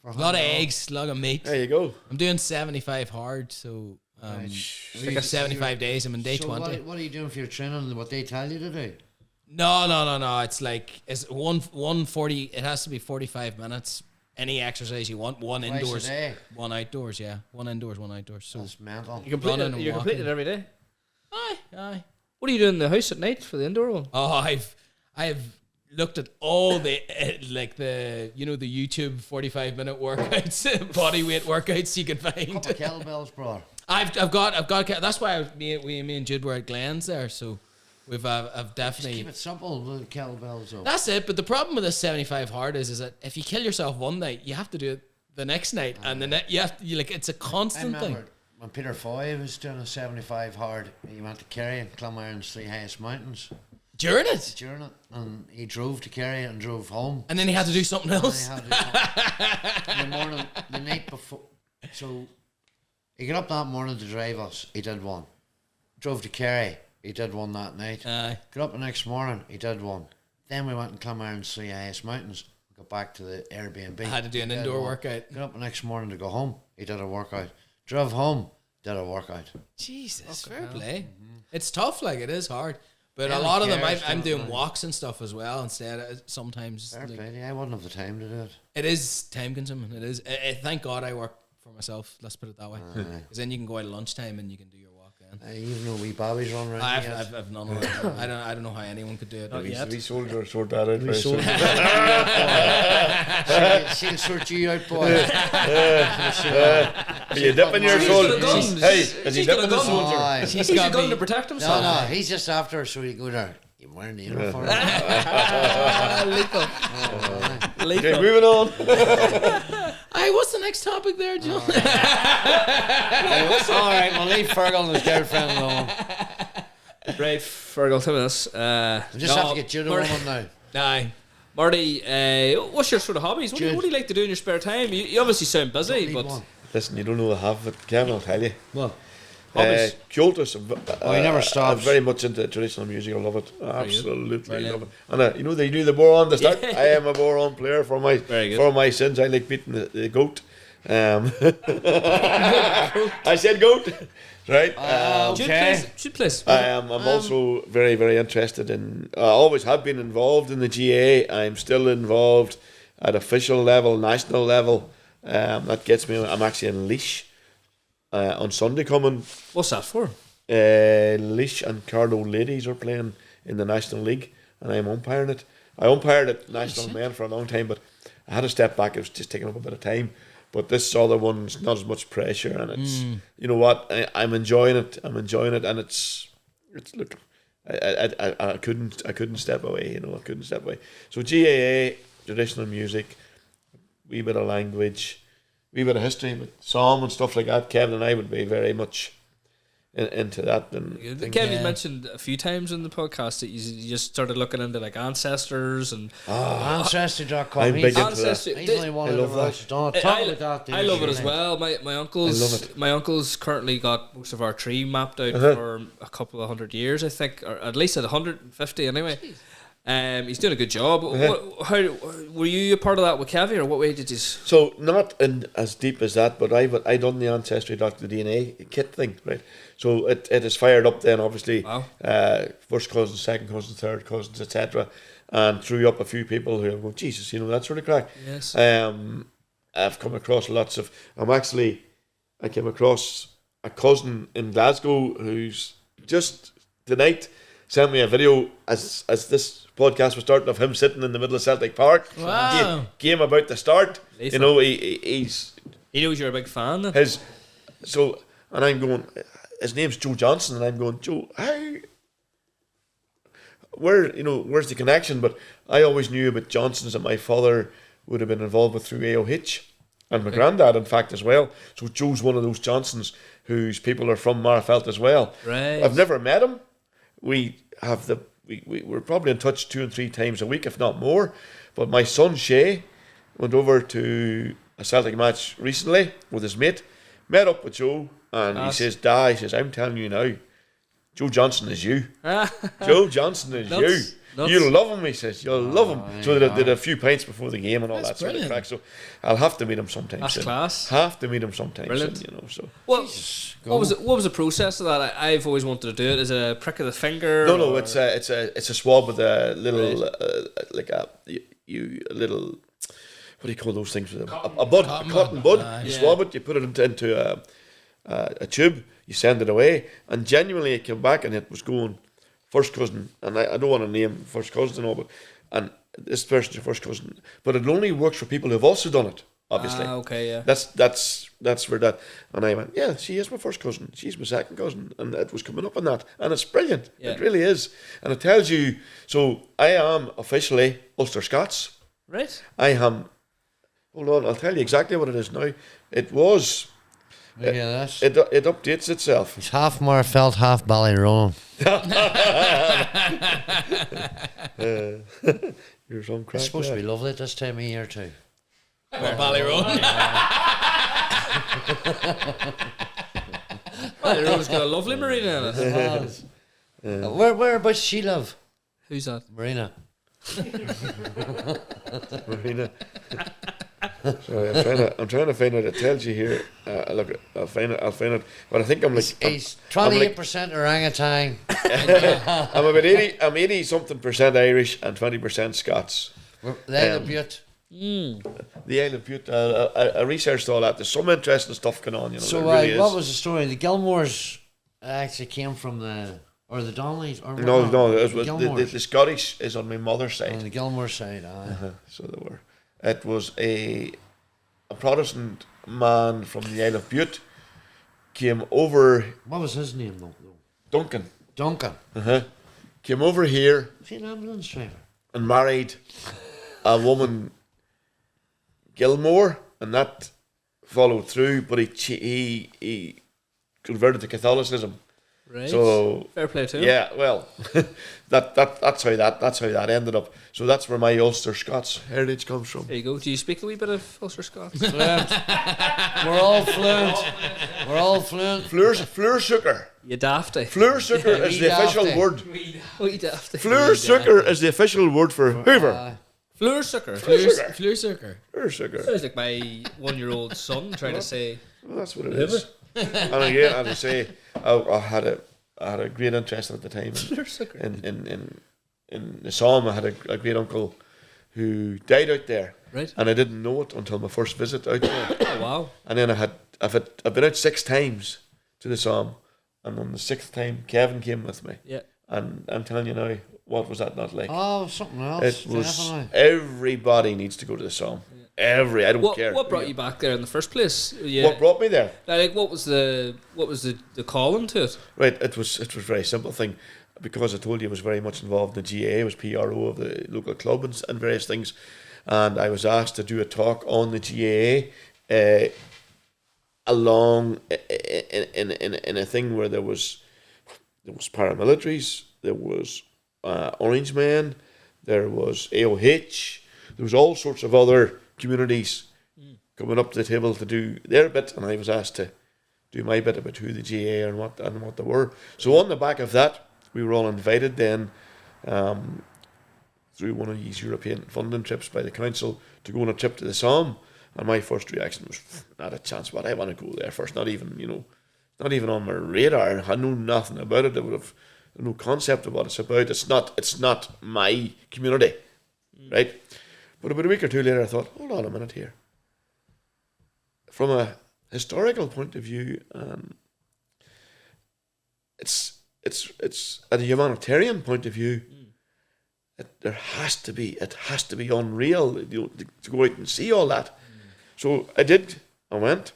For A lot of how long? eggs, a lot of meat. There you go. I'm doing 75 hard, so Right. like 75 days. I'm in day So 20. what are you doing for your training? What they tell you to do? No. It's like it's 140. It has to be 45 minutes. Any exercise you want. One Twice a indoors, day. one outdoors. Yeah, one indoors, one outdoors. So That's mental. You complete Running it. and You complete walking. it every day. aye. What are you doing in the house at night for the indoor one? Oh, I've looked at all the like the the YouTube 45-minute workouts, body weight workouts you can find. Couple of kettlebells, brother. I've got. That's why me and Jude were at Glenn's there. So I've Just definitely. keep it simple with kettlebells, though. That's it. But the problem with this 75 hard is that if you kill yourself one night, you have to do it the next night, and it's a I constant thing. remember when Peter Foy was doing a 75 hard, he went to Kerry and Clonire's 3 highest mountains During it, during it, and he drove to Kerry and drove home. and then he had to do something And else. he had to do something. In the morning, the night before. So he got up that morning to drive us. He did one. Drove to Kerry. He did one that night. Aye. Got up the next morning. He did one. Then we went and Clonire's 3 highest mountains. Got back to the Airbnb. I had to do an He did indoor one. workout. Got up the next morning to go home. He did a workout. Drove home. Did a workout. Jesus, fair play. It's tough, like it is hard. But Yeah, a lot of them, cares, I'm don't doing they? walks and stuff as well. Instead, sometimes Fair like, play. Yeah, I wouldn't have the time to do it. it is time consuming. It is. Thank God I work for myself. Let's put it that way. Because then you can go out at lunchtime and you can do your walk. Even though wee Bobby's run around. I've none of that. I don't know how anyone could do it. Not yet. We soldier sort that out. She'll sort you out, boy. Are you dipping your soldier? Hey, is he dipping the soldier? Aye. She's He's got a gun me. to protect himself. No, he's just after her, so you go there. You wearing the uniform? Lethal. Okay, moving on. Aye, what's the next topic there, John? All right, we'll leave Fergal and his girlfriend alone. Right, Fergal, tell me this. I just have to get judo on now. Aye. Marty, what's your sort of hobbies? What do you like to do in your spare time? You obviously sound busy, but Listen, you don't know the half of it. Kevin, I'll tell you. Well, hobbies. Cultus. he never stops. I'm very much into traditional music. I love it. Absolutely Brilliant. love it. And you know they do the boron to start. I am a boron player for my Very good. for my sins. I like beating the goat. I said goat, right? Should place. I'm also very, very interested in. I always have been involved in the GAA. I'm still involved at official level, national level. That gets me. I'm actually in Laois on Sunday coming. What's that for? Laois and Carlow ladies are playing in the National League, and I'm umpiring it. I umpired at national men for a long time, but I had to step back. It was just taking up a bit of time. But this other one's not as much pressure, and it's you know what, I'm enjoying it. I'm enjoying it, and it's look, I couldn't step away. You know, I couldn't step away. So GAA, traditional music, wee bit of language, wee bit of history, but psalm and stuff like that. Kevin and I would be very much into that. And Kevin's mentioned a few times in the podcast that you just started looking into like ancestors and Ancestry.com. I'm big into Ancestry. He's only one of the most. Talk about that. I love it as well. My I love uncle's it. my uncle's currently got most of our tree mapped out for a couple of 100 years, I think, or at least at 150 anyway. He's doing a good job. How were you a part of that with Kevin, or what way did you? So not in as deep as that, but I done the Ancestry the DNA kit thing, right? So it is fired up then, obviously. Wow. First cousins, second cousins, third cousins, etc. And threw up a few people who go, Jesus, you know, that sort of crack. Yes. I've come across lots of. I came across a cousin in Glasgow who's just tonight sent me a video as this podcast was starting of him sitting in the middle of Celtic Park. Wow. Game about to start. Lethal. You know, he's He knows you're a big fan. Then. and I'm going, his name's Joe Johnson, and I'm going, Joe, where's the connection? But I always knew about Johnsons that my father would have been involved with through AOH, and my granddad, in fact, as well. So Joe's one of those Johnsons whose people are from Magherafelt as well. Right. I've never met him. We're probably in touch 2 and 3 times a week, if not more. But my son Shay went over to a Celtic match recently with his mate, met up with Joe, and he says, "Dad," he says, "I'm telling you now, Joe Johnson is you. Joe Johnson is Nuts. you. You'll love him," he says. "You'll love him." So they did a few pints before the game and all That's that sort of brilliant. crack. So I'll have to meet him sometime That's soon. class. Have to meet him sometime Brilliant. soon, you know. So What was the process of that? I've always wanted to do it. Is it a prick of the finger? no, or- it's a swab with a little like a little. What do you call those things? A cotton bud. You swab it, you put it into a tube, you send it away, and genuinely it came back and it was going first cousin, and I don't want to name first cousins and all, and this person's your first cousin, but it only works for people who've also done it, obviously. Okay, yeah. That's where that, and I went, yeah, she is my first cousin, she's my second cousin, and it was coming up on that, and it's brilliant. Yeah. It really is, and it tells you. So I am officially Ulster Scots. Right. I am. Hold on, I'll tell you exactly what it is now. It was. Look at this. It updates itself. He's half Magherafelt, half Ballyroan. You're some crack. It's supposed to be there. lovely at this time of year too. Ballyroan. Ballyroan's got a lovely marina in it. Whereabouts does she live? Who's that? Marina. Marina. Sorry, I'm trying to find out. It tells you here. Look, I'll find it. But I think I'm like. He's 28% orangutan. I'm about 80. I'm 80 something percent Irish and 20% Scots. The Isle of Bute. The Isle of Bute. I researched all that. There's some interesting stuff going on. You know. So there really what is. was the story? The Gilmores actually came from the Donnellys or No, it was Gilmores. the Scottish is on my mother's side. On the Gilmore side, So they were. It was a Protestant man from the Isle of Bute came over. What was his name though? Duncan. Came over here Was he an ambulance driver? and married a woman, Gilmore, and that followed through. But he converted to Catholicism. Right. So fair play to him. yeah, well, that's how that ended up. So that's where my Ulster Scots heritage comes from. There you go. Do you speak a wee bit of Ulster Scots? Fluent. We're all fluent. We're all fluent. Fleur sugar. You dafty. Fleur sugar is the official dafty. word. Wee dafty. Fleur sugar is the official word for Hoover. Fleur sugar. Fleur sugar. Fleur sugar. Sounds like my 1-year-old son trying to say. Well, that's what it is. And again, as I say, I had a great interest at the time Fleur sugar. in the Somme. I had a great uncle who died out there, Right. and I didn't know it until my first visit out there. Oh wow. And then I've been out 6 times to the Somme, and on the 6th time, Kevin came with me. Yeah. And I'm telling you now, what was that not like? Oh, something else. It was Definitely. everybody needs to go to the Somme. I don't care. What brought you back there in the first place? Yeah. What brought me there? Like what was the calling to it? Right, it was a very simple thing, because I told you I was very much involved in the GAA. I was PRO of the local club and various things, and I was asked to do a talk on the GAA, along in a thing where there was paramilitaries, there was Orange Men, there was AOH, there was all sorts of other communities coming up to the table to do their bit, and I was asked to do my bit about who the GAA and what they were. So on the back of that, we were all invited then through one of these European funding trips by the council to go on a trip to the Somme, and my first reaction was, not a chance, but I want to go there first. Not even on my radar. I knew nothing about it. I would have no concept of what it's about. It's not my community, right? But about a week or two later, I thought, hold on a minute here. From a historical point of view, it's at a humanitarian point of view. It has to be unreal, to go out and see all that. So I did. I went.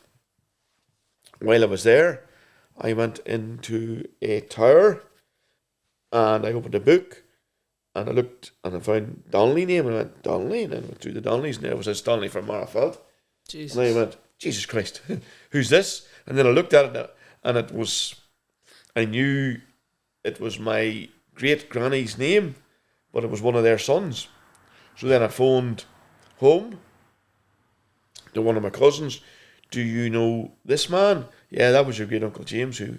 While I was there, I went into a tower, and I opened a book, and I looked, and I found Donnelly name, and I went, Donnelly, and I went through the Donnellys, and there was this Donnelly from Magherafelt. Jesus. And I went, Jesus Christ, who's this? And then I looked at it, and I knew it was my great granny's name, but it was one of their sons. So then I phoned home to one of my cousins. Do you know this man? Yeah, that was your great uncle James who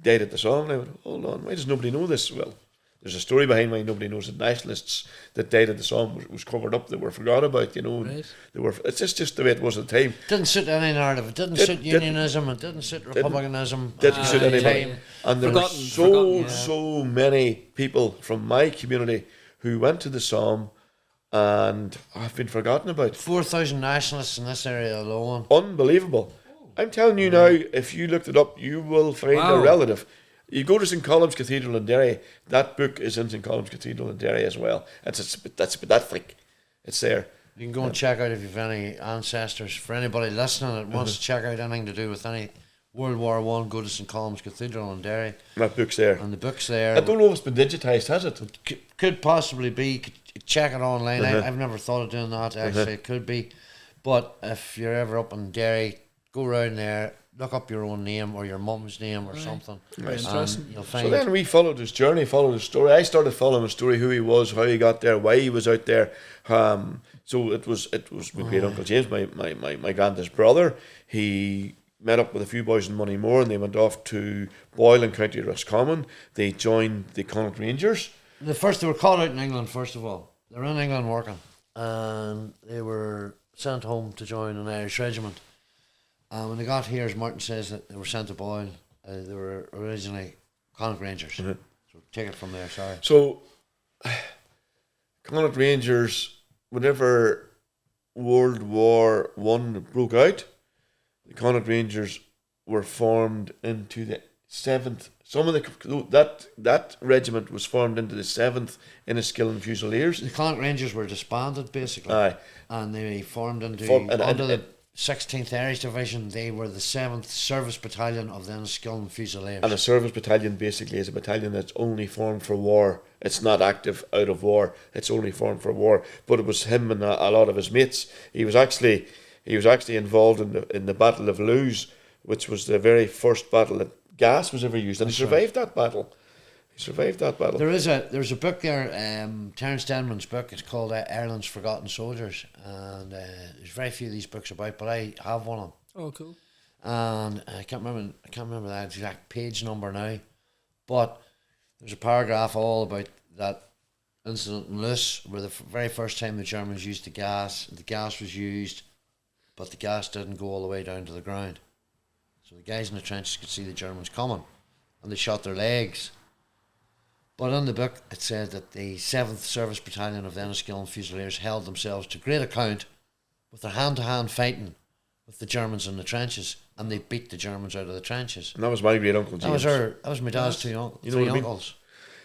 died at the Somme. And I went, hold on, why does nobody know this? Well, there's a story behind why nobody knows that nationalists that died at the Somme was covered up. They were forgot about, Right. They were. It's just the way it was at the time. Didn't suit any narrative. It didn't suit unionism. It didn't suit republicanism. Didn't suit at the anybody. time. And there were so many people from my community who went to the Somme and have been forgotten about. 4,000 nationalists in this area alone. Unbelievable. I'm telling you now, if you looked it up, you will find a relative. You go to St. Colum's Cathedral in Derry, that book is in St. Colum's Cathedral in Derry as well. That's that thick. It's there. You can go and check out if you've any ancestors. For anybody listening that wants to check out anything to do with any World War One, go to St. Colum's Cathedral in Derry. That book's there. And the book's there. I don't know if it's been digitised, has it? Could possibly be. Check it online. I've never thought of doing that, actually. It could be. But if you're ever up in Derry, go around there, look up your own name or your mum's name or something. Very and interesting. you'll find So then we followed his journey, followed his story. I started following his story, who he was, how he got there, why he was out there. So it was my great uncle James, my granddad's brother. He met up with a few boys in Moneymore, and they went off to Boyle in County Roscommon. They joined the Connaught Rangers. they were caught out in England, first of all. They were in England working, and they were sent home to join an Irish regiment. When they got here, as Martin says, that they were sent to Boyle. They were originally Connaught Rangers. So take it from there, sorry. So Connaught Rangers, whenever World War I broke out, the Connaught Rangers were formed into the 7th. That regiment was formed into the 7th Enniskillen Fusiliers. The Connaught Rangers were disbanded basically. Aye. And they formed into and under the 16th Irish Division. They were the 7th Service Battalion of the Enniskillen Fusiliers. And a service battalion basically is a battalion that's only formed for war. It's not active out of war. It's only formed for war. But it was him and a lot of his mates. He was actually involved in the Battle of Lewes, which was the very first battle that gas was ever used, and he survived that battle. There's a book there, Terence Denman's book. It's called Ireland's Forgotten Soldiers, and there's very few of these books about, but I have one of them. Oh, cool. And I can't remember that exact page number now, but there's a paragraph all about that incident in Luce, where the very first time the Germans used the gas was used, but the gas didn't go all the way down to the ground. So the guys in the trenches could see the Germans coming, and they shot their legs. But in the book, it said that the 7th Service Battalion of the Enniskillen Fusiliers held themselves to great account with their hand-to-hand fighting with the Germans in the trenches, and they beat the Germans out of the trenches. And that was my great uncle James. That was my dad's three uncles.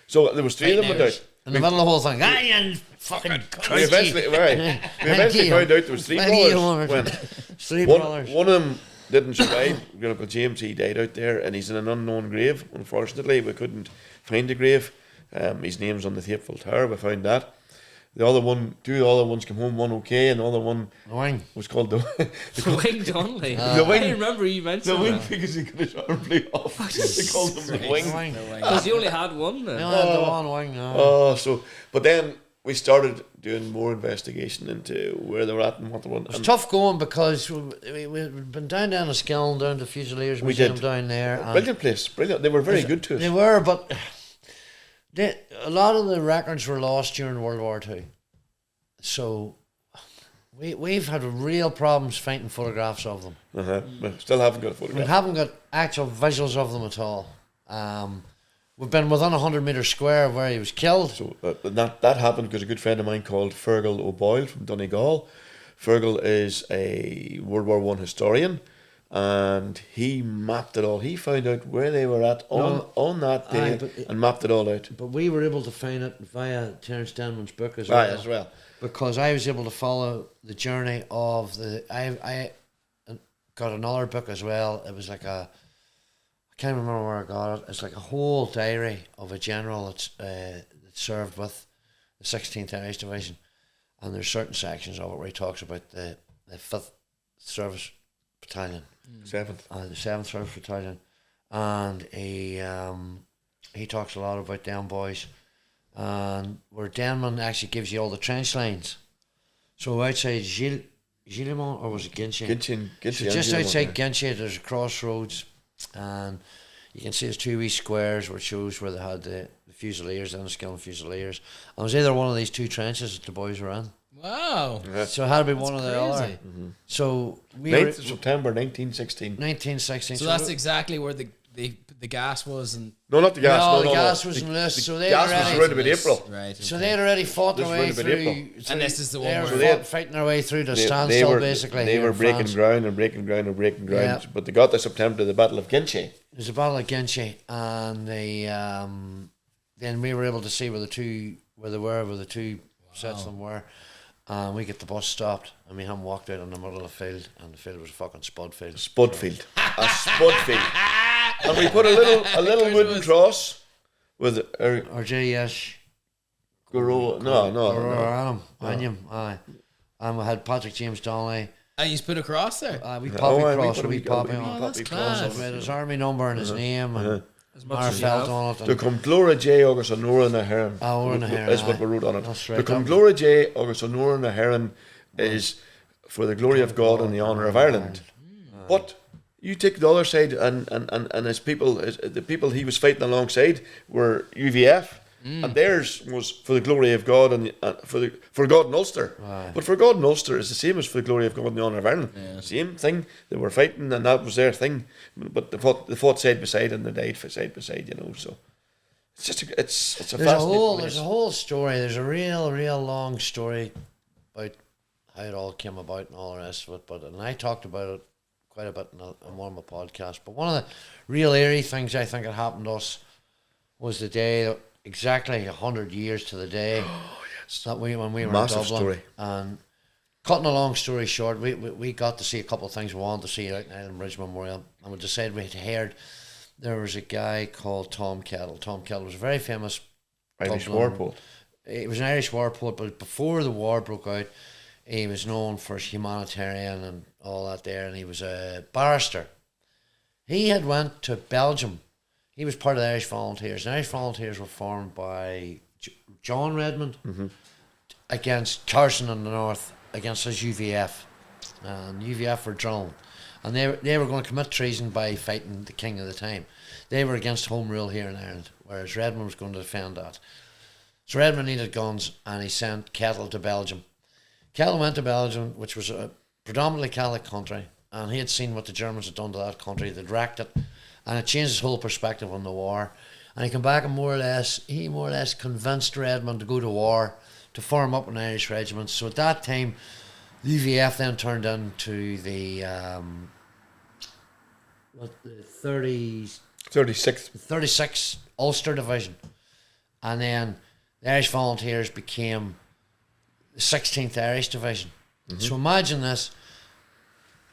So there was 3 of them went out. In the middle of the whole thing, you fucking We eventually found out there was 3 brothers. Three brothers. One of them didn't survive. Uncle James, he died out there, and he's in an unknown grave. Unfortunately, we couldn't find the grave. His name's on the Tapeful Tower. We found that. Two other ones came home, one okay, and the other one was called the Wing Donnelly. The Wing. I remember you mentioned the Wing that. because he got his arm blew off. They called him the Wing. Because you only had one then. The one wing. But then we started doing more investigation into where they were at and what they were. It was tough going because we'd been down to Enniskillen, down to Fusiliers Museum down there. Brilliant place, brilliant. They were very good to us. They were, but a lot of the records were lost during World War II. So we've had real problems finding photographs of them. We still haven't got a photograph. We haven't got actual visuals of them at all. We've been within 100 metre square of where he was killed. So that happened because a good friend of mine called Fergal O'Boyle from Donegal. Fergal is a World War I historian, and he mapped it all. He found out where they were at on that day and mapped it all out. But we were able to find it via Terence Denman's book as well. Because I was able to follow the journey of I got another book as well. It was like I can't remember where I got it. It's like a whole diary of a general that served with the 16th Irish Division, and there's certain sections of it where he talks about the 5th Service Battalion, the 7th Service Battalion, and he talks a lot about them boys, and where Denman actually gives you all the trench lines. So outside Gillemont, or was it Ginchy? Ginchy. So just outside Ginchy, there's a crossroads, and you can see there's 2 wee squares where it shows where they had the Fusiliers, the Enniskillen Fusiliers. And it was either one of these 2 trenches that the boys were in. Wow. Yeah. So it had to be one or the other. Mm-hmm. So 9th of September 1916. 1916. So that's exactly where the gas was, and No, not the gas. No, No, the gas was in this. So they gas already, was around about April. right? So they'd already fought their way This would through. have been April. And this is the one They where were fighting their way through the They standstill, were, basically. They here were in breaking France. ground and breaking ground and breaking ground. Yeah. But they got this attempt to the Battle of Ginchy. There's a battle of Ginchy, and they then we were able to see where the two sets of them were. And we get the bus stopped, and we haven't walked out in the middle of the field, and the field was a fucking spud field. Spud field. A spud field. And we put a little wooden cross with Or JS. No. Aye. And we had Patrick James Donnelly. and you put a cross there. We poppy cross, we poppy Oh, on. that's class. With his army number and his name and Magherafelt on it. To come Glóra J agus an Nora na Heron. Nora na Heron, is what aye. we wrote on it. That's right. To come Glóra J agus an Nora na Heron is for the glory of God and the honour of Ireland. But you take the other side, and his people, the people he was fighting alongside were UVF, and theirs was for the glory of God and for God in Ulster. Aye. But for God in Ulster is the same as for the glory of God and the honour of Ireland. Yeah. Same thing. They were fighting, and that was their thing. But they fought side by side, and they died side by side. You know, so it's just it's a fascinating There's place. a whole story. There's a real long story about how it all came about and all the rest of it. And I talked about it quite a bit in one of my podcasts. But one of the real eerie things I think that happened to us was the day, exactly 100 years to the day that when we were Massive in Dublin. story. And cutting a long story short, we got to see a couple of things we wanted to see out in Island Bridge Memorial, and we decided we had heard there was a guy called Tom Kettle. Tom Kettle was a very famous Irish Dublin- war poet. He was an Irish war poet, but before the war broke out, he was known for his humanitarian and all that there, and he was a barrister. He had went to Belgium. He was part of the Irish Volunteers. The Irish Volunteers were formed by John Redmond against Carson in the north, against his UVF. And UVF were drawn. And they were going to commit treason by fighting the king of the time. They were against home rule here in Ireland, whereas Redmond was going to defend that. So Redmond needed guns, and he sent Kettle to Belgium. Kettle went to Belgium, which was a predominantly Catholic country, and he had seen what the Germans had done to that country. They'd wrecked it, and it changed his whole perspective on the war. And he came back and more or less convinced Redmond to go to war, to form up an Irish regiment. So at that time, the UVF then turned into the 36th Ulster Division, and then the Irish Volunteers became the 16th Irish Division. So imagine this: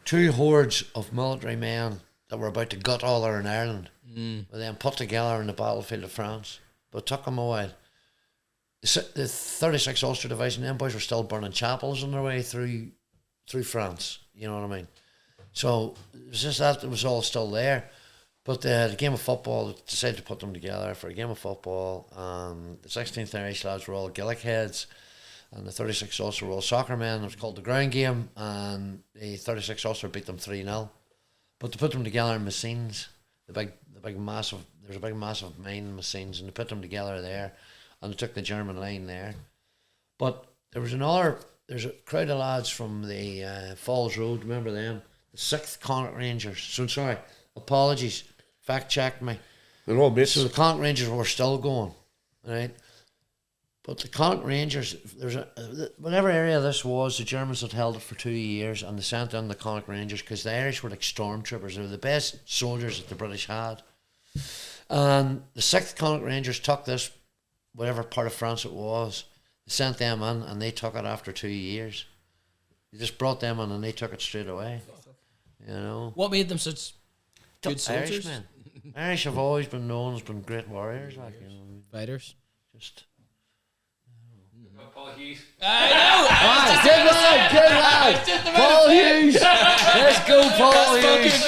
two hordes of military men that were about to gut all in Ireland were then put together in the battlefield of France. But it took them a while. The 36th Ulster Division, them boys were still burning chapels on their way through France. You know what I mean? So it was just that it was all still there. But the game of football, they decided to put them together for a game of football. And the 16th Irish lads were all Gaelic heads, and the 36th Ulster were all soccer men. It was called the ground game, and the 36th Ulster beat them 3-0. But they put them together in Messines, there's a big massive mine in Messines, and they put them together there, and they took the German line there. But there's a crowd of lads from the Falls Road, remember them? The 6th Connaught Rangers. So sorry, apologies, fact checked me. They're all mates. So the Connaught Rangers were still going, right? But the Connaught Rangers, whatever area this was, the Germans had held it for 2 years, and they sent in the Connaught Rangers because the Irish were like stormtroopers. They were the best soldiers that the British had. And the 6th Connaught Rangers took this, whatever part of France it was, they sent them in, and they took it after 2 years. They just brought them in, and they took it straight away. You know, What made them such good soldiers? Irishmen. Irish have always been known as being great warriors, like, you know, Fighters. just. Paul Hughes. Good lad. Paul Hughes. Let's go, Paul Hughes.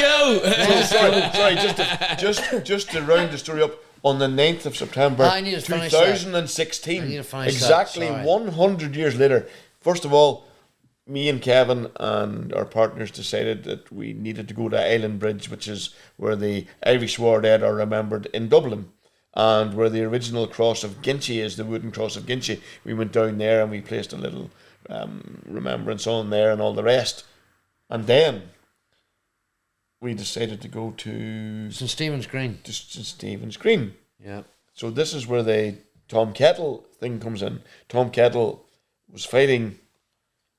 Just to round the story up, on the 9th of September I need to finish that. 2016, I need to finish exactly that, sorry. 100 years later, first of all, me and Kevin and our partners decided that we needed to go to Island Bridge, which is where the Irish war dead are remembered in Dublin, and where the original cross of Ginchy is, the wooden cross of Ginchy. We went down there and we placed a little remembrance on there and all the rest. And then we decided to go to St Stephen's Green. St Stephen's Green. Yeah. So this is where the Tom Kettle thing comes in. Tom Kettle was fighting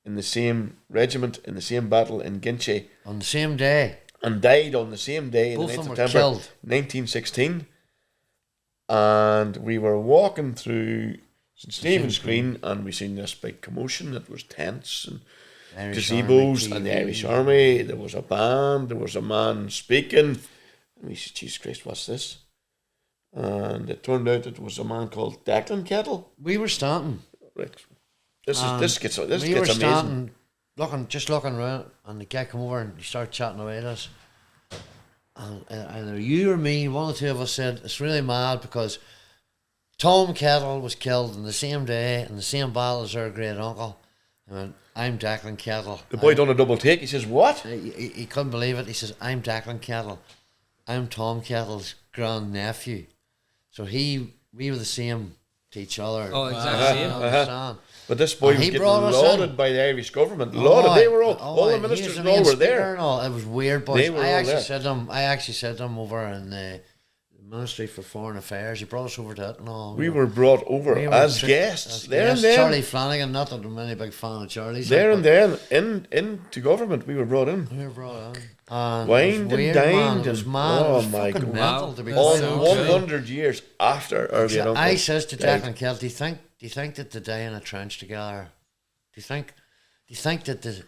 in the same regiment, in the same battle in Ginchy, On the same day. and died on the same day in Both the of 9th them of were September killed. 1916. And we were walking through St Stephen's Green, and we seen this big commotion. It was tents and Irish gazebos Army, and the TV. Irish Army. There was a band, there was a man speaking. And we said, Jesus Christ, what's this? And it turned out it was a man called Declan Kettle. We were standing. Right. This gets We were amazing. standing, looking around, and the guy come over and he started chatting away at us. And either you or me, one of the two of us said, it's really mad because Tom Kettle was killed on the same day in the same battle as our great uncle. I went, I'm Declan Kettle. The boy done a double take. He says, what? He couldn't believe it. He says, I'm Declan Kettle. I'm Tom Kettle's grand nephew. So we were the same to each other. Oh, exactly. You understand? But this boy And was he getting brought us lauded in. by the Irish government. Lauded. They were all the he was ministers the and all main were speaker there. and all. It was weird, boys. They were I all actually there. said to him over in the Ministry for Foreign Affairs. He brought us over to it and all. We were brought over We were as tri- guests. as There and guests. then. Charlie Flanagan, not that I'm any big fan of Charlie's. There like, and then. Into government, we were brought in. but we were brought in. And Wined it and was weird, man. dined It was and- mad. oh It was my fucking God. mental to be That's quite so On honest. cool. 100 years after our great uncle I says to died. Declan Kelly, do you think that the day in a trench together, do you think that the,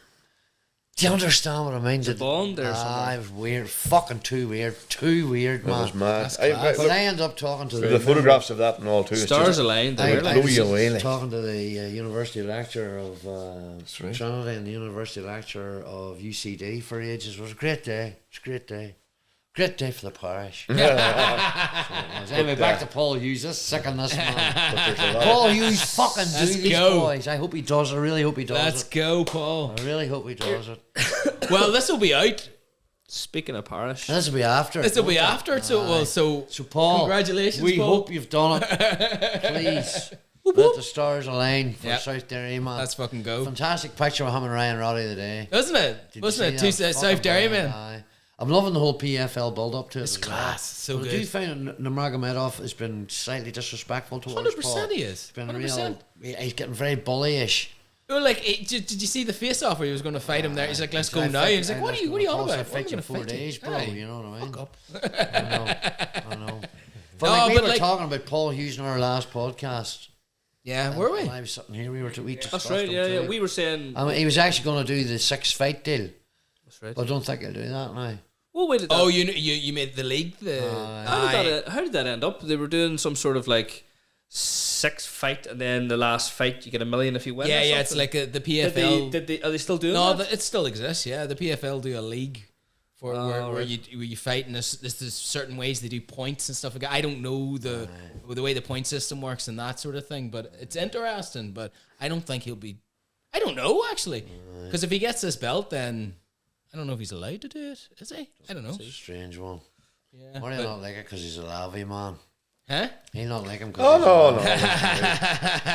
do you understand what I mean? There's a bond there somewhere. It was weird, fucking too weird, It man. was mad. That's class. But I ended up talking to the photographs of that and all too. it's Stars just- aligned. I, Really. I blew was you just away, like. talking to the university lecturer of right. Trinity and the university lecturer of UCD for ages. It was a great day. It was a great day. Great day for the parish. So it was. Anyway, back to Paul Hughes. This sick on this man. But there's a lot. Paul Hughes fucking do Let's these go. boys. I hope he does. I really hope he does Let's it. go, Paul. I really hope he does it. Well, this will be out. Speaking of parish, And this will be after. This will be won't it? after. So So Paul, congratulations, we Paul. hope you've done it. Please. Let the stars align for Yep. South Derry, man. let's fucking go. Fantastic picture of him and Ryan Roddy today. Wasn't it? Did you Wasn't it? see Two that? South Fucking Derry brilliant, men. aye. I'm loving the whole PFL build up to it. It's as well. class. So But I do good. find that Nurmagomedov has been slightly disrespectful towards 100% Paul. he is. He's been 100%. real. He's getting very bullyish. Well, like, did you see the face-off where he was going to fight him there? He's like, let's go now. He's like, what are you on about? I fight you in 4 you? days, bro. Aye. You know what I mean? Fuck up. I know. But No, like we but were like- talking about Paul Hughes in our last podcast. Yeah, were we? And I was sitting here. We discussed that's right. him Yeah, yeah. too. We were saying. I mean, he was actually going to do the 6-fight deal, That's right. but I don't think he'll do that now. Well, wait. Oh, you made the league. How did that end up? They were doing some sort of like 6 fight, and then the last fight you get $1 million if you win. Yeah, or yeah. It's something. like the PFL. Are they still doing No, that? it still exists. Yeah, the PFL do a league for where right. you fight, and there's certain ways they do points and stuff like that. I don't know the way the point system works and that sort of thing, but it's interesting. But I don't think he'll be. I don't know actually, because if he gets this belt, then I don't know if he's allowed to do it. Is he? I don't know. It's a strange one. Yeah. Why do you but- not like it? Because he's a lavy man. Huh? He not like him. Oh, no.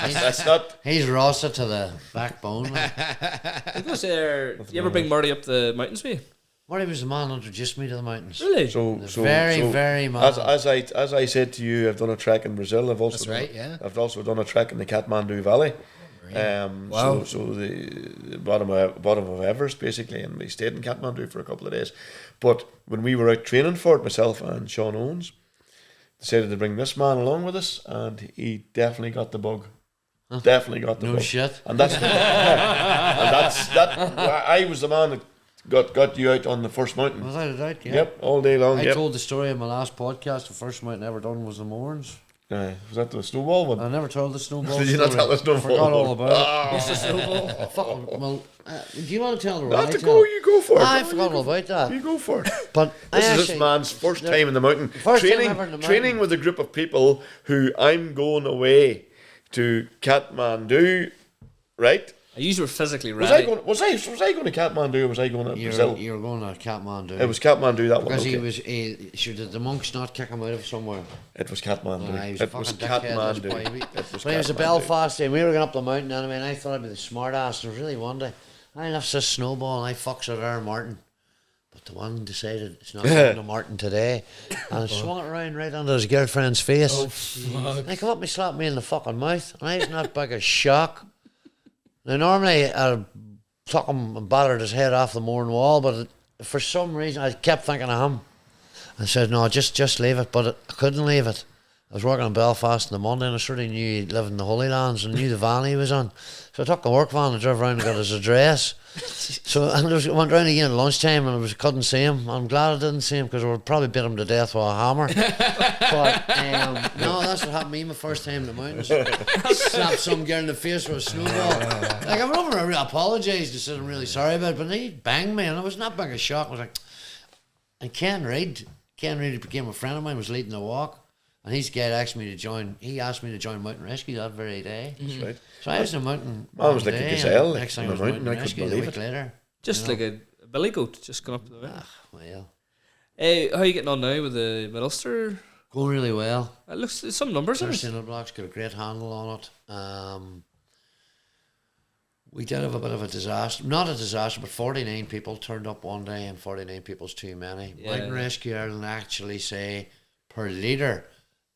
He's, That's not. he's Rossa to the backbone. Like. I was gonna say, you ever bring Marty up the mountains with you? Marty was the man who introduced me to the mountains. Really? So Very mad. As I said to you, I've done a trek in Brazil. I've also That's done right, yeah. I've also done a trek in the Kathmandu Valley. Wow. So the bottom of Everest basically, and we stayed in Kathmandu for a couple of days. But when we were out training for it, myself and Sean Owens decided to bring this man along with us, and he definitely got the bug. Definitely got the No bug. shit. And that's that. I was the man that got you out on the first mountain. Without a doubt, yeah. Yep, all day long. I Yep. told the story in my last podcast. The first mountain I ever done was the Mourns. Was that the snowball one? I never told the snowball Did you not story. tell the snowball Forgot all one? about it. Fucking, well, do you want to tell the Not right? to go, you go for it. I No, forgot you all go- about that. You go for it. But This I is actually, this man's first time in the mountain. First time Training, ever in the training mountain. with a group of people who I'm going away to Kathmandu, right? You were physically Was ready. I going to Kathmandu or was I going to Brazil? You're going to Kathmandu. It was Kathmandu, that one. because Okay. did the monks not kick him out of somewhere? It was Kathmandu. He was a It was fucking dickhead, this Kathmandu. boy. It was When he was at Kathmandu. Belfast, and we were going up the mountain anyway, and I thought I'd be the smart ass. And it was really one day, I left this snowball, and I fucks it there, Martin. But the one decided it's not going to Martin today, and it swung it around right under his girlfriend's face. And they come up and slapped me in the fucking mouth, and I was not big as shock. Now normally I'd pluck him and battered his head off the morning wall, but for some reason I kept thinking of him. I said, no, just leave it, but I couldn't leave it. I was working in Belfast on the Monday, and I sort of knew he'd lived in the Holy Lands and knew the van he was on. So I took the work van and drove around and got his address. So I went round again at lunchtime, and I couldn't see him. I'm glad I didn't see him, because I would probably beat him to death with a hammer. But no, that's what happened to me my first time in the mountains. Slapped some girl in the face with a snowball. Like, I went over and I apologised and said I'm really sorry about it, but he banged me, and I was not big a shock. I was like, and Ken Reid became a friend of mine, was leading the walk. And he's guy asked me to join. He asked me to join Mountain Rescue that very day. That's right. So I was in mountain. I was one like a day, gazelle, and like, next thing on I was the mountain. Mountain I couldn't Rescue the believe week it. later. Just like a billy goat, just going up to the mountain. Well, Hey, how are you getting on now with the Mid-Ulster? going really well. It looks there's some numbers in First it. in the blocks got a great handle on it. We did have a bit of a disaster. Not a disaster, but 49 people turned up one day, and 49 people's too many. Yeah. Mountain Rescue Ireland actually say per litre,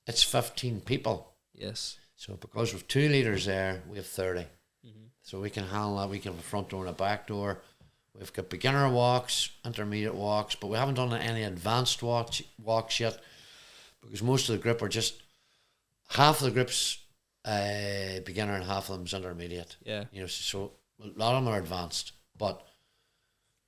it's 15 people. Yes. So because we've 2 litres there, we have 30. So we can handle that. We can have a front door and a back door. We've got beginner walks, intermediate walks, but we haven't done any advanced walks yet, because most of the group are just, half of the group's beginner and half of them's intermediate. Yeah. You know, so a lot of them are advanced, but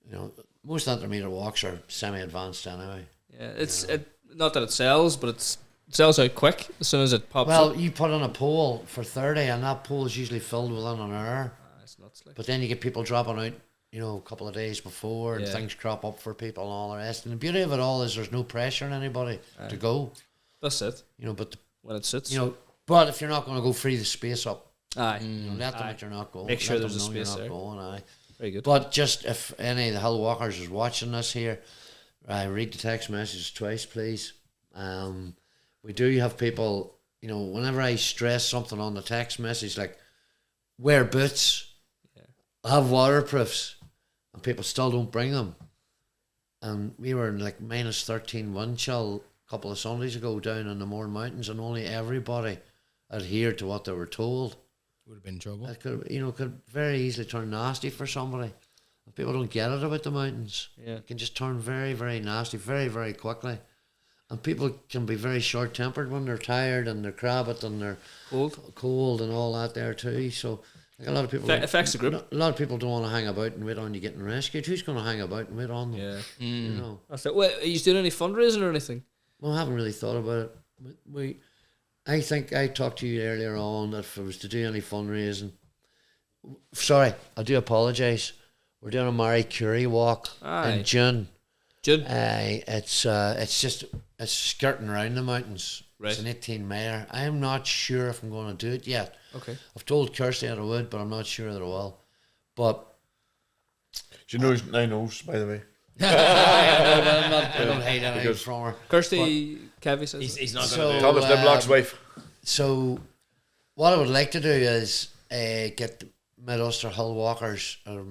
you know, most intermediate walks are semi-advanced anyway. Yeah. It's not that it sells, but it sells out quick as soon as it pops Well, up. you put on a pole for 30, and that pole is usually filled within an hour. It's nuts. Like. But then you get people dropping out, you know, a couple of days before, and Yeah. things crop up for people and all the rest. And the beauty of it all is there's no pressure on anybody to go. That's it. You know, but When it sits. you know, but if you're not going to go, free the space up. Aye. You know, let them that you're not going. Make sure Let there's them a know you're space not there. going, aye. Very good. But just if any of the hill walkers is watching this here, read the text messages twice, please. We do have people, you know, whenever I stress something on the text message, like wear boots, have waterproofs, and people still don't bring them. And we were in like minus 13 wind chill a couple of Sundays ago down in the Mourne Mountains, and only everybody adhered to what they were told. Would have been trouble. That could, you know, could very easily turn nasty for somebody. If people don't get it about the mountains, Yeah. it can just turn very, very nasty very, very quickly. And people can be very short-tempered when they're tired and they're crabbit and they're cold and all that there too. So like a lot of people Affects the group. A lot of people don't want to hang about and wait on you getting rescued. Who's going to hang about and wait on them? Yeah. You know. That's it. Well, are you doing any fundraising or anything? Well, I haven't really thought about it. I think I talked to you earlier on that if I was to do any fundraising, sorry, I do apologise. We're doing a Marie Curie walk in June. It's skirting around the mountains. Right. It's an 18-mile. I am not sure if I'm going to do it yet. Okay. I've told Kirsty that I would, but I'm not sure that I will. But Do you know his 9 O's, by the way? I don't hate anything from her. Kirsty Kevy says He's not So, going to do it. Thomas Limlock's wife. So, what I would like to do is get Mid-Ulster Hill Walkers, or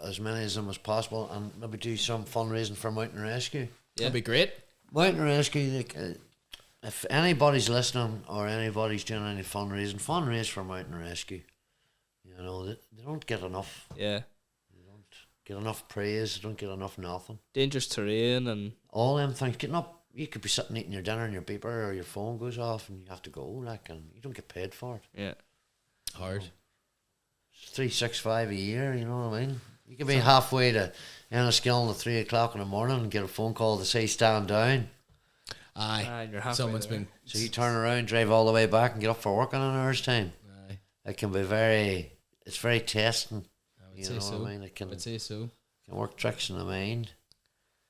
as many of them as possible, and maybe do some fundraising for Mountain Rescue. That'd be great. Mountain Rescue, like, if anybody's listening or anybody's doing any fundraise for Mountain Rescue. You know, they don't get enough. Yeah. They don't get enough praise. They don't get enough nothing. Dangerous terrain and All them things. Getting up, you could be sitting eating your dinner and your beeper or your phone goes off and you have to go, like, and you don't get paid for it. yeah. Hard. It's $365 a year, you know what I mean? You could be halfway to Enniskillen at 3 o'clock in the morning and get a phone call to say stand down. Aye. You're halfway Someone's there. been. So you turn around, drive all the way back and get up for work in an hour's time. Aye. It can be it's very testing. I would You say know so. what I mean? It can I'd say so. work tricks in the mind.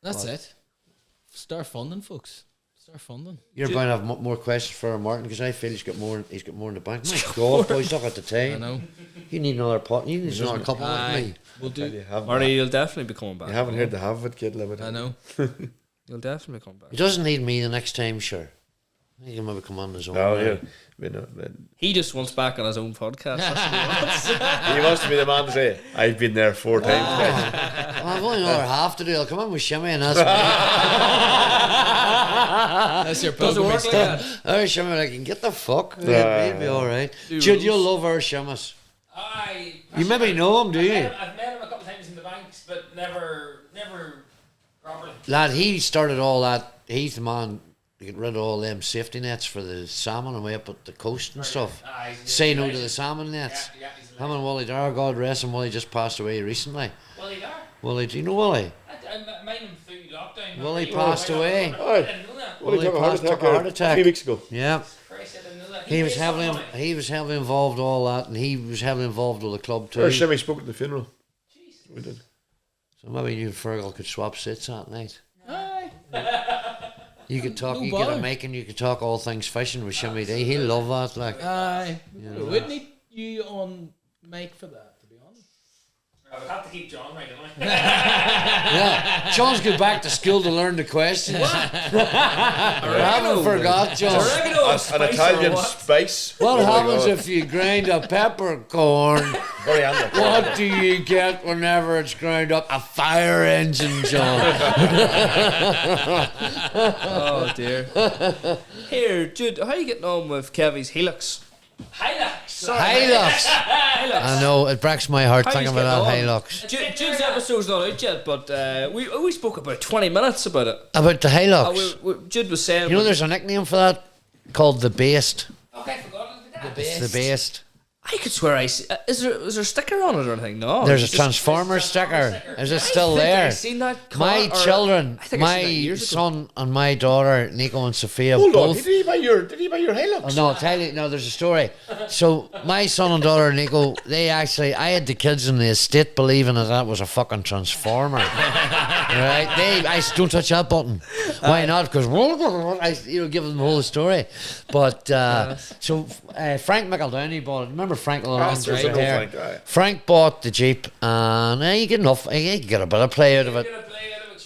That's it. Start funding, folks. Start funding. You're bound to have more questions for Martin because I feel he's got more in the bank. My God, boys, look at the time. I know. You need another pot. You need another couple like me. We'll do. You haven't, Marty, you'll definitely be coming back. you haven't heard the half of it, kid. Limit. I know. You'll definitely come back. He doesn't need me the next time, sure. He can maybe come on his own. No, now. yeah. But He just wants back on his own podcast. That's what he wants. he wants to be the man to say, I've been there 4 times. guys." Well, I've only another half to do. I'll come in with Shimmy and that's me. That's your Doesn't work Pogues. like that. Oh, Shimmy, I can get the fuck. Yeah. He'll be alright. Do Jude, rules. you'll love our Shimmis. I You maybe know him, do you? I've met him a couple of times in the banks, but never properly. Lad, he started all that. He's the man to get rid of all them safety nets for the salmon away up at the coast and stuff. Say no to the salmon nets. Yeah, he's Him and Wally Dar, God rest him, Wally just passed away recently. Willie there. Wally, do you know Wally? I met him through lockdown. Willie passed away. Oh, I didn't know that. well, he took a heart took a heart attack attack. 3 weeks ago. Yeah. Christ, I didn't know that. He was plays heavily something on it. he was heavily involved in all that, and he was heavily involved with the club too. Or Shimmy spoke at the funeral. We did. So maybe you and Fergal could swap seats that night. Aye. You could talk, No you get a bother. mic and you could talk all things fishing with Shimmy D. He'll love that, like. Aye. We would need you on mic for that, to be honest. would have to keep John right, don't I? Yeah, John's go back to school to learn the questions. I haven't forgot, John. Oregano and An spice or Italian what? spice. What Oh my happens God. if you grind a peppercorn? Coriander. What do you get whenever it's ground up? A fire engine, John. Oh dear. Here, Jude, how are you getting on with Kevy's Helix? Hilux. Hilux. I know, it breaks my heart How thinking you about that getting on? Hilux. Jude's episode's not out yet, but we spoke about 20 minutes about it. About the Hilux. Jude was saying, You know there's a nickname for that called the Based. Okay, forgotten that. It's the Based. I could swear I see. Is there a sticker on it or anything? No. There's a it's just- Transformer sticker. Is it still I think there? I seen that car, My or- children, I think I seen that my years ago. son and my daughter, Nico and Sophia, Hold on, both. did he buy your Hilux? Oh, no, I'll tell you. No, there's a story. So my son and daughter, Nico, I had the kids in the estate believing that was a fucking transformer. Right? Don't touch that button. Why not? Because I, give them the whole story. But so Frank McEldowney bought it. Remember Frank Lalonde Yes, I know there? Frank, aye. Frank bought the Jeep, and you get enough. You get a bit of play out of it.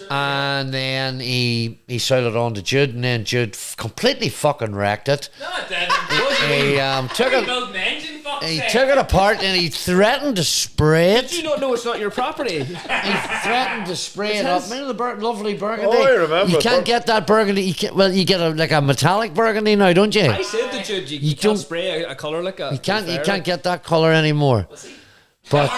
And then he sold it on to Jude, and then Jude completely fucking wrecked it. No, it didn't. He took it. Built an engine, fuck's He sake. took it apart and he threatened to spray Did it. you not know it's not your property? He threatened to spray it up. Remember the lovely burgundy? Oh, I remember. You can't get that burgundy. You get a metallic burgundy now, don't you? I said to Jude, you don't- can't spray a colour like that. You can't get that colour anymore. But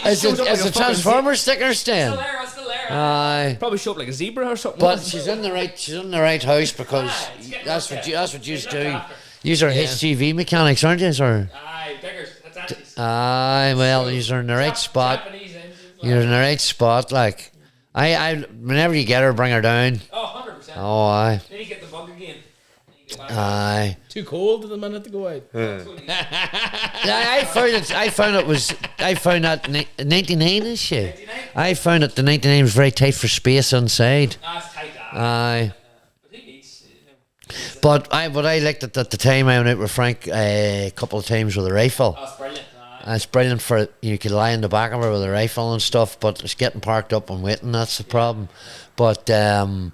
is the Transformer sticker staying? It's still there. Aye. Probably show up like a zebra or something. But she's in the right house because that's what you do. You're HGV mechanics, aren't you, sir? Aye, diggers. That's actually Aye, well, you're in the right spot. Japanese engines. You're in the right spot, like. Whenever you get her, bring her down. Oh, 100%. Oh, aye. Then you get the bug again. Then you get back. Aye. Too cold at the minute to go out. I found that 99 is she? I found that the 99 was very tight for space inside. That's tight. Aye. But who needs, But I liked it at the time. I went out with Frank a couple of times with a rifle. That's brilliant. And it's brilliant for you could lie in the back of her with a rifle and stuff, but it's getting parked up and waiting, that's the problem. But I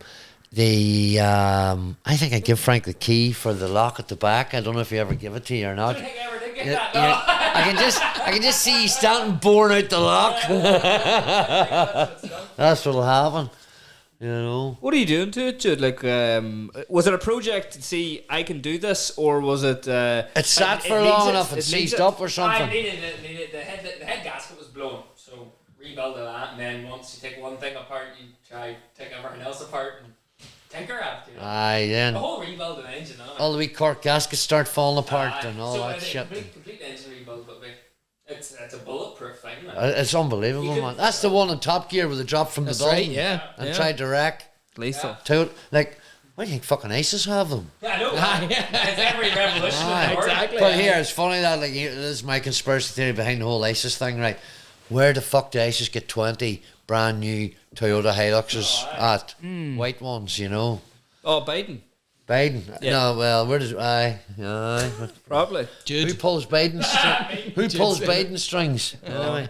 think I give Frank the key for the lock at the back. I don't know if he ever give it to you or not. I think I ever did get Yeah, that. I can just see you standing boring out the lock. That's what'll happen. You know. what are you doing to it, Jude? Like, was it a project to see I can do this, or was it? It sat for needs long it, enough and it needs seized it. up or I something. needed the head gasket was blown, so rebuild that, and then once you take one thing apart, you try take everything else apart and tinker at it. Aye, then The whole rebuild of the engine, all the wee cork gaskets start falling apart and all so that shit. Complete engine rebuild, but it's a bulletproof thing. Man. It's unbelievable, man. That's the one in Top Gear with the drop from That's the building. right, yeah. And yeah. tried to wreck. Lethal. Like, why do you think fucking ISIS have them? Yeah, I know. It's every revolution in the world. Exactly. But here, it's funny that, like, this is my conspiracy theory behind the whole ISIS thing, right? Where the fuck do ISIS get 20 brand new Toyota Hiluxes at? White ones, you know? Oh, Biden. Biden. Yeah. No, well, where does aye. Probably. Who pulls Biden's Who pulls Biden's strings? Anyway,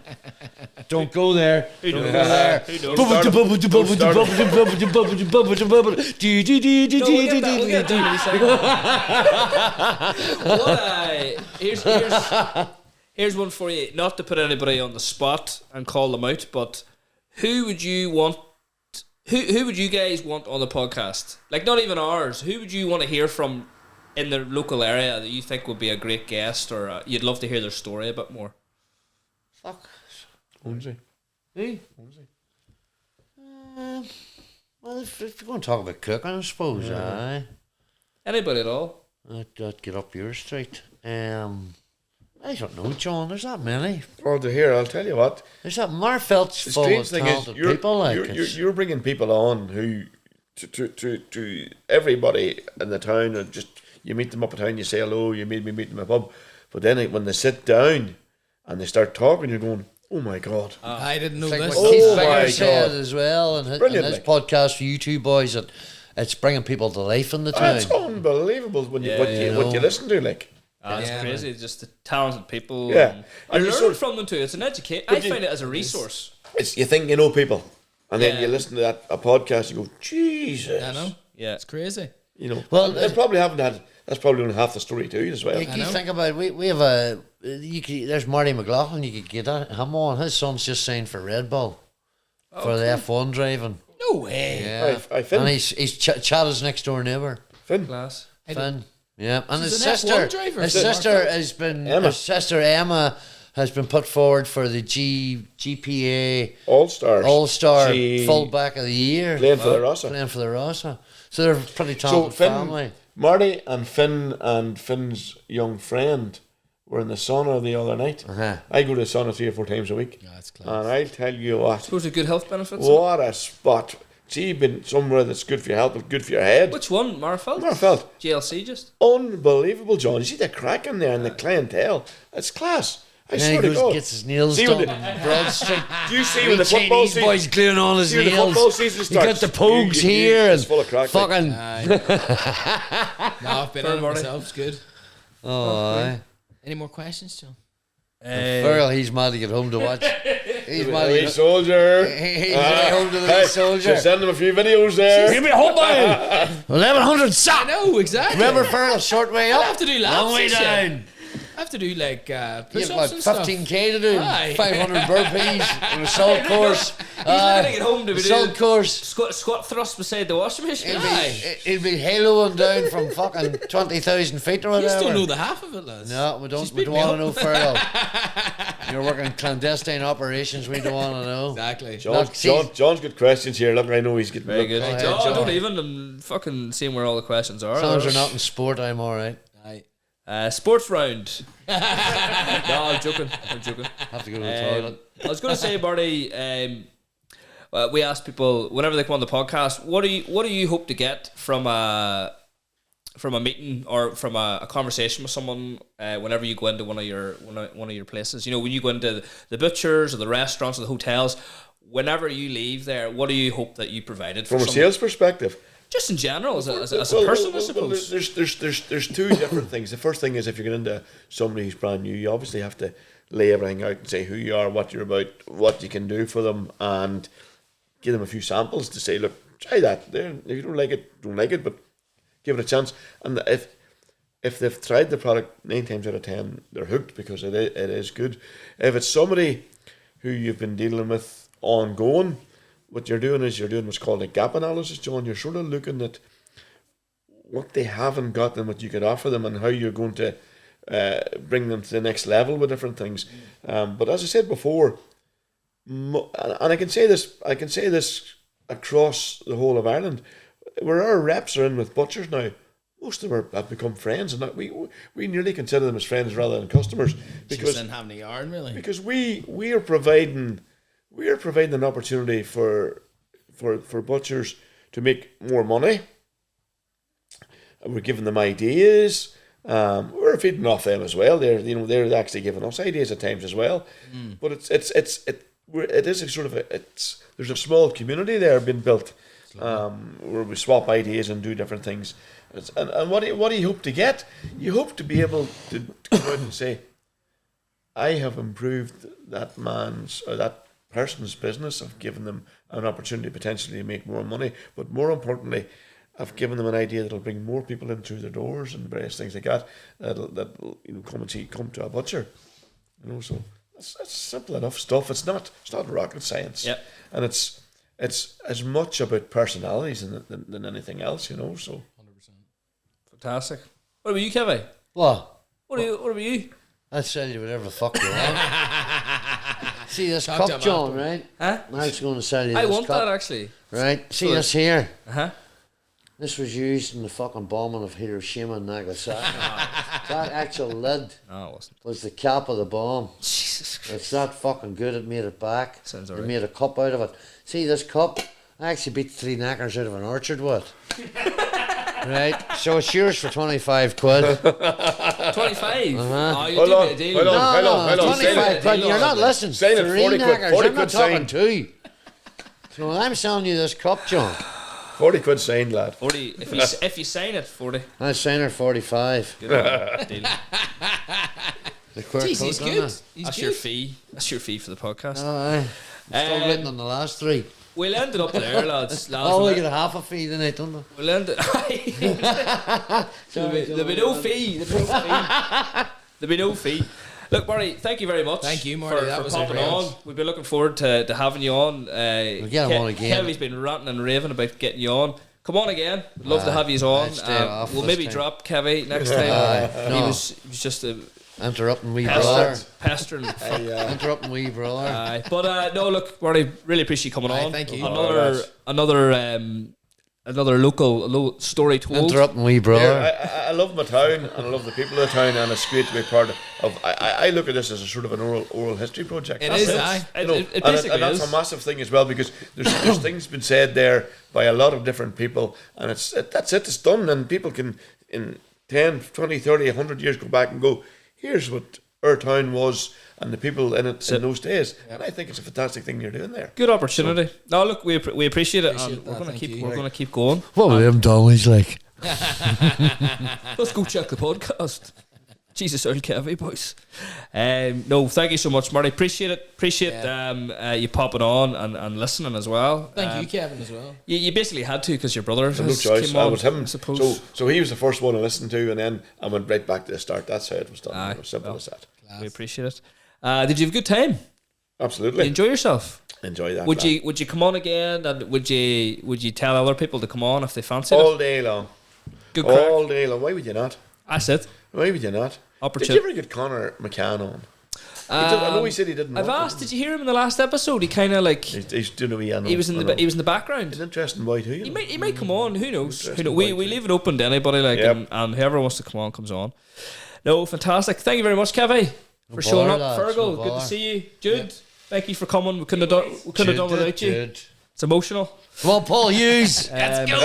don't go there. Don't go there. Here's one for you. Not to put anybody on the spot and call them out, but who would you want? Who would you guys want on the podcast? Like, not even ours. Who would you want to hear from in the local area that you think would be a great guest, or you'd love to hear their story a bit more? Fuck. Owns Who? Well, if you're going to talk about cooking, I suppose, aye. Anybody at all? I'd get up your street. I don't know, John. There's that many. Oh, to hear, I'll tell you what. There's that Magherafelt The full strange of thing is, talented people. Like you're bringing people on who, to everybody in the town, and just you meet them up in town, you say hello, you meet them in a pub, but then when they sit down and they start talking, you're going, oh my God. I didn't know It's like this. what Keith Oh Figger my said God. as well, and Brilliant, his like. podcast for you two boys, that it's bringing people to life in the town. It's unbelievable when you Yeah, what you you know. listen to, like. It's Yeah, crazy. Just the talented people. Yeah. And And you're you learning sort from them too. It's an education. I find it as a resource. It's, you think you know people, and then Yeah. you listen to a podcast, you go, Jesus. I know. Yeah. It's crazy. You know, Well, they probably haven't had. That's probably only half the story too, as well. You think about it, we have a there's Marty McLaughlin. You could get him on. His son's just signed for Red Bull for the F1 driving. No way. Yeah, I Finn. and he's Chad's next door neighbour. Finn. Class. Finn. Yeah, and She's his an sister. F1 driver, His so sister Martha. has been. Emma. His sister Emma has been put forward for the GPA All Stars. All-Star She- fullback of the year. Playing for the Rossa. Playing for the Rossa. So they're a pretty So talented Finn, family. Marty and Finn's young friend were in the sauna the other night. Uh-huh. I go to the sauna 3 or 4 times a week. Yeah, that's class. And I'll tell you what, Suppose a good health benefits. what a spot. See, you've been somewhere that's good for your health, but good for your head. Which one? Marfeld? Marfeld. GLC just? Unbelievable, John. You see the crack in there and the clientele. It's class. I And then swear he to goes God. and gets his nails See done when on Broad Street. Do you see when the football Chinese season? boys gluing on his See when the nails. football season You got starts? the Pogues you- here it's and full of crack. like. fucking. No, I've been on it Marty. myself. It's good. Oh, aye. Any more questions, John? Fergal, he's mad to get home to watch. He's mad to Wee get soldier. He's home to the wee soldier. Should send him a few videos there. Give me a home by 1100 I sap. know, exactly. Remember Fergal, short way I'll up, have to do laps long way and shit. down. I have to do like You've push-ups got and stuff. 15k to do, Aye. 500 burpees, an assault course. He's living at home to be doing Assault course. squat thrust beside the washing machine. It'll be haloing down from fucking 20,000 feet or You whatever. just don't know the half of it, lads. No, we don't. She's We don't beat me want to know, Fergal. You're working clandestine operations. We don't want to know. Exactly. John's got questions here. Look, I know he's getting Very good. Go ahead, Oh, John. don't even. I'm fucking seeing where all the questions are. As long as they're not in sport, I'm all right. Aye. Sports round. No, I'm joking. Have to go to the toilet. I was going to say, Marty, we ask people whenever they come on the podcast, what do you hope to get from a meeting or from a conversation with someone whenever you go into one of your places? You know, when you go into the butchers or the restaurants or the hotels, whenever you leave there, what do you hope that you provided From for a someone? sales perspective. Just in general, as a Well, person, I well, suppose. There's two different things. The first thing is if you get into somebody who's brand new, you obviously have to lay everything out and say who you are, what you're about, what you can do for them, and give them a few samples to say, look, try that. There, if you don't like it, but give it a chance. And if they've tried the product 9 times out of 10, they're hooked because it is good. If it's somebody who you've been dealing with ongoing, what you're doing is what's called a gap analysis, John. You're sort of looking at what they haven't got and what you could offer them and how you're going to bring them to the next level with different things. But as I said before, and I can say this across the whole of Ireland, where our reps are in with butchers now, most of them have become friends, and we nearly consider them as friends rather than customers because Just in having a yarn, really. because we are providing an opportunity for butchers to make more money. And we're giving them ideas. We're feeding off them as well. They're actually giving us ideas at times as well. But it is a sort of there's a small community there being built where we swap ideas and do different things. And what do you hope to get? You hope to be able to come out and say, I have improved that man's or that person's business. I've given them an opportunity potentially to make more money, but more importantly, I've given them an idea that'll bring more people in through their doors and various things like that. That'll come to a butcher. So it's simple enough stuff. It's not rocket science. Yep. And it's as much about personalities than anything else. So 100%. Fantastic. What about you, Kevin? What? What about you? I'll sell you whatever the fuck you want. See this Talk to cup, him John, after. right? Huh? I was going to sell you I this want cup. that actually. Right? See So this here? Uh-huh. This was used in the fucking bombing of Hiroshima and Nagasaki. That actual lid No, it wasn't. was the cap of the bomb. Jesus Christ. It's that fucking good, it made it back. Sounds They alright. made a cup out of it. See this cup? I actually beat 3 knackers out of an orchard with. Right? So it's yours for 25 quid. 25. Oh, you Hold do on, me a deal. hold on. No, hold on. 25 quid. You're not listening. Sign it, 3 40 quid, knackers. 40 I'm not quid talking sign. 2. So I'm selling you this cup, John. 40 quid signed, lad. 40. If you sign it, 40. I sign her 45. Good deal. The quirk Jeez, he's coat, good. doesn't He's That's good. your fee. That's your fee for the podcast. it? Aye. Still Um, waiting on the last 3. We'll end it up there, lads. Oh, we get a half a fee tonight, don't we? We'll end it. There'll be no fee. There'll be no fee. Look, Marty, thank you very much. Thank you, Marty. That for was popping great. on. We've been looking forward to having you on. We'll get him on again. Kevin's been ranting and raving about getting you on. Come on again. We'd love to have you on. I'd stay off We'll this maybe time. drop Kevy next time. Aye. He No. was just a Interrupting wee brother. pestering. Interrupting wee brother. Aye. But no, look, Marty, really appreciate you coming Aye, on. thank you. Another local story told. Interrupting wee brother. Yeah, I love my town and I love the people of the town, and it's great to be part of. I look at this as a sort of an oral history project. It That's is, it. aye. It, You know, it basically and that's is. a massive thing as well, because there's things been said there by a lot of different people, and that's it, it's done, and people can in 10, 20, 30, 100 years go back and go, here's what our town was and the people in it in those days. And I think it's a fantastic thing you're doing there. Good opportunity. No, look, we appreciate it. Appreciate And we're that, gonna thank keep you. we're gonna keep going. What were them Donnellys like? Let's go check the podcast. Jesus, old Kevy boys. No, thank you so much, Marty. Appreciate it. Appreciate you popping on and listening as well. Thank you, Kevin, as well. You basically had to because your brother No has choice. came on. I was him. I suppose. So he was the first one I listened to, and then I went right back to the start. That's how it was done. Aye, It was simple well. as that. We appreciate it. Did you have a good time? Did Absolutely. you enjoy yourself? Enjoy that. Would lad. you come on again? And would you tell other people to come on if they fancied All it? day long. Good crack. All day long. Why would you not? That's it. Why would you not? Opportunity. Did you ever get Conor McCann on? I know he said he didn't. I've want asked. to. Did you hear him in the last episode? He kind of like He's doing a wee. I know, he was in I the know. he was in the background. He's an interesting boy too. He might come on. Who knows? Who Interesting knows? We point, leave it open to anybody, like, Yep. and whoever wants to come on comes on. No, fantastic. Thank you very much, Kevy, for showing up. bother, lads, Fergal, no good to bother. see you. Jude, thank you for coming. We couldn't have done without you. Jude. It's emotional. Come on, Paul Hughes. Let's go.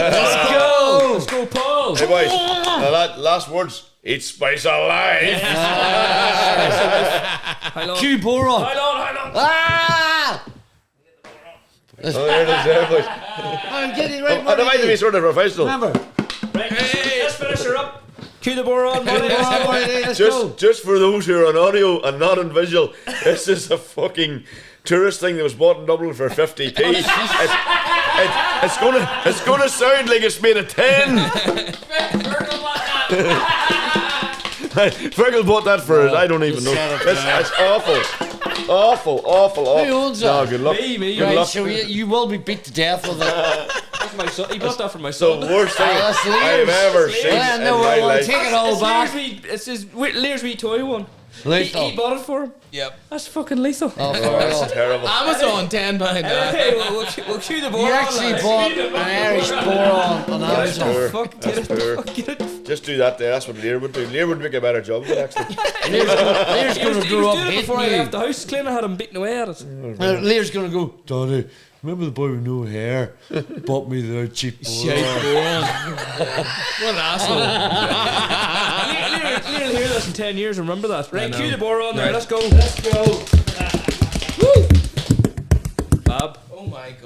Let's go, Paul. Hey boys, last words. Eat spice alive. How long? Q Boron. How long? Ah! Oh, there it is, there, boys. I'm getting right. I don't mind to be sort of professional. Remember. Right, let's finish her up. Cue the bore on, Marty. Let's go. Just for those who are on audio and not on visual, this is a fucking tourist thing that was bought in Dublin for 50p. It's gonna sound like it's made of 10. Fergal bought that for I don't even know. It's awful. Who owns No, that? good luck. Me. Good Right, luck. so you will be beat to death with it. That's my son. He bought that for my The son. worst thing that's I've Lear's. ever seen Well, in no, my we'll life. take it all back. It's his Lear's wee toy one. He Lethal. bought it for him. Yep. That's fucking lethal. Oh, It's Fergal. terrible. Amazon £10. Hey, we'll cue the bore You on. actually lads. bought an Irish Boron on That's Amazon. poor. Fuck, get That's it. poor. Fuck, get it. Just do that there. That's what Lear would do. Lear would make a better job of it, actually. Lear's He going was to grow up doing it before I hating left the you. house. Clean, I had him beating away at it. Lear's going to go, Donny, remember the boy with no hair? Bought me the cheap Boron. What an asshole. Lear will hear this in 10 years. Remember that. Right, know. cue the bore on there. Right. Let's go. Let's go. Woo. Bob. Oh my God.